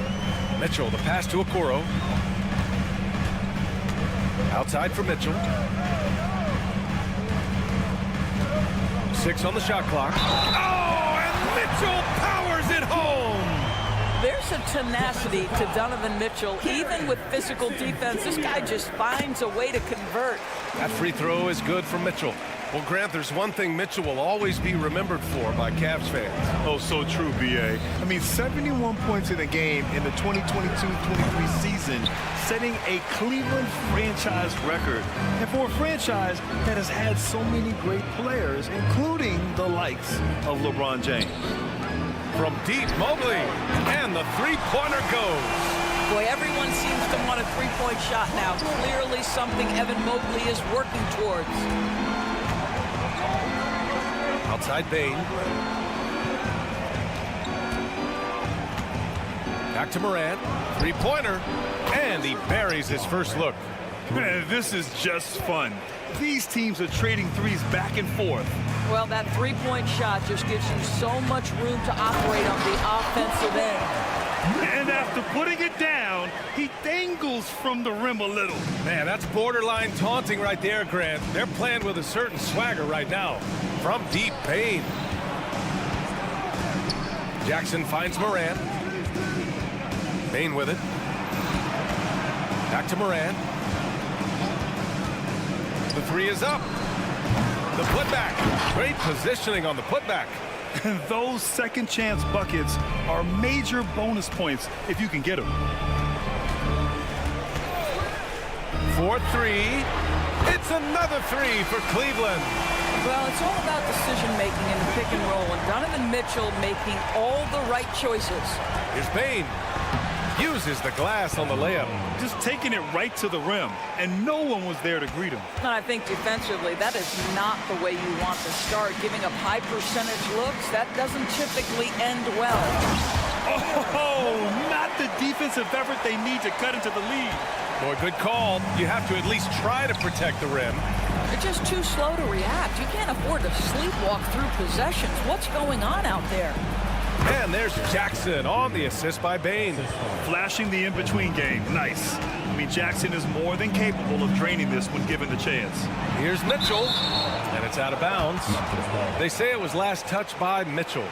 Mitchell the pass to Okoro. Outside for Mitchell. 6 on the shot clock. Oh, and Mitchell powers it home. There's a tenacity to Donovan Mitchell. Even with physical defense, this guy just finds a way to convert. That free throw is good for Mitchell. Well, Grant, there's one thing Mitchell will always be remembered for by Cavs fans. Oh, so true, B.A. I mean, 71 points in a game in the 2022-23 season, setting a Cleveland franchise record. And for a franchise that has had so many great players, including the likes of LeBron James. From deep, Mobley, and the three-pointer goes. Boy, everyone seems to want a three-point shot now. Clearly something Evan Mobley is working towards. Outside Bane. Back to Morant. Three-pointer. And he buries his first look. Man, this is just fun. These teams are trading threes back and forth. Well, that three-point shot just gives you so much room to operate on the offensive end. And after putting it down, he dangles from the rim a little. Man, that's borderline taunting right there, Grant. They're playing with a certain swagger right now. From deep, Bane. Jackson finds Morant. Bane with it. Back to Morant. The three is up. The putback. Great positioning on the putback. And those second chance buckets are major bonus points if you can get them. 4-3. It's another three for Cleveland. Well, it's all about decision-making in the pick and roll, and Donovan Mitchell making all the right choices. Here's Bane. Uses the glass on the layup. Just taking it right to the rim, and no one was there to greet him. And I think defensively, that is not the way you want to start. Giving up high percentage looks, that doesn't typically end well. Oh, not the defensive effort they need to cut into the lead. Boy, good call. You have to at least try to protect the rim. They're just too slow to react. You can't afford to sleepwalk through possessions. What's going on out there? And there's Jackson on the assist by Bane. Flashing the in-between game. Nice. I mean, Jackson is more than capable of draining this when given the chance. Here's Mitchell, and it's out of bounds. They say it was last touched by Mitchell.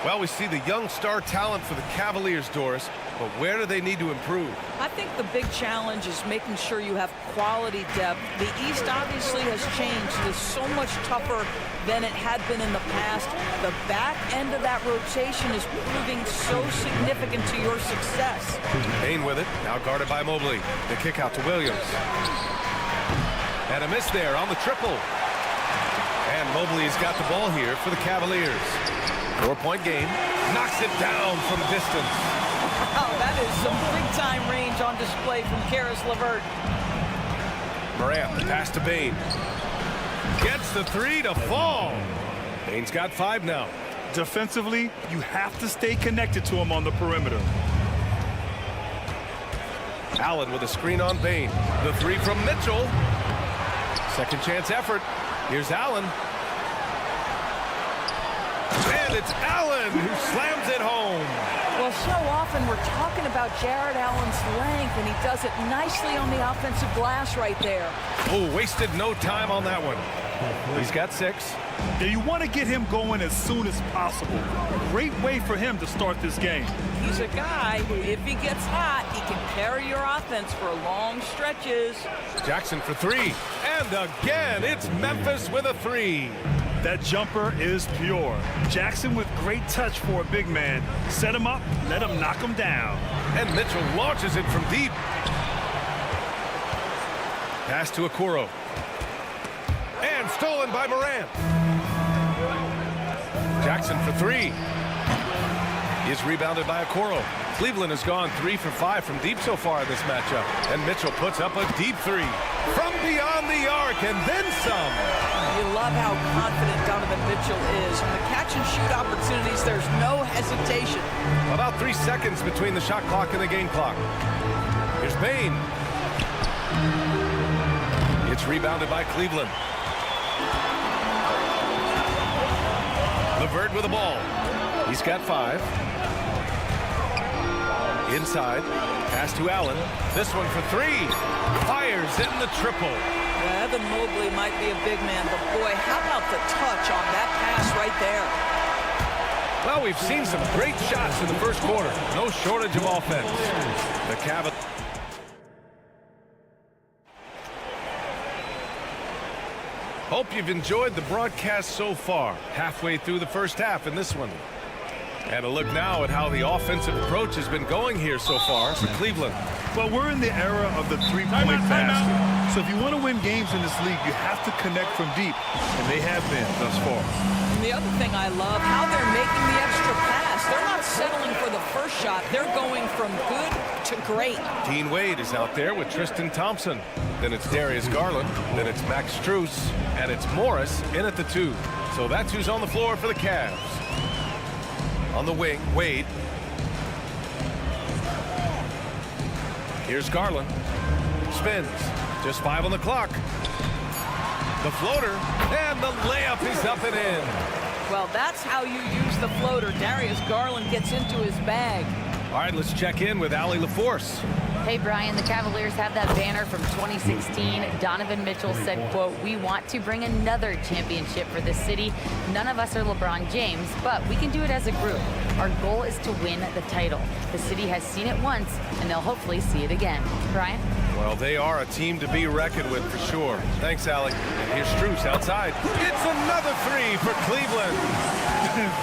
Well, we see the young star talent for the Cavaliers, Doris, but where do they need to improve? I think the big challenge is making sure you have quality depth. The East obviously has changed. It's so much tougher than it had been in the past. The back end of that rotation is proving so significant to your success. Bane with it, now guarded by Mobley. The kick out to Williams. And a miss there on the triple. And Mobley's got the ball here for the Cavaliers. 4-point game. Knocks it down from distance. Wow, that is some big-time range on display from Karis LeVert. Morant, the pass to Bane. Gets the three to fall. Bane's got 5 now. Defensively, you have to stay connected to him on the perimeter. Allen with a screen on Bane. The three from Mitchell. Second chance effort. Here's Allen. And it's Allen who slams it home. Well, so often we're talking about Jared Allen's length, and he does it nicely on the offensive glass right there. Oh, wasted no time on that one. He's got 6. Yeah, you want to get him going as soon as possible. Great way for him to start this game. He's a guy who, if he gets hot, he can carry your offense for long stretches. Jackson for 3. And again, it's Memphis with a 3. That jumper is pure. Jackson with great touch for a big man. Set him up, let him knock him down. And Mitchell launches it from deep. Pass to Okoro. And stolen by Morant. Jackson for three. He is rebounded by Okoro. Cleveland has gone 3 for 5 from deep so far in this matchup. And Mitchell puts up a deep three from beyond the arc and then some. You love how confident Donovan Mitchell is. On the catch and shoot opportunities, there's no hesitation. About 3 seconds between the shot clock and the game clock. Here's Bane. It's rebounded by Cleveland. LeVert with the ball. He's got 5. Inside. Pass to Allen. This one for 3. Fires in the triple. Yeah, Evan Mobley might be a big man, but boy, how about the touch on that pass right there? Well, we've seen some great shots in the first quarter. No shortage of offense. The Cavaliers. Hope you've enjoyed the broadcast so far. Halfway through the first half in this one. And a look now at how the offensive approach has been going here so far for Cleveland. Well, we're in the era of the three-point basket. So if you want to win games in this league, you have to connect from deep. And they have been thus far. And the other thing I love, how they're making the extra pass. They're not settling for the first shot. They're going from good to great. Dean Wade is out there with Tristan Thompson. Then it's Darius Garland. Then it's Max Strus. And it's Morris in at the 2. So that's who's on the floor for the Cavs. On the wing, Wade. Here's Garland. Spins. Just 5 on the clock. The floater. And the layup is up and in. Well, that's how you use the floater. Darius Garland gets into his bag. All right, let's check in with Allie LaForce. Hey, Brian, the Cavaliers have that banner from 2016. Donovan Mitchell said, quote, "We want to bring another championship for this city. None of us are LeBron James, but we can do it as a group. Our goal is to win the title. The city has seen it once, and they'll hopefully see it again." Brian? Well, they are a team to be reckoned with for sure. Thanks, Allie. And here's Strus outside. It's another 3 for Cleveland.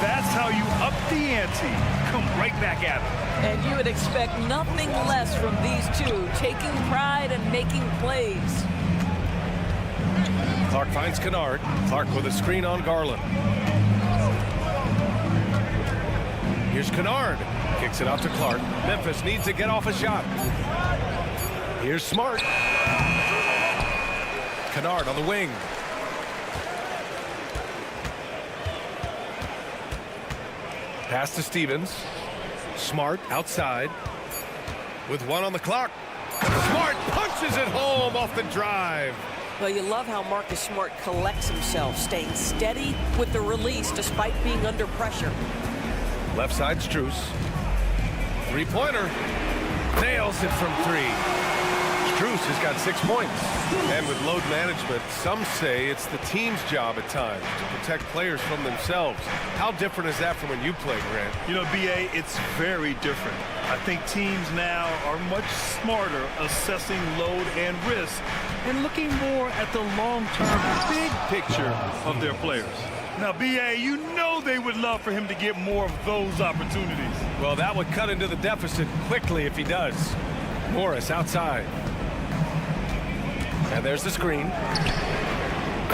That's how you up the ante. Come right back at it. And you would expect nothing less from these two, taking pride and making plays. Clark finds Kennard. Clark with a screen on Garland. Here's Kennard. Kicks it out to Clark. Memphis needs to get off a shot. Here's Smart. Kennard on the wing. Pass to Stevens. Smart outside with 1 on the clock. Smart punches it home off the drive. Well, you love how Marcus Smart collects himself, staying steady with the release despite being under pressure. Left side Strus. 3-pointer. Nails it from 3. Strus has got 6 points. And with load management, some say it's the team's job at times to protect players from themselves. How different is that from when you played, Grant? You know, B.A., it's very different. I think teams now are much smarter assessing load and risk and looking more at the long-term big picture of their players. Now, B.A., you know they would love for him to get more of those opportunities. Well, that would cut into the deficit quickly if he does. Morris outside. And there's the screen.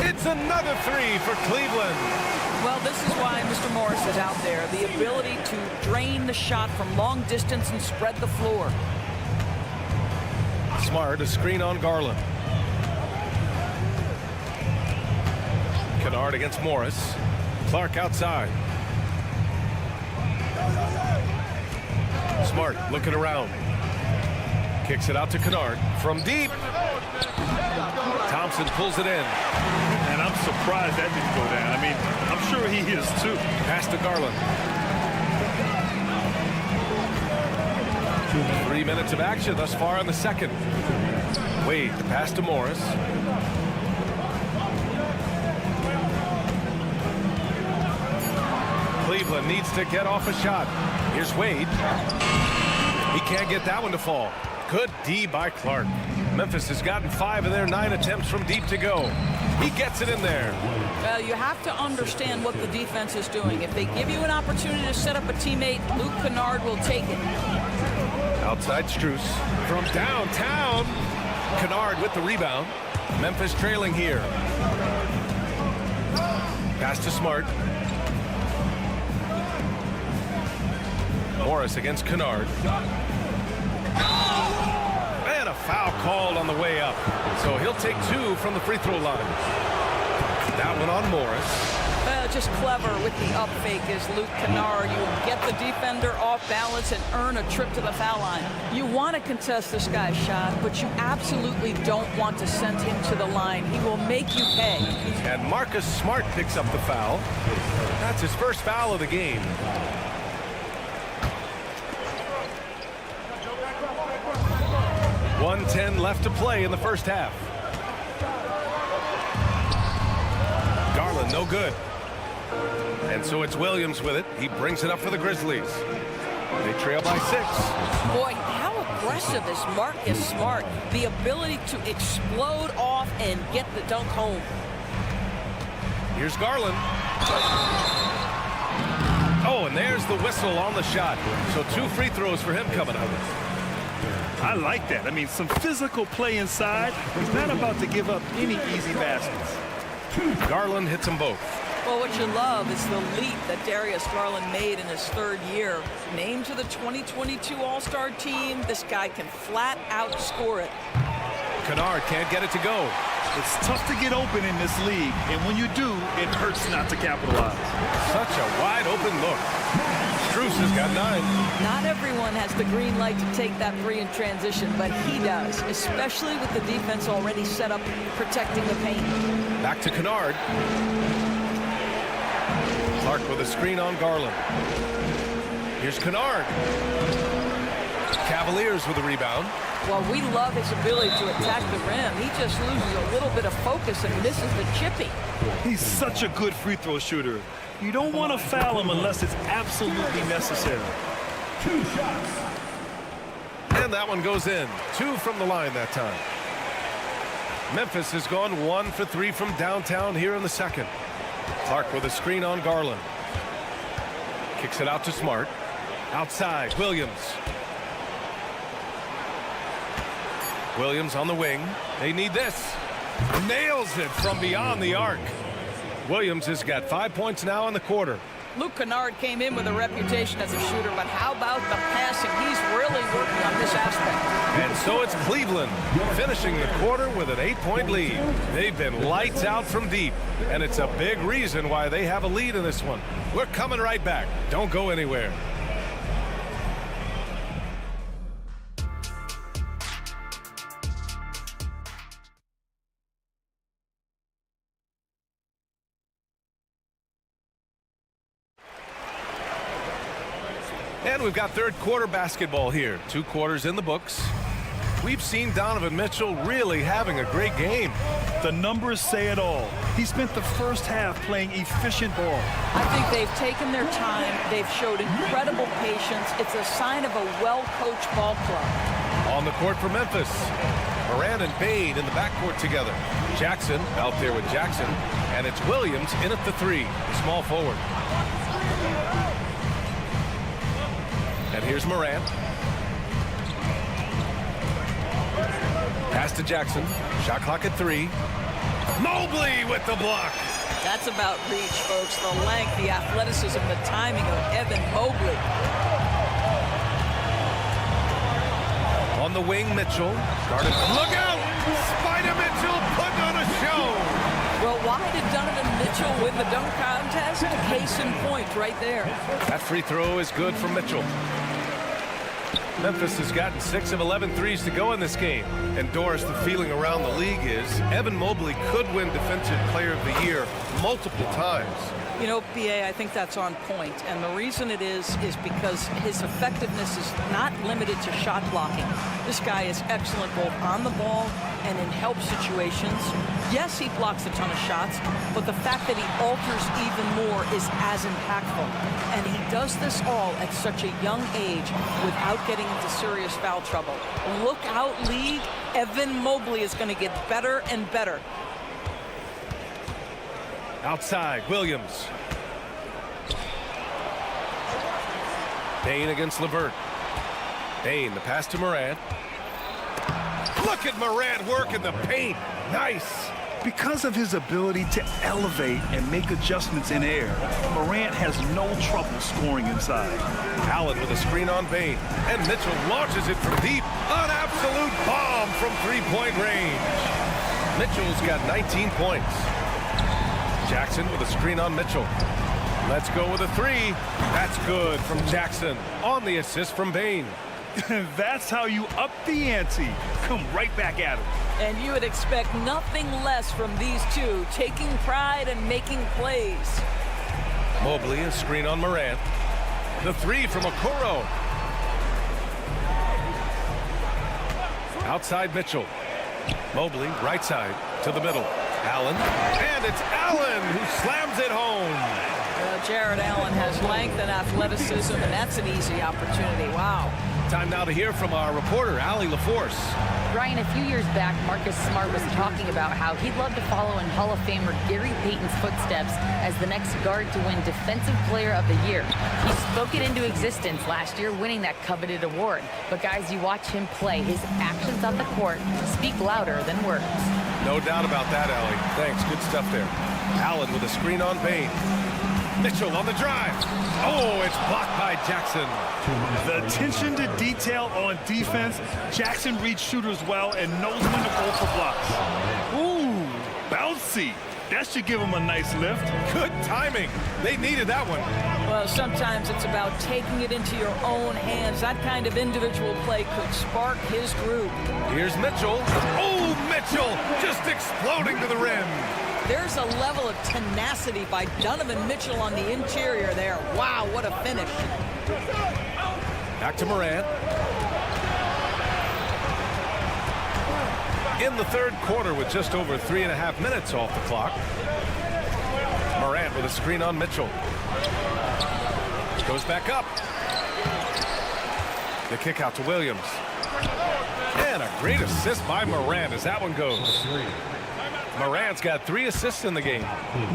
It's another 3 for Cleveland. Well, this is why Mr. Morris is out there. The ability to drain the shot from long distance and spread the floor. Smart, a screen on Garland. Kennard against Morris. Clark outside. Smart looking around. Kicks it out to Kennard from deep. Thompson pulls it in. And I'm surprised that didn't go down. I mean, I'm sure he is too. Pass to Garland. 3 minutes of action thus far in the second. Wade, the pass to Morris. Cleveland needs to get off a shot. Here's Wade. He can't get that one to fall. Good D by Clark. Memphis has gotten 5 of their 9 attempts from deep to go. He gets it in there. Well, you have to understand what the defense is doing. If they give you an opportunity to set up a teammate, Luke Kennard will take it. Outside Strus from downtown. Kennard with the rebound. Memphis trailing here. Pass to Smart. Morris against Kennard. And a foul called on the way up. So he'll take 2 from the free throw line. That one on Morris. Just clever with the up fake is Luke Kennard. You get the defender off balance and earn a trip to the foul line. You want to contest this guy's shot, but you absolutely don't want to send him to the line. He will make you pay. And Marcus Smart picks up the foul. That's his first foul of the game. .110 left to play in the first half. Garland, no good. And so it's Williams with it. He brings it up for the Grizzlies. They trail by 6. Boy, how aggressive is Marcus Smart? The ability to explode off and get the dunk home. Here's Garland. Oh, and there's the whistle on the shot. So 2 free throws for him coming up. I like that. I mean, some physical play inside. He's not about to give up any easy baskets. Garland hits them both. Well, what you love is the leap that Darius Garland made in his 3rd year. Named to the 2022 All-Star team, this guy can flat out score it. Kennard can't get it to go. It's tough to get open in this league, and when you do, it hurts not to capitalize. Such a wide open look. Strus has got 9. Not everyone has the green light to take that 3 in transition, but he does, especially with the defense already set up protecting the paint. Back to Kennard. Clark with a screen on Garland. Here's Kennard. Cavaliers with a rebound. Well, we love his ability to attack the rim. He just loses a little bit of focus and misses the chippy. He's such a good free throw shooter. You don't want to foul him unless it's absolutely necessary. 2 shots. And that one goes in. 2 from the line that time. Memphis has gone 1 for 3 from downtown here in the second. Clark with a screen on Garland. Kicks it out to Smart. Outside, Williams. Williams on the wing. They need this. Nails it from beyond the arc. Williams has got 5 points now in the quarter. Luke Kennard came in with a reputation as a shooter, but how about the passing? He's really working on this aspect. And so it's Cleveland finishing the quarter with an 8-point lead. They've been lights out from deep, and it's a big reason why they have a lead in this one. We're coming right back. Don't go anywhere. And we've got third quarter basketball here. 2 quarters in the books. We've seen Donovan Mitchell really having a great game. The numbers say it all. He spent the first half playing efficient ball. I think they've taken their time. They've showed incredible patience. It's a sign of a well-coached ball club. On the court for Memphis. Moran and Bane in the backcourt together. Jackson out there with Jackson. And it's Williams in at the 3, the small forward. And here's Moran. Pass to Jackson. Shot clock at 3. Mobley with the block. That's about reach, folks. The length, the athleticism, the timing of Evan Mobley. On the wing, Mitchell. Started. Look out! Spider Mitchell putting on a show. Well, why did Donovan Mitchell win the dunk contest? Case in point right there. That free throw is good for Mitchell. Memphis has gotten 6 of 11 threes to go in this game. And Doris, the feeling around the league is Evan Mobley could win Defensive Player of the Year multiple times. You know, PA, I think that's on point. And the reason it is because his effectiveness is not limited to shot blocking. This guy is excellent both on the ball and in help situations. Yes, he blocks a ton of shots, but the fact that he alters even more is as impactful. And he does this all at such a young age without getting into serious foul trouble. Look out, league. Evan Mobley is going to get better and better. Outside, Williams. Bain against LeVert. Bain, the pass to Morant. Look at Morant work in the paint. Nice. Because of his ability to elevate and make adjustments in air, Morant has no trouble scoring inside. Allen with a screen on Bain. And Mitchell launches it from deep. An absolute bomb from three-point range. Mitchell's got 19 points. Jackson with a screen on Mitchell. Let's go with a three. That's good from Jackson on the assist from Bain. That's how you up the ante. Come right back at him. And you would expect nothing less from these two, taking pride and making plays. Mobley, a screen on Morant. The three from Okoro. Outside Mitchell. Mobley, right side to the middle. Allen, and it's Allen who slams it home. Jared Allen has length and athleticism, and that's an easy opportunity. Wow. Time now to hear from our reporter, Allie LaForce. Ryan, a few years back, Marcus Smart was talking about how he'd love to follow in Hall of Famer Gary Payton's footsteps as the next guard to win Defensive Player of the Year. He spoke it into existence last year, winning that coveted award. But guys, you watch him play, his actions on the court speak louder than words. No doubt about that, Allie. Thanks. Good stuff there. Allen with a screen on Bain. Mitchell on the drive. Oh, it's blocked by Jackson. The attention to detail on defense. Jackson reads shooters well and knows when to go for blocks. Ooh, bouncy. That should give him a nice lift. Good timing. They needed that one. Well, sometimes it's about taking it into your own hands. That kind of individual play could spark his group. Here's Mitchell. Oh, Mitchell just exploding to the rim. There's a level of tenacity by Donovan Mitchell on the interior there. Wow, what a finish. Back to Morant. In the third quarter with just over 3.5 minutes off the clock. Morant with a screen on Mitchell. Goes back up. The kick out to Williams. And a great assist by Morant as that one goes. Morant's got 3 assists in the game.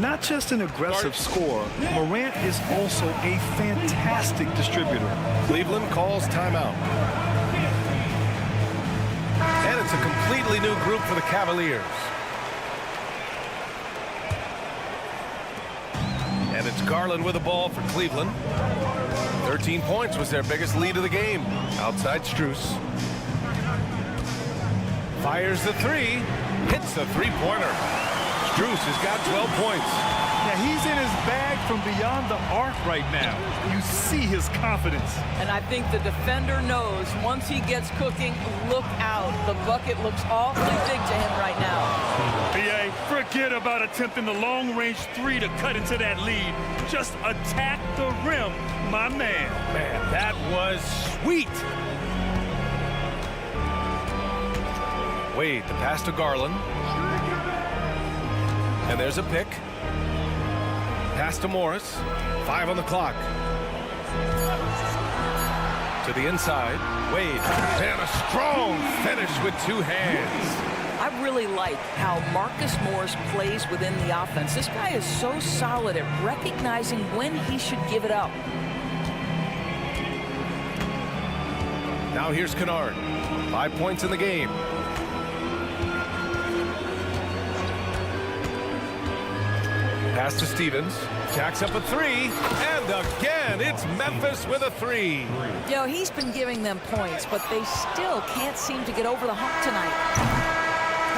Not just an aggressive scorer, Morant is also a fantastic distributor. Cleveland calls timeout. And it's a completely new group for the Cavaliers. And it's Garland with the ball for Cleveland. 13 points was their biggest lead of the game. Outside Strus. Fires the three. Hits the three-pointer. Strus has got 12 points. Yeah, he's in his bag from beyond the arc right now. You see his confidence. And I think the defender knows once he gets cooking, look out. The bucket looks awfully big to him right now. BA, forget about attempting the long-range three to cut into that lead. Just attack the rim, my man. Man, that was sweet. Wade, the pass to Garland. And there's a pick. Pass to Morris. 5 on the clock. To the inside. Wade. And a strong finish with 2 hands. I really like how Marcus Morris plays within the offense. This guy is so solid at recognizing when he should give it up. Now here's Kennard. 5 points in the game. Pass to Stevens. Jacks up a 3. And again, it's Memphis with a 3. You know, he's been giving them points, but they still can't seem to get over the hump tonight.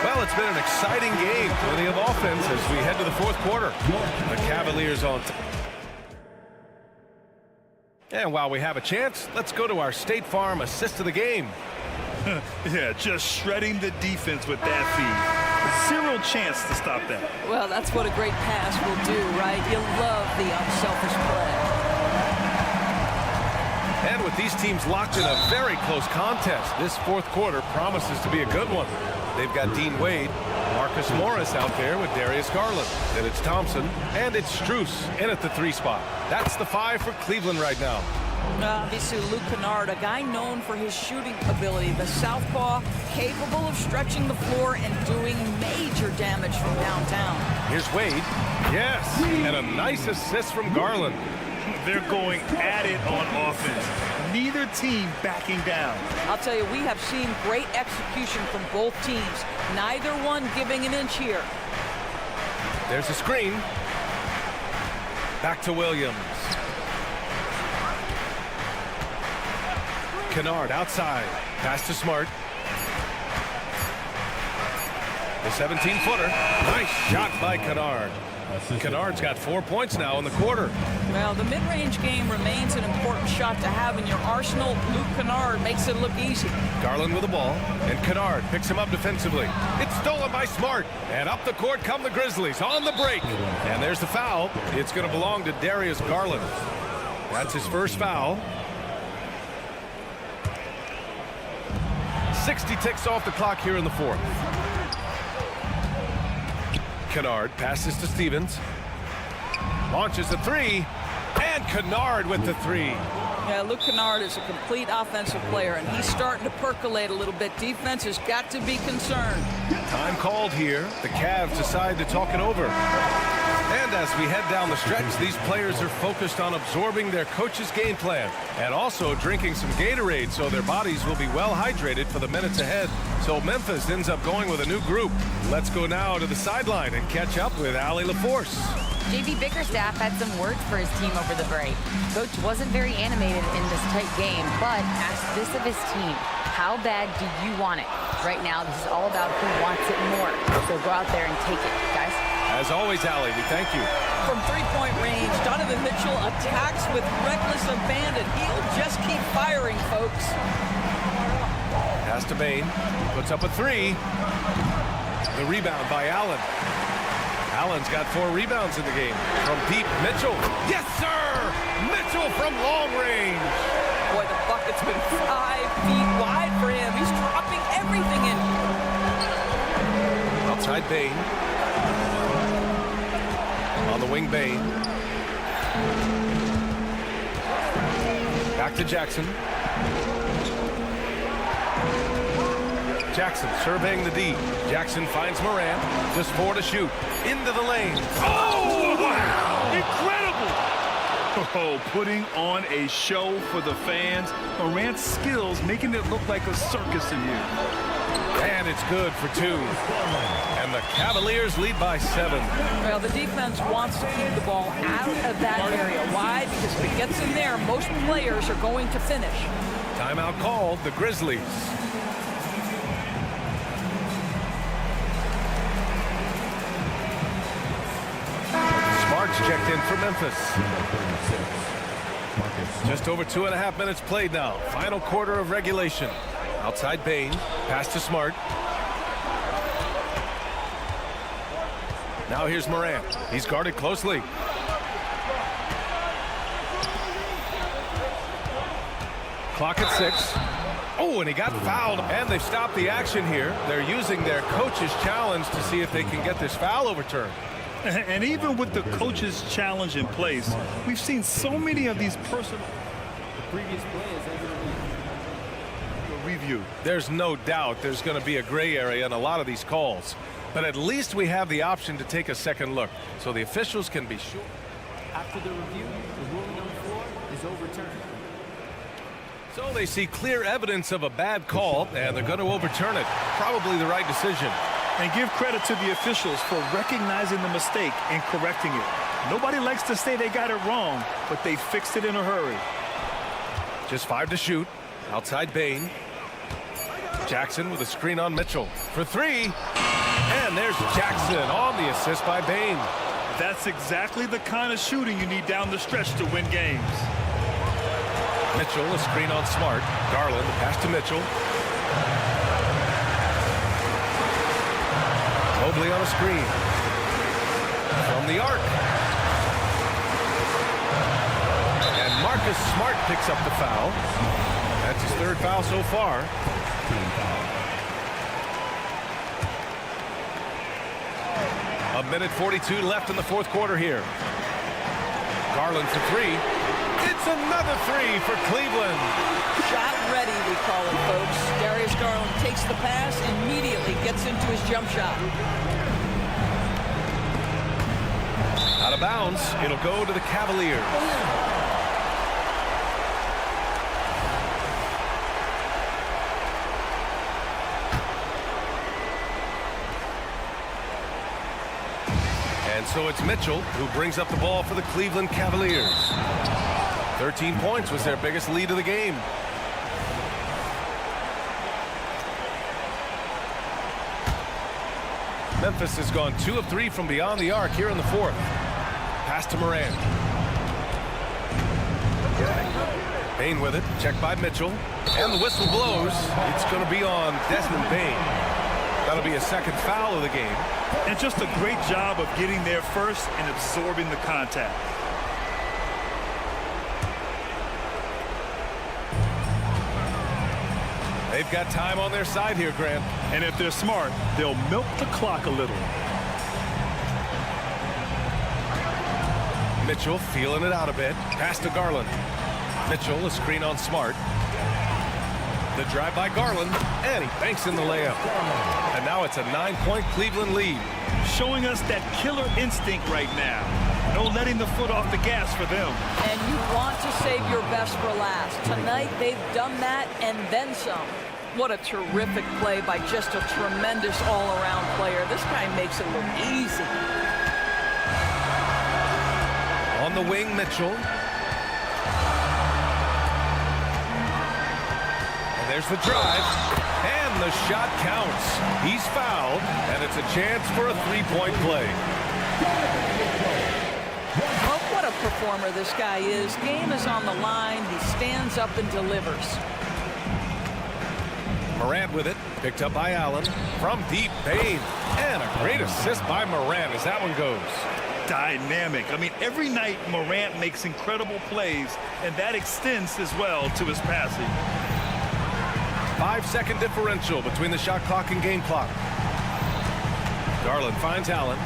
Well, it's been an exciting game. Plenty of offense as we head to the fourth quarter. The Cavaliers on top. And while we have a chance, let's go to our State Farm assist of the game. Yeah, just shredding the defense with that feed. 0 chance to stop that. Well, that's what a great pass will do, right? You love the unselfish play. And with these teams locked in a very close contest, this fourth quarter promises to be a good one. They've got Dean Wade, Marcus Morris out there with Darius Garland. Then it's Thompson, and it's Strus in at the 3 spot. That's the 5 for Cleveland right now. Obviously, Luke Kennard, a guy known for his shooting ability. The southpaw, capable of stretching the floor and doing major damage from downtown. Here's Wade. Yes, and a nice assist from Garland. They're going at it on offense. Neither team backing down. I'll tell you, we have seen great execution from both teams. Neither one giving an inch here. There's a screen. Back to Williams. Kennard outside. Pass to Smart. The 17-footer. Nice shot by Kennard. Kennard's got 4 points now in the quarter. Well, the mid-range game remains an important shot to have in your arsenal. Luke Kennard makes it look easy. Garland with the ball, and Kennard picks him up defensively. It's stolen by Smart, and up the court come the Grizzlies on the break. And there's the foul. It's going to belong to Darius Garland. That's his first foul. 60 ticks off the clock here in the fourth. Kennard passes to Stevens. Launches a three. And Kennard with the three. Yeah, Luke Kennard is a complete offensive player, and he's starting to percolate a little bit. Defense has got to be concerned. Time called here. The Cavs decide to talk it over. And as we head down the stretch, these players are focused on absorbing their coach's game plan and also drinking some Gatorade so their bodies will be well hydrated for the minutes ahead. So Memphis ends up going with a new group. Let's go now to the sideline and catch up with Allie LaForce. JV Bickerstaff had some words for his team over the break. Coach wasn't very animated in this tight game, but asked this of his team: how bad do you want it? Right now, this is all about who wants it more. So go out there and take it, guys. As always, Allie, we thank you. From three-point range, Donovan Mitchell attacks with reckless abandon. He'll just keep firing, folks. Pass to Bain. Puts up a three. The rebound by Allen. Allen's got 4 rebounds in the game. From deep, Mitchell. Yes, sir! Mitchell from long range. Boy, the bucket's been 5 feet wide for him. He's dropping everything in. Outside Bain. On the wing, Bain. Back to Jackson. Jackson surveying the D. Jackson finds Morant. Just 4 to shoot. Into the lane. Oh, wow! Incredible! Oh, putting on a show for the fans. Morant's skills making it look like a circus in here. And it's good for 2. And the Cavaliers lead by 7. Well, the defense wants to keep the ball out of that area. Why? Because if it gets in there, most players are going to finish. Timeout called, the Grizzlies. Smart's checked in for Memphis. Just over 2.5 minutes played now. Final quarter of regulation. Outside Bain. Pass to Smart. Now here's Morant. He's guarded closely. Clock at 6. Oh, and he got fouled. And they've stopped the action here. They're using their coach's challenge to see if they can get this foul overturned. And even with the coach's challenge in place, we've seen so many of these personal... The previous play is review. There's no doubt there's going to be a gray area in a lot of these calls. But at least we have the option to take a second look so the officials can be sure. After the review, the ruling on the floor is overturned. So they see clear evidence of a bad call, and they're going to overturn it. Probably the right decision. And give credit to the officials for recognizing the mistake and correcting it. Nobody likes to say they got it wrong, but they fixed it in a hurry. Just 5 to shoot. Outside Bain. Jackson with a screen on Mitchell for 3. And there's Jackson on the assist by Bain. That's exactly the kind of shooting you need down the stretch to win games. Mitchell, a screen on Smart. Garland, pass to Mitchell. Mobley on a screen. From the arc. And Marcus Smart picks up the foul. That's his 3rd foul so far. A minute 42 left in the 4th quarter here. Garland for 3. It's another three for Cleveland. Shot ready, we call it, folks. Darius Garland takes the pass, immediately gets into his jump shot. Out of bounds, it'll go to the Cavaliers. And so it's Mitchell who brings up the ball for the Cleveland Cavaliers. 13 points was their biggest lead of the game. Memphis has gone 2 of 3 from beyond the arc here in the fourth. Pass to Morant. Bane with it, checked by Mitchell. And the whistle blows. It's going to be on Desmond Bane. That'll be a second foul of the game. And just a great job of getting there first and absorbing the contact. They've got time on their side here, Grant. And if they're smart, they'll milk the clock a little. Mitchell feeling it out a bit. Pass to Garland. Mitchell, a screen on Smart. The drive by Garland, and he banks in the layup. And now it's a 9-point Cleveland lead. Showing us that killer instinct right now. No letting the foot off the gas for them. And you want to save your best for last. Tonight, they've done that and then some. What a terrific play by just a tremendous all-around player. This guy makes it look easy. On the wing, Mitchell. And there's the drive. And the shot counts. He's fouled, and it's a chance for a three-point play. Well, what a performer this guy is. Game is on the line. He stands up and delivers. Morant with it, picked up by Allen. From deep, Bane. And a great assist by Morant as that one goes. Dynamic. I mean, every night Morant makes incredible plays, and that extends as well to his passing. 5-second differential between the shot clock and game clock. Garland finds Allen.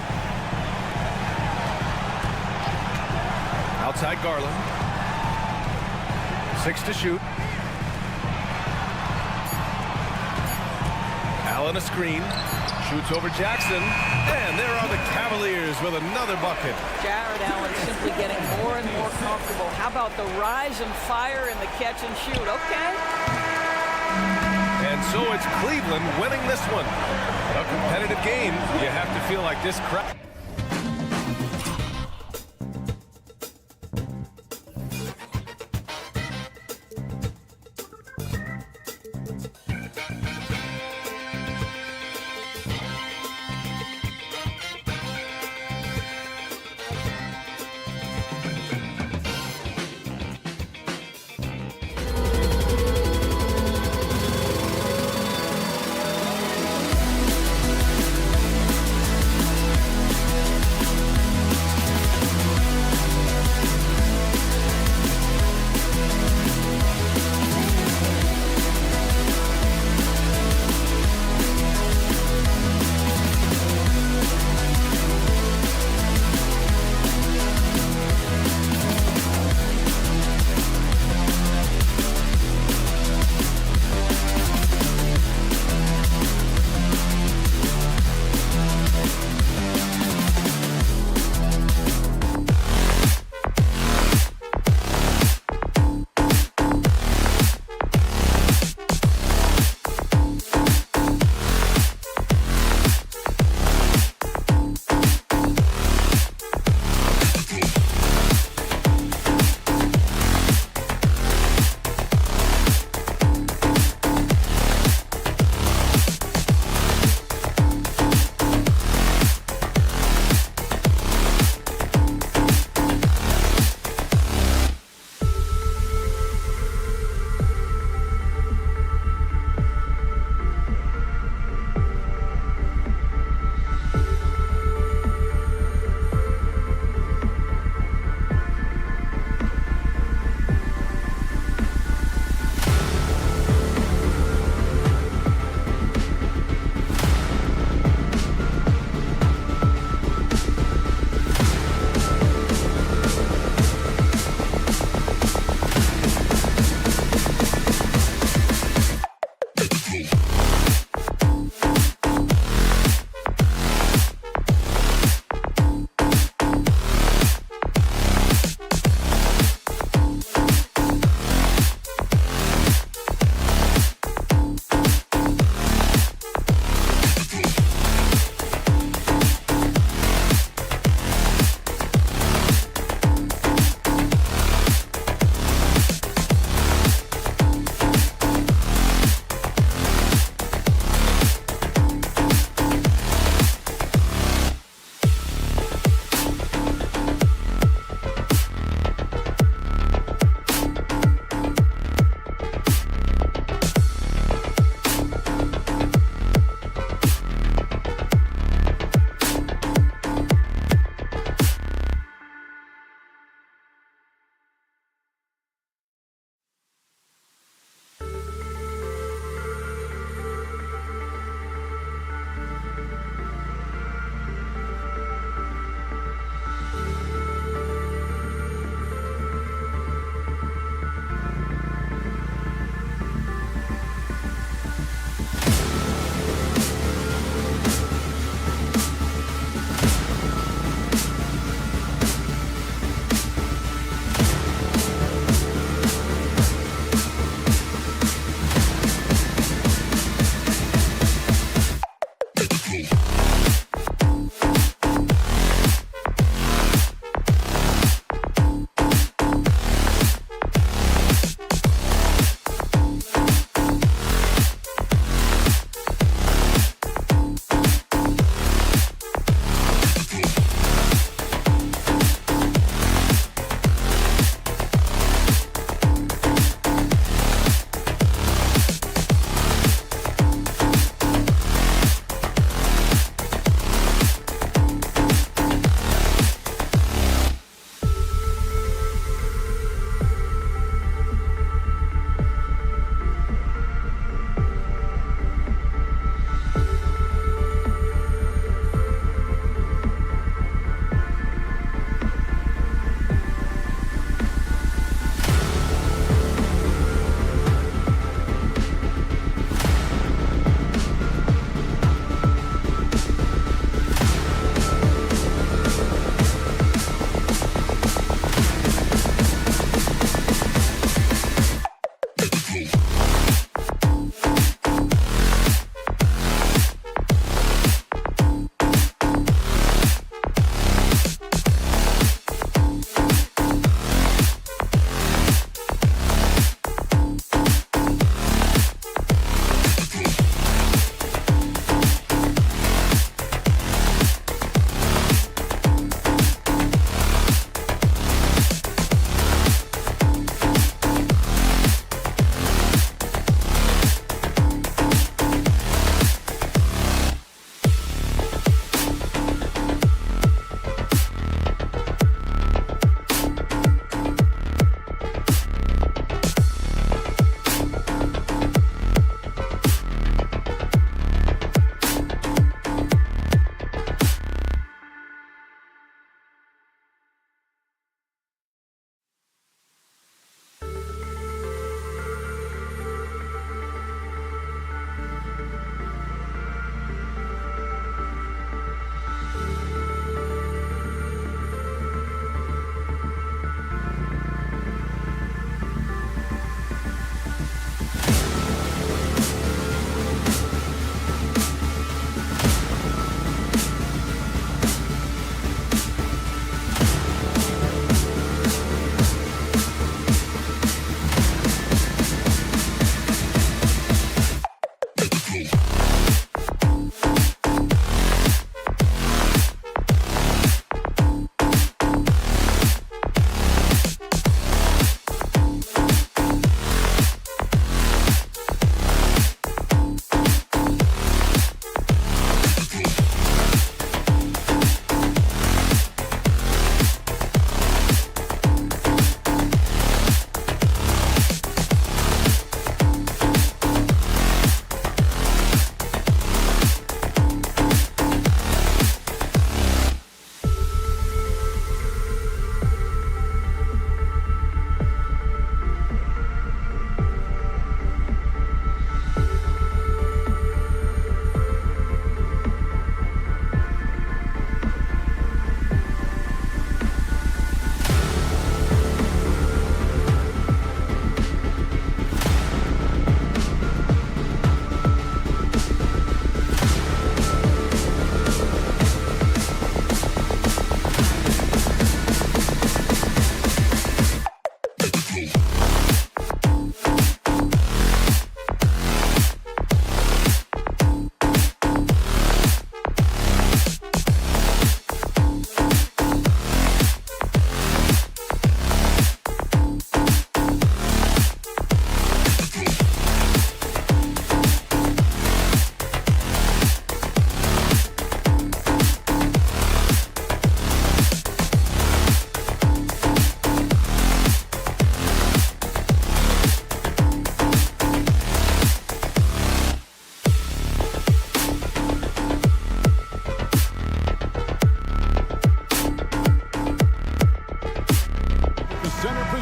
Outside Garland. 6 to shoot. Allen a screen. Shoots over Jackson. And there are the Cavaliers with another bucket. Jared Allen simply getting more and more comfortable. How about the rise and fire in the catch and shoot? Okay. And so it's Cleveland winning this one. A competitive game. You have to feel like this crowd.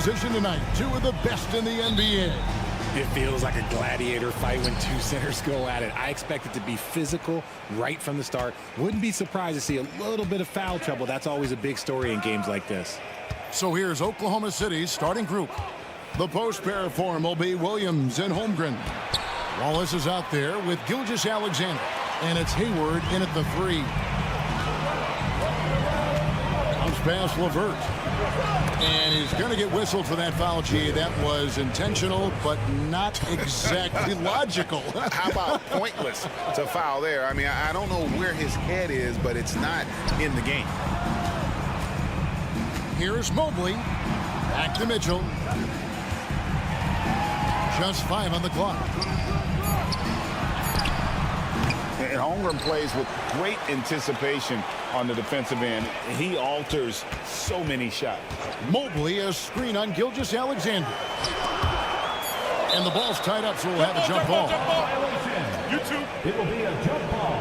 position tonight. Two of the best in the NBA. It feels like a gladiator fight when two centers go at it. I expect it to be physical right from the start. Wouldn't be surprised to see a little bit of foul trouble. That's always a big story in games like this. So here's Oklahoma City's starting group. The post pair form will be Williams and Holmgren. Wallace is out there with Gilgeous-Alexander. And it's Hayward in at the 3. Comes past LeVert. And he's going to get whistled for that foul, G. That was intentional, but not exactly logical. How about pointless to foul there? I mean, I don't know where his head is, but it's not in the game. Here's Mobley. Back to Mitchell. Just 5 on the clock. And Holmgren plays with great anticipation on the defensive end. He alters so many shots. Mobley, a screen on Gilgeous-Alexander. And the ball's tied up, so we'll have a jump ball. You too. It will be a jump ball.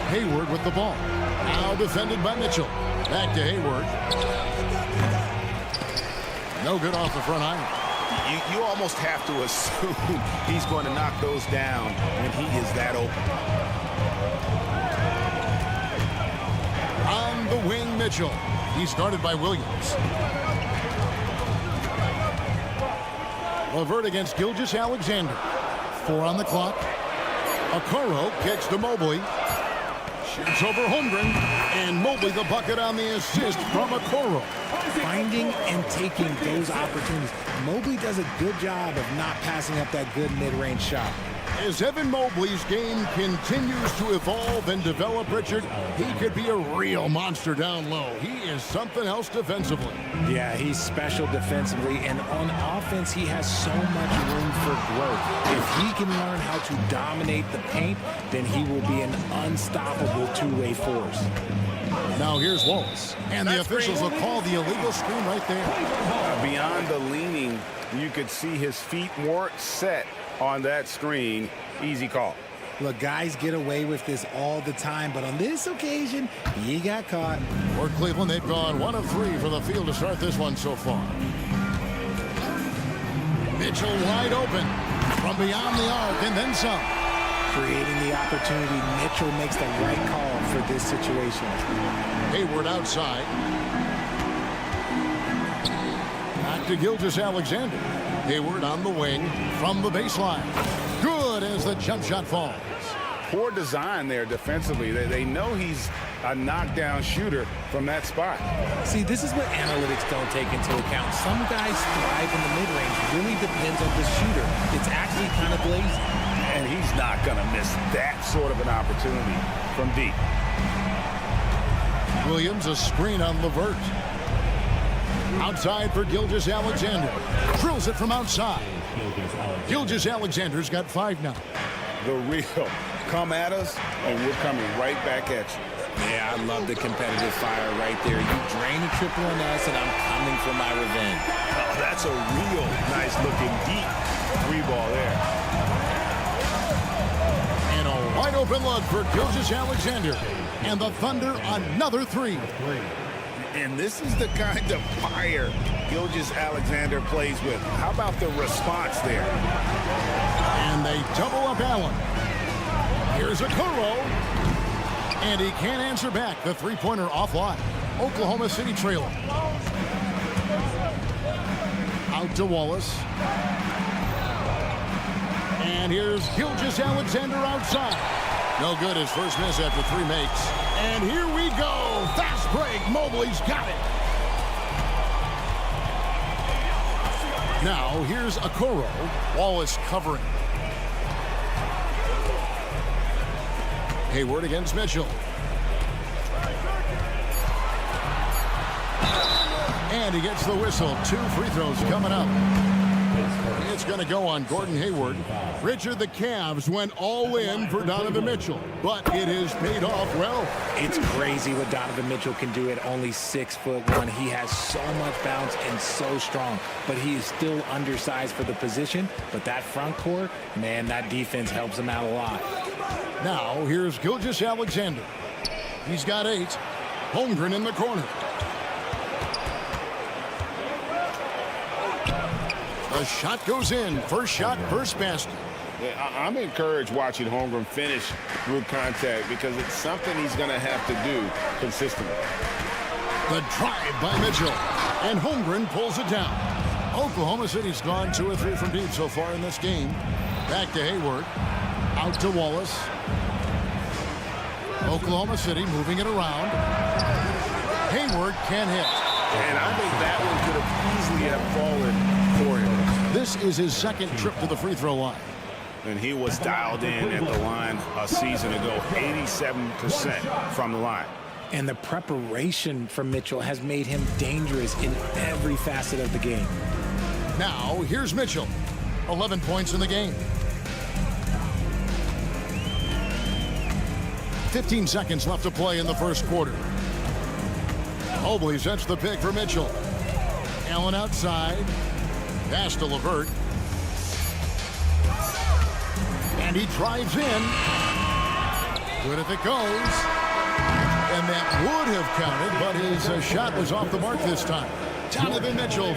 Hayward with the ball. Now defended by Mitchell. Back to Hayward. No good off the front iron. You almost have to assume he's going to knock those down when he is that open. On the wing, Mitchell. He's guarded by Williams. LeVert against Gilgeous-Alexander. 4 on the clock. Okoro kicks to Mobley. Shoots over Holmgren. And Mobley the bucket on the assist from Okoro. Finding and taking those opportunities. Mobley does a good job of not passing up that good mid-range shot. As Evan Mobley's game continues to evolve and develop, Richard, he could be a real monster down low. He is something else defensively. Yeah, he's special defensively, and on offense, he has so much room for growth. If he can learn how to dominate the paint, then he will be an unstoppable two-way force. Now here's Wallace, and the officials will call the illegal screen right there. Beyond the leaning, you could see his feet weren't set on that screen. Easy call. Look, guys get away with this all the time, but on this occasion, he got caught. For Cleveland, they've gone 1 of 3 for the field to start this one so far. Mitchell wide open from beyond the arc and then some. Creating the opportunity, Mitchell makes the right call for this situation. Hayward outside. Back to Gilgeous-Alexander. Hayward on the wing from the baseline. Good as the jump shot falls. Poor design there defensively. They know he's a knockdown shooter from that spot. See, this is what analytics don't take into account. Some guys thrive in the mid-range. Really depends on the shooter. It's actually kind of lazy. And he's not going to miss that sort of an opportunity from deep. Williams, a screen on LeVert. Outside for Gilgeous-Alexander. Drills it from outside. Gilgeous-Alexander's got 5 now. The real come at us, and we're coming right back at you. Yeah, I love the competitive fire right there. You drain a triple on us, and I'm coming for my revenge. Oh, that's a real nice-looking deep 3-ball there. And a wide-open look for Gilgeous-Alexander. And the Thunder another 3. And this is the kind of fire Gilgeous-Alexander plays with. How about the response there? And they double up Allen. Here's Okoro. And he can't answer back. The three-pointer offline. Oklahoma City trailing. Out to Wallace. And here's Gilgeous-Alexander outside. No good, his first miss after 3 makes. And here we go. Fast break. Mobley's got it. Now, here's Okoro. Wallace covering. Hayward against Mitchell. And he gets the whistle. 2 free throws coming up. It's going to go on Gordon Hayward. Richard, the Cavs went all in for Donovan Mitchell, but it has paid off well. It's crazy what Donovan Mitchell can do at only 6'1". He has so much bounce and so strong, but he is still undersized for the position. But that front court, man, that defense helps him out a lot. Now, here's Gilgeous-Alexander. He's got 8. Holmgren in the corner. The shot goes in. First shot, first basket. Yeah, I'm encouraged watching Holmgren finish through contact because it's something he's going to have to do consistently. The drive by Mitchell. And Holmgren pulls it down. Oklahoma City's gone 2 or 3 from deep so far in this game. Back to Hayward. Out to Wallace. Oklahoma City moving it around. Hayward can't hit. And I think that one could have easily have fallen for him. This is his second trip to the free throw line. And he was dialed in at the line a season ago, 87% from the line. And the preparation from Mitchell has made him dangerous in every facet of the game. Now, here's Mitchell. 11 points in the game. 15 seconds left to play in the first quarter. Mobley sets the pick for Mitchell. Allen outside. Pass to LeVert. And he drives in. Good if it goes. And that would have counted, but his shot was off the mark this time. Donovan Mitchell.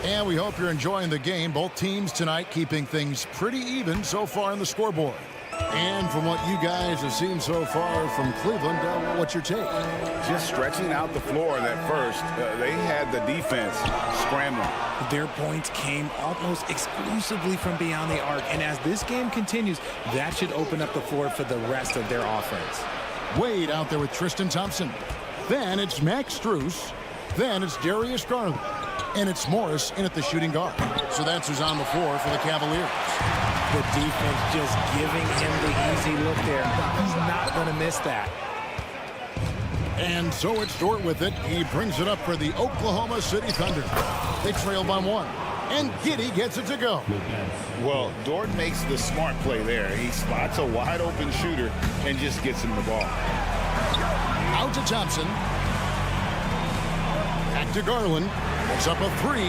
And we hope you're enjoying the game. Both teams tonight keeping things pretty even so far in the scoreboard. And from what you guys have seen so far from Cleveland, what's your take? Just stretching out the floor in that first. They had the defense scrambling. Their points came almost exclusively from beyond the arc. And as this game continues, that should open up the floor for the rest of their offense. Wade out there with Tristan Thompson. Then it's Max Strus. Then it's Darius Garland. And it's Morris in at the shooting guard. So that's who's on the floor for the Cavaliers. The defense just giving him the easy look there. He's not going to miss that. And so it's Dort with it. He brings it up for the Oklahoma City Thunder. They trail by 1. And Giddey gets it to go. Well, Dort makes the smart play there. He spots a wide open shooter and just gets him the ball. Out to Thompson. Back to Garland. It's up a 3.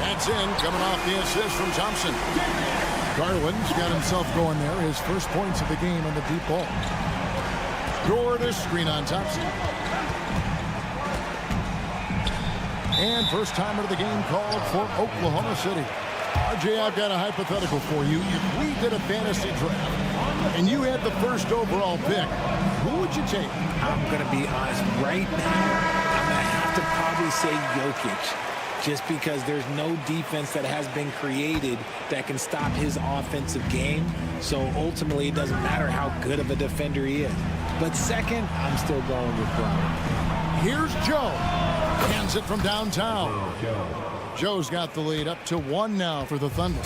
That's in, coming off the assist from Thompson. Garland's got himself going there. His first points of the game on the deep ball. Dort a screen on Thompson. And first timer of the game called for Oklahoma City. RJ, I've got a hypothetical for you. If we did a fantasy draft and you had the first overall pick, who would you take? I'm going to be honest. Right now, I'm going to have to probably say Jokic. Just because there's no defense that has been created that can stop his offensive game. So ultimately, it doesn't matter how good of a defender he is. But second, I'm still going with Brown. Here's Joe. Hands it from downtown. Joe's got the lead up to 1 now for the Thunder.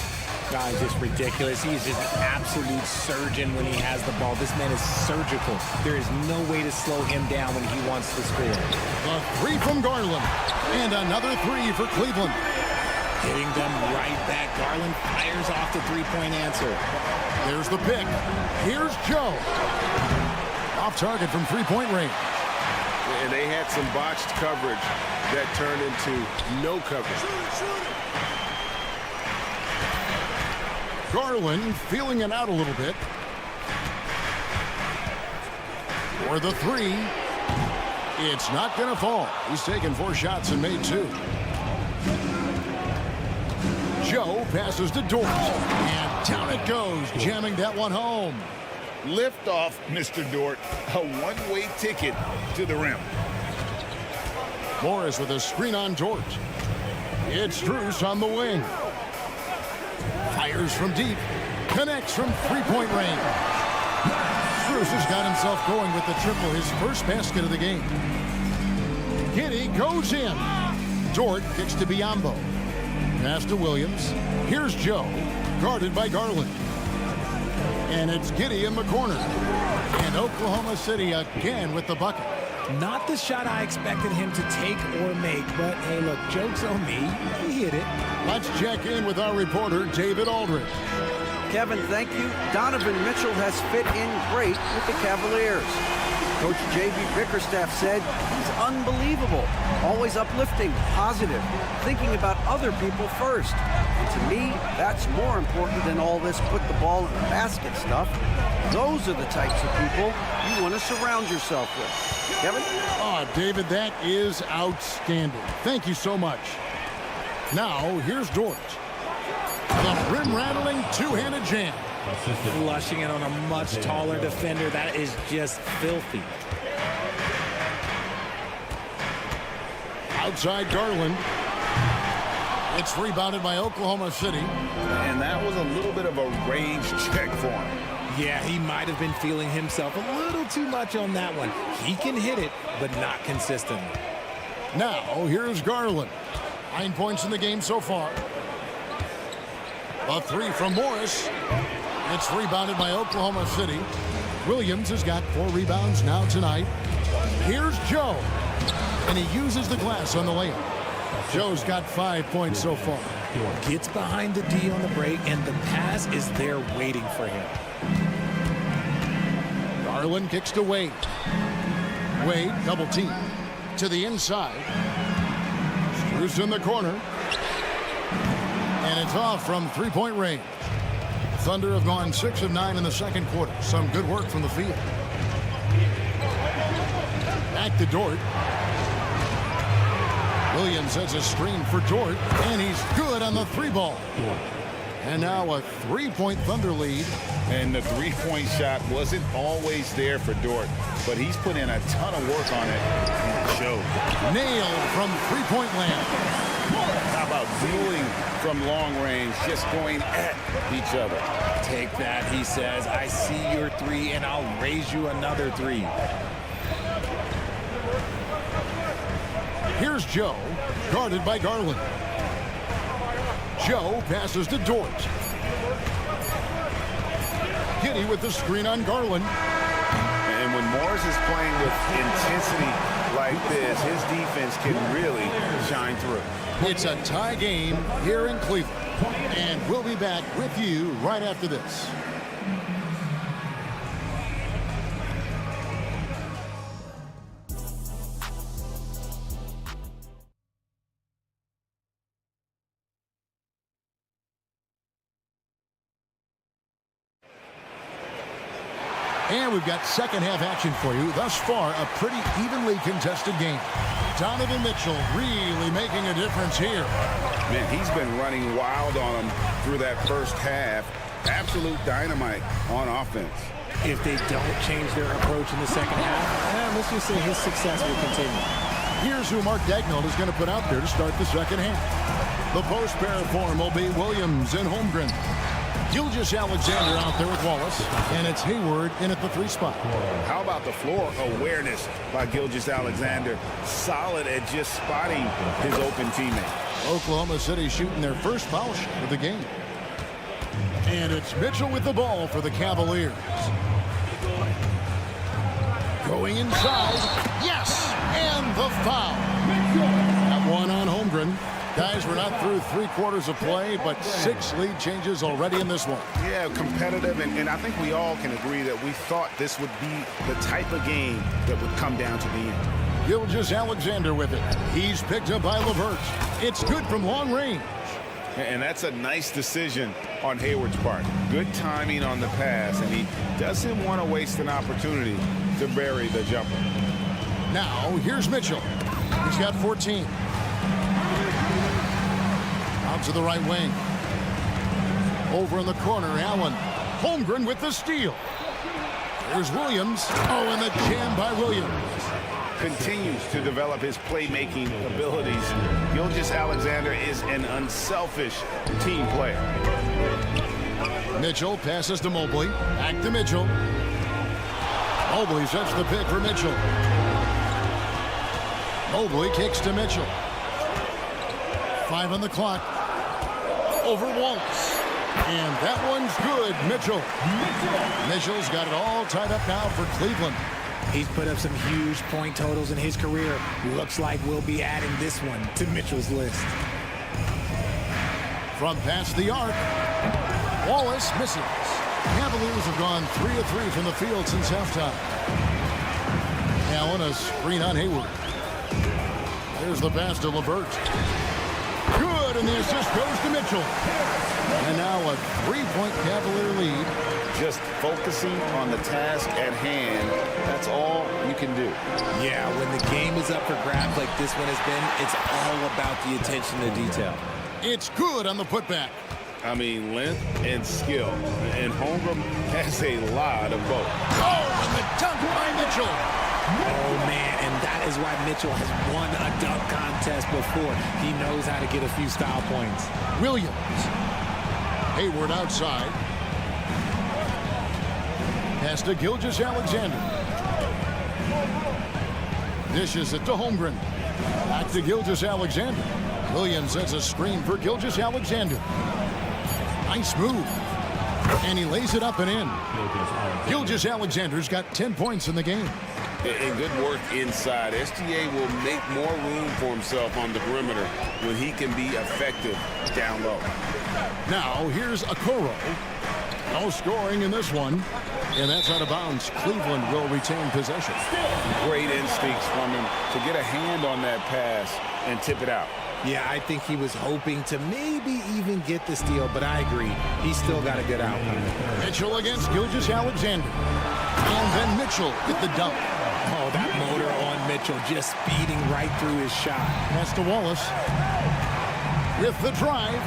Guys, just ridiculous. He's just an absolute surgeon when he has the ball. This man is surgical. There is no way to slow him down when he wants to score. A 3 from Garland. And another 3 for Cleveland. Hitting them right back. Garland fires off the three-point answer. There's the pick. Here's Joe. Off target from three-point range. And they had some botched coverage that turned into no coverage. Garland feeling it out a little bit. For the 3. It's not going to fall. He's taken 4 shots and made 2. Joe passes to Dort. And down it goes, jamming that one home. Lift off, Mr. Dort. A one-way ticket to the rim. Morris with a screen on Dort. It's Strus on the wing. Fires from deep. Connects from three-point range. Strus has got himself going with the triple, his first basket of the game. Giddey goes in. Dort kicks to Biyombo. Pass to Williams. Here's Joe, guarded by Garland. And it's Giddey in the corner. And Oklahoma City again with the bucket. Not the shot I expected him to take or make, but hey, look, joke's on me. He hit it. Let's check in with our reporter, David Aldridge. Kevin, thank you. Donovan Mitchell has fit in great with the Cavaliers. Coach J.B. Bickerstaff said he's unbelievable, always uplifting, positive, thinking about other people first. And to me, that's more important than all this put the ball in the basket stuff. Those are the types of people you want to surround yourself with. Kevin? Oh, David, that is outstanding. Thank you so much. Now, here's Dort. The rim-rattling two-handed jam. Flushing it on a much taller defender. That is just filthy. Outside Garland. It's rebounded by Oklahoma City. And that was a little bit of a rage check for him. Yeah, he might have been feeling himself a little too much on that one. He can hit it, but not consistently. Now, here's Garland. 9 points in the game so far. A three from Morris. It's rebounded by Oklahoma City. Williams has got 4 rebounds now tonight. Here's Joe. And he uses the glass on the layup. Joe's got 5 points so far. Gets behind the D on the break, and the pass is there waiting for him. Garland kicks to Wade. Wade double team to the inside. Screws in the corner. And it's off from three-point range. Thunder have gone 6 of 9 in the second quarter. Some good work from the field. Back to Dort. Williams has a screen for Dort, and he's good on the 3-ball. And now a 3-point Thunder lead. And the three-point shot wasn't always there for Dort, but he's put in a ton of work on it, and it showed. Nailed from three-point land. How about dueling from long range, just going at each other? Take that, he says. I see your 3, and I'll raise you another 3. Here's Joe, guarded by Garland. Joe passes to Dort. Giddy with the screen on Garland. And when Morris is playing with intensity like this, his defense can really shine through. It's a tie game here in Cleveland. And we'll be back with you right after this. And we've got second half action for you. Thus far, a pretty evenly contested game. Donovan Mitchell really making a difference here. Man, he's been running wild on him through that first half. Absolute dynamite on offense. If they don't change their approach in the second half, let's just say his success will continue. Here's who Mark Dagnall is going to put out there to start the second half. The post pair form will be Williams and Holmgren. Gilgeous-Alexander out there with Wallace, and it's Hayward in at the 3 spot. How about the floor awareness by Gilgeous-Alexander? Solid at just spotting his open teammate. Oklahoma City shooting their first foul shot of the game. And it's Mitchell with the ball for the Cavaliers. Going inside. Yes! And the foul. That one on Holmgren. Guys, we're not through 3 quarters of play, but 6 lead changes already in this one. Yeah, competitive, and I think we all can agree that we thought this would be the type of game that would come down to the end. Gilgeous-Alexander with it. He's picked up by LeVert. It's good from long range. And that's a nice decision on Hayward's part. Good timing on the pass, and he doesn't want to waste an opportunity to bury the jumper. Now, here's Mitchell. He's got 14. Out to the right wing. Over in the corner, Allen. Holmgren with the steal. There's Williams. Oh, and the jam by Williams. Continues to develop his playmaking abilities. Gilgeous-Alexander is an unselfish team player. Mitchell passes to Mobley. Back to Mitchell. Mobley sets the pick for Mitchell. Mobley kicks to Mitchell. 5 on the clock. Over Wallace. And that one's good. Mitchell's got it all tied up now for Cleveland. He's put up some huge point totals in his career. Looks like we'll be adding this one to Mitchell's list. From past the arc, Wallace misses. Cavaliers have gone 3 of 3 from the field since halftime. Allen, a screen on Hayward. There's the pass to LeVert. Good, and the assist goes to Mitchell. And now a 3-point Cavalier lead. Just focusing on the task at hand, that's all you can do. Yeah, when the game is up for grabs like this one has been, it's all about the attention to detail. It's good on the putback. I mean, length and skill. And Holmgren has a lot of both. Oh, and the dunk by Mitchell. Oh, man, and that is why Mitchell has won a dunk contest before. He knows how to get a few style points. Williams. Hayward outside. Pass to Gilgeous-Alexander. Dishes it to Holmgren. Back to Gilgeous-Alexander. Williams sets a screen for Gilgeous-Alexander. Nice move. And he lays it up and in. Gilgeous-Alexander's got 10 points in the game. And good work inside. SGA will make more room for himself on the perimeter when he can be effective down low. Now here's Okoro. No scoring in this one. And that's out of bounds. Cleveland will retain possession. Great instincts from him to get a hand on that pass and tip it out. Yeah, I think he was hoping to maybe even get the steal, but I agree. He's still got a good outcome. Mitchell against Gilgeous-Alexander. And then Mitchell with the dunk. Oh, that motor on Mitchell just speeding right through his shot. Pass to Wallace. With the drive.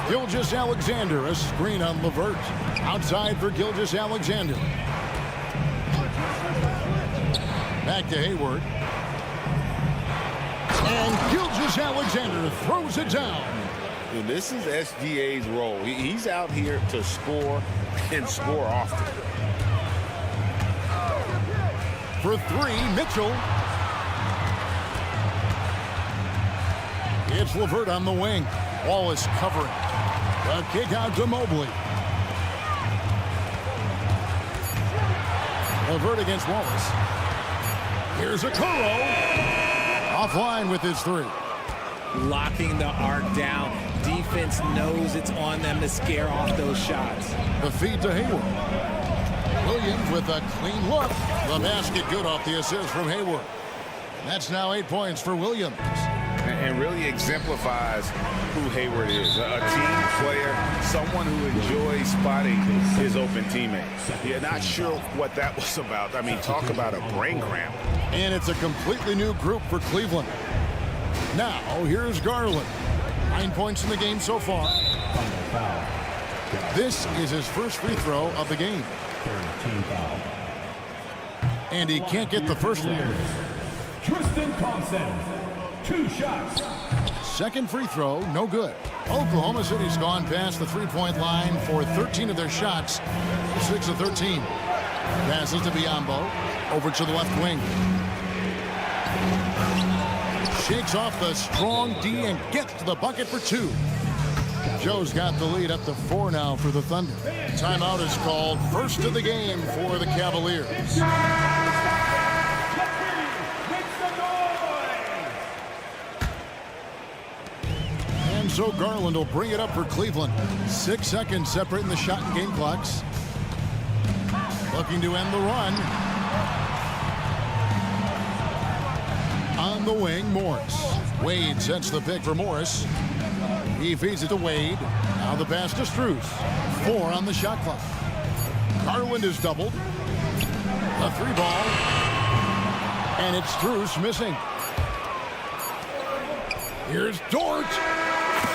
Gilgeous-Alexander, a screen on LeVert. Outside for Gilgeous-Alexander. Back to Hayward. And Gilgeous-Alexander throws it down. And this is SGA's role. He's out here to score and score often. For 3, Mitchell. It's LeVert on the wing. Wallace covering. The kick out to Mobley. LeVert against Wallace. Here's Okoro. Offline with his 3. Locking the arc down. Defense knows it's on them to scare off those shots. The feed to Hayward. Williams with a clean look. The basket good off the assist from Hayward. That's now 8 points for Williams. And really exemplifies who Hayward is. A team player, someone who enjoys spotting his open teammates. Yeah, not sure what that was about. I mean, talk about a brain cramp. And it's a completely new group for Cleveland. Now, here's Garland. 9 points in the game so far. This is his first free throw of the game. And he can't get the first one. Tristan Thompson, 2 shots. Second free throw, no good. Oklahoma City's gone past the three-point line for 13 of their shots. 6 of 13. Passes to Biyombo. Over to the left wing. Shakes off the strong D and gets to the bucket for 2. Joe's got the lead up to 4 now for the Thunder. Timeout is called. First of the game for the Cavaliers. And so Garland will bring it up for Cleveland. 6 seconds separating the shot and game clocks. Looking to end the run. On the wing, Morris. Wade sets the pick for Morris. He feeds it to Wade. Now the pass to Strus. 4 on the shot clock. Garland is doubled. A 3-ball. And it's Strus missing. Here's Dort.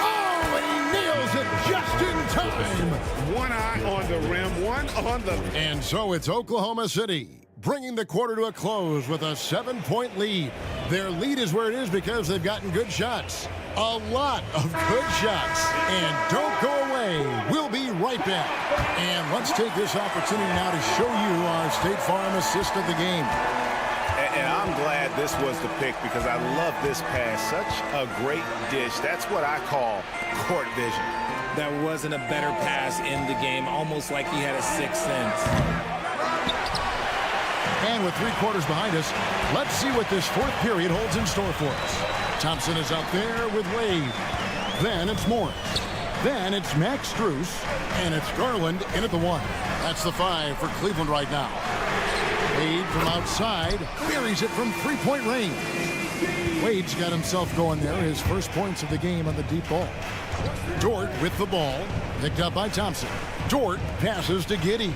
Oh, and he nails it just in time. One eye on the rim, one on the... And so it's Oklahoma City bringing the quarter to a close with a 7-point lead. Their lead is where it is because they've gotten good shots. A lot of good shots. And don't go away. We'll be right back. And let's take this opportunity now to show you our State Farm assist of the game. And I'm glad this was the pick because I love this pass. Such a great dish. That's what I call court vision. There wasn't a better pass in the game, almost like he had a sixth sense. And with 3 quarters behind us, let's see what this 4th period holds in store for us. Thompson is out there with Wade. Then it's Morris. Then it's Max Strus. And it's Garland in at the 1. That's the 5 for Cleveland right now. Wade from outside buries it from 3-point range. Wade's got himself going there. His first points of the game on the deep ball. Dort with the ball. Picked up by Thompson. Dort passes to Giddey.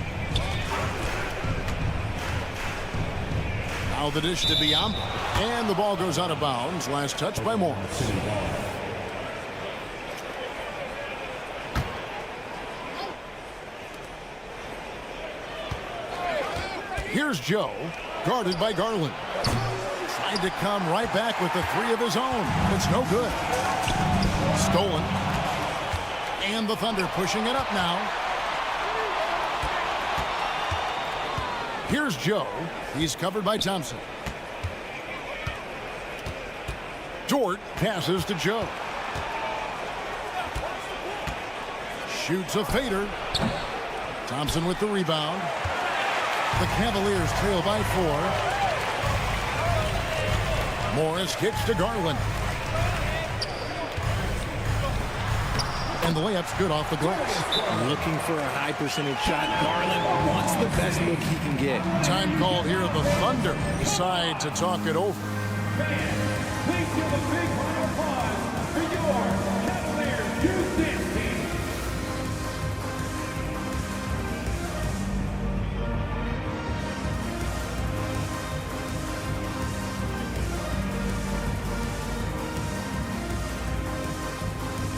Now the dish to Biombo. And the ball goes out of bounds. Last touch by Morris. Here's Joe, guarded by Garland. Tried to come right back with the 3 of his own. It's no good. Stolen. And the Thunder pushing it up now. Here's Joe. He's covered by Thompson. Dort passes to Joe. Shoots a fader. Thompson with the rebound. The Cavaliers trail by 4. Morris kicks to Garland. And the layup's good off the glass. Looking for a high percentage shot. Garland wants the best look he can get. Time called here. The Thunder decide to talk it over. Please give a big round of applause for your Cavaliers Youth Dance Team.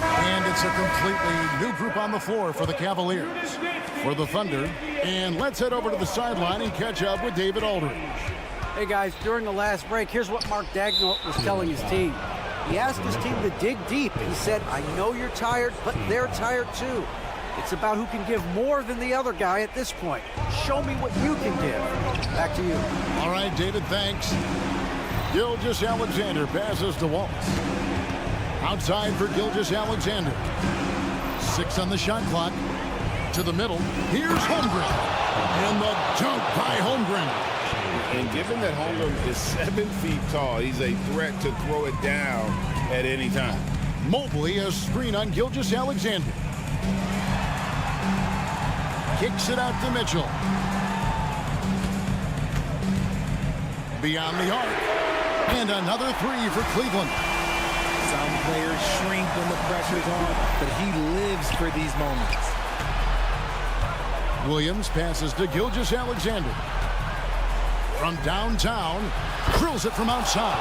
And it's a completely new group on the floor for the Cavaliers. For the Thunder. And let's head over to the sideline and catch up with David Aldridge. Hey guys, during the last break, here's what Mark Daigneault was telling his team. He asked his team to dig deep. He said, I know you're tired, but they're tired too. It's about who can give more than the other guy at this point. Show me what you can give. Back to you. All right, David, thanks. Gilgeous-Alexander passes to Wallace. Outside for Gilgeous-Alexander. 6 on the shot clock. To the middle. Here's Holmgren. And the dunk by Holmgren. And given that Holmgren is 7 feet tall, he's a threat to throw it down at any time. Mobley a screen on Gilgeous-Alexander. Kicks it out to Mitchell. Beyond the arc. And another 3 for Cleveland. Some players shrink when the pressure's on, but he lives for these moments. Williams passes to Gilgeous-Alexander. From downtown, drills it from outside.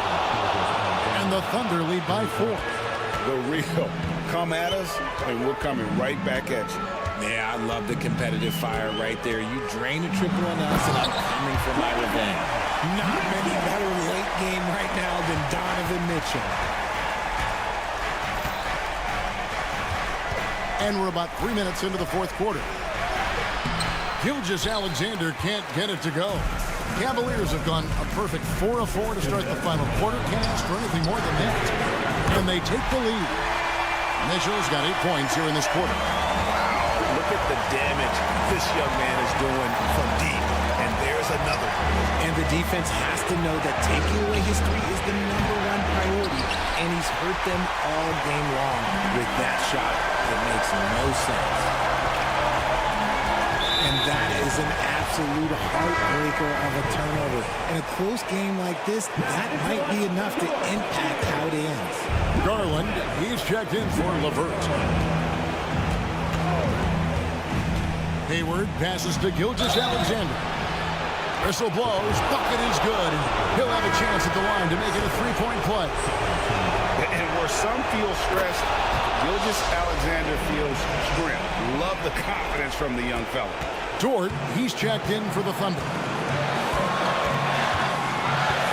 And the Thunder lead by 4. The real come at us, and we're coming right back at you. Yeah, I love the competitive fire right there. You drain a triple on us, and I'm coming for my revenge. Not many better late game right now than Donovan Mitchell. And we're about 3 minutes into the 4th quarter. Gilgeous-Alexander can't get it to go. Cavaliers have gone a perfect 4 of 4 to start the final quarter. Can't ask for anything more than that. And they take the lead. Mitchell's got 8 points here in this quarter. Wow, look at the damage this young man is doing from deep. And there's another. And the defense has to know that taking away his 3 is the #1 priority. And he's hurt them all game long with that shot. It makes no sense. And that is an absolute heartbreaker of a turnover. In a close game like this, that might be enough to impact how it ends. Garland, he's checked in for LeVert. Hayward passes to Gilgeous-Alexander. Whistle blows, bucket is good. He'll have a chance at the line to make it a 3-point play. And where some feel stressed, Gilgeous-Alexander feels strength. Love the confidence from the young fella. Dort, he's checked in for the Thunder.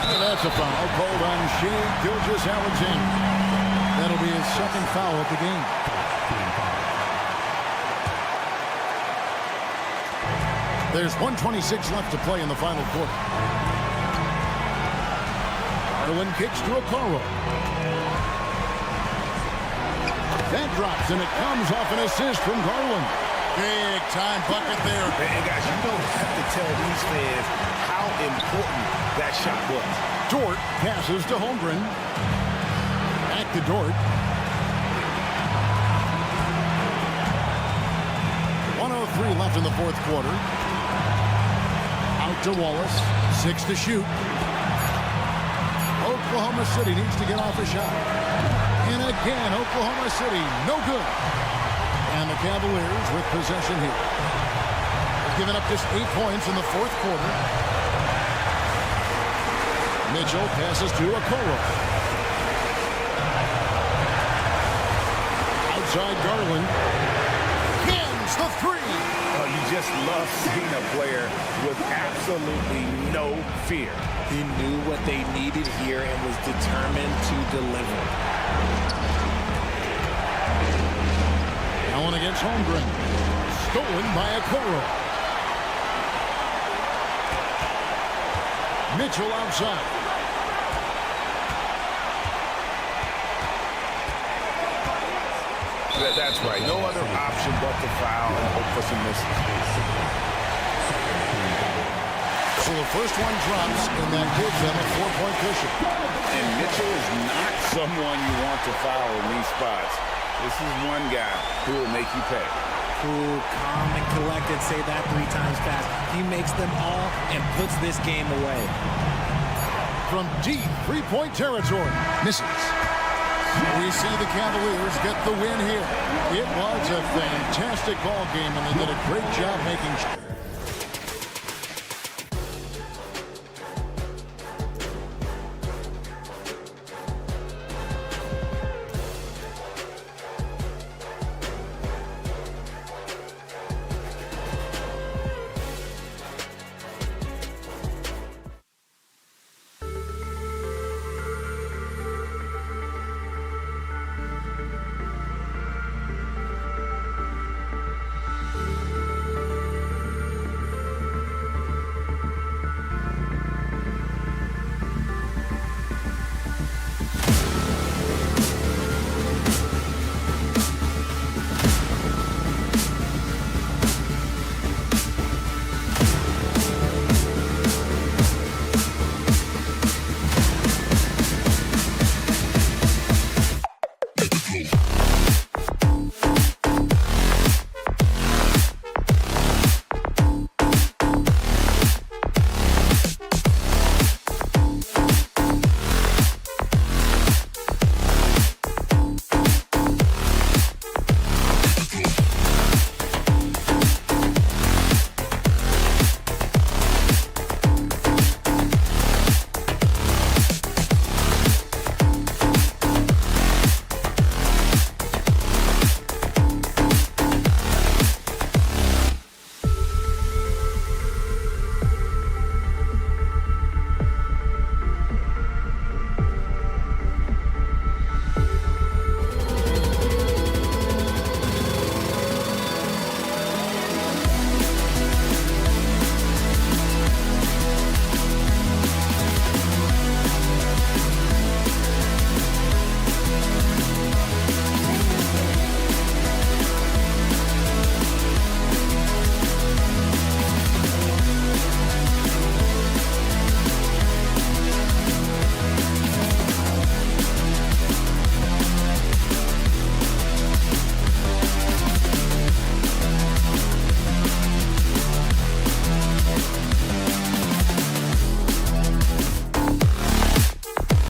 And that's a foul called on Shea Gilgeous-Alexander. That'll be his 2nd foul of the game. There's 1:26 left to play in the final quarter. Garland kicks to Okoro. That drops, and it comes off an assist from Garland. Big time bucket there. And guys, you don't have to tell these fans how important that shot was. Dort passes to Holmgren. Back to Dort. 1:03 left in the fourth quarter. Out to Wallace. 6 to shoot. Oklahoma City needs to get off a shot. And again, Oklahoma City, no good. And the Cavaliers with possession here. They've given up just 8 points in the fourth quarter. Mitchell passes to Okoro. Outside Garland. Hins the three. Oh, you just love seeing a player with absolutely no fear. He knew what they needed here and was determined to deliver. Allen against Holmgren. Stolen by Okoro. Mitchell outside. That's right. No other option but to foul and hope for some misses. So the first one drops, and that gives them a 4-point cushion. And Mitchell is not someone you want to foul in these spots. This is one guy who will make you pay. Cool, calm, and collected. Say that 3 times fast. He makes them all and puts this game away. From deep 3-point territory. Misses. We see the Cavaliers get the win here. It was a fantastic ball game, and they did a great job making sure.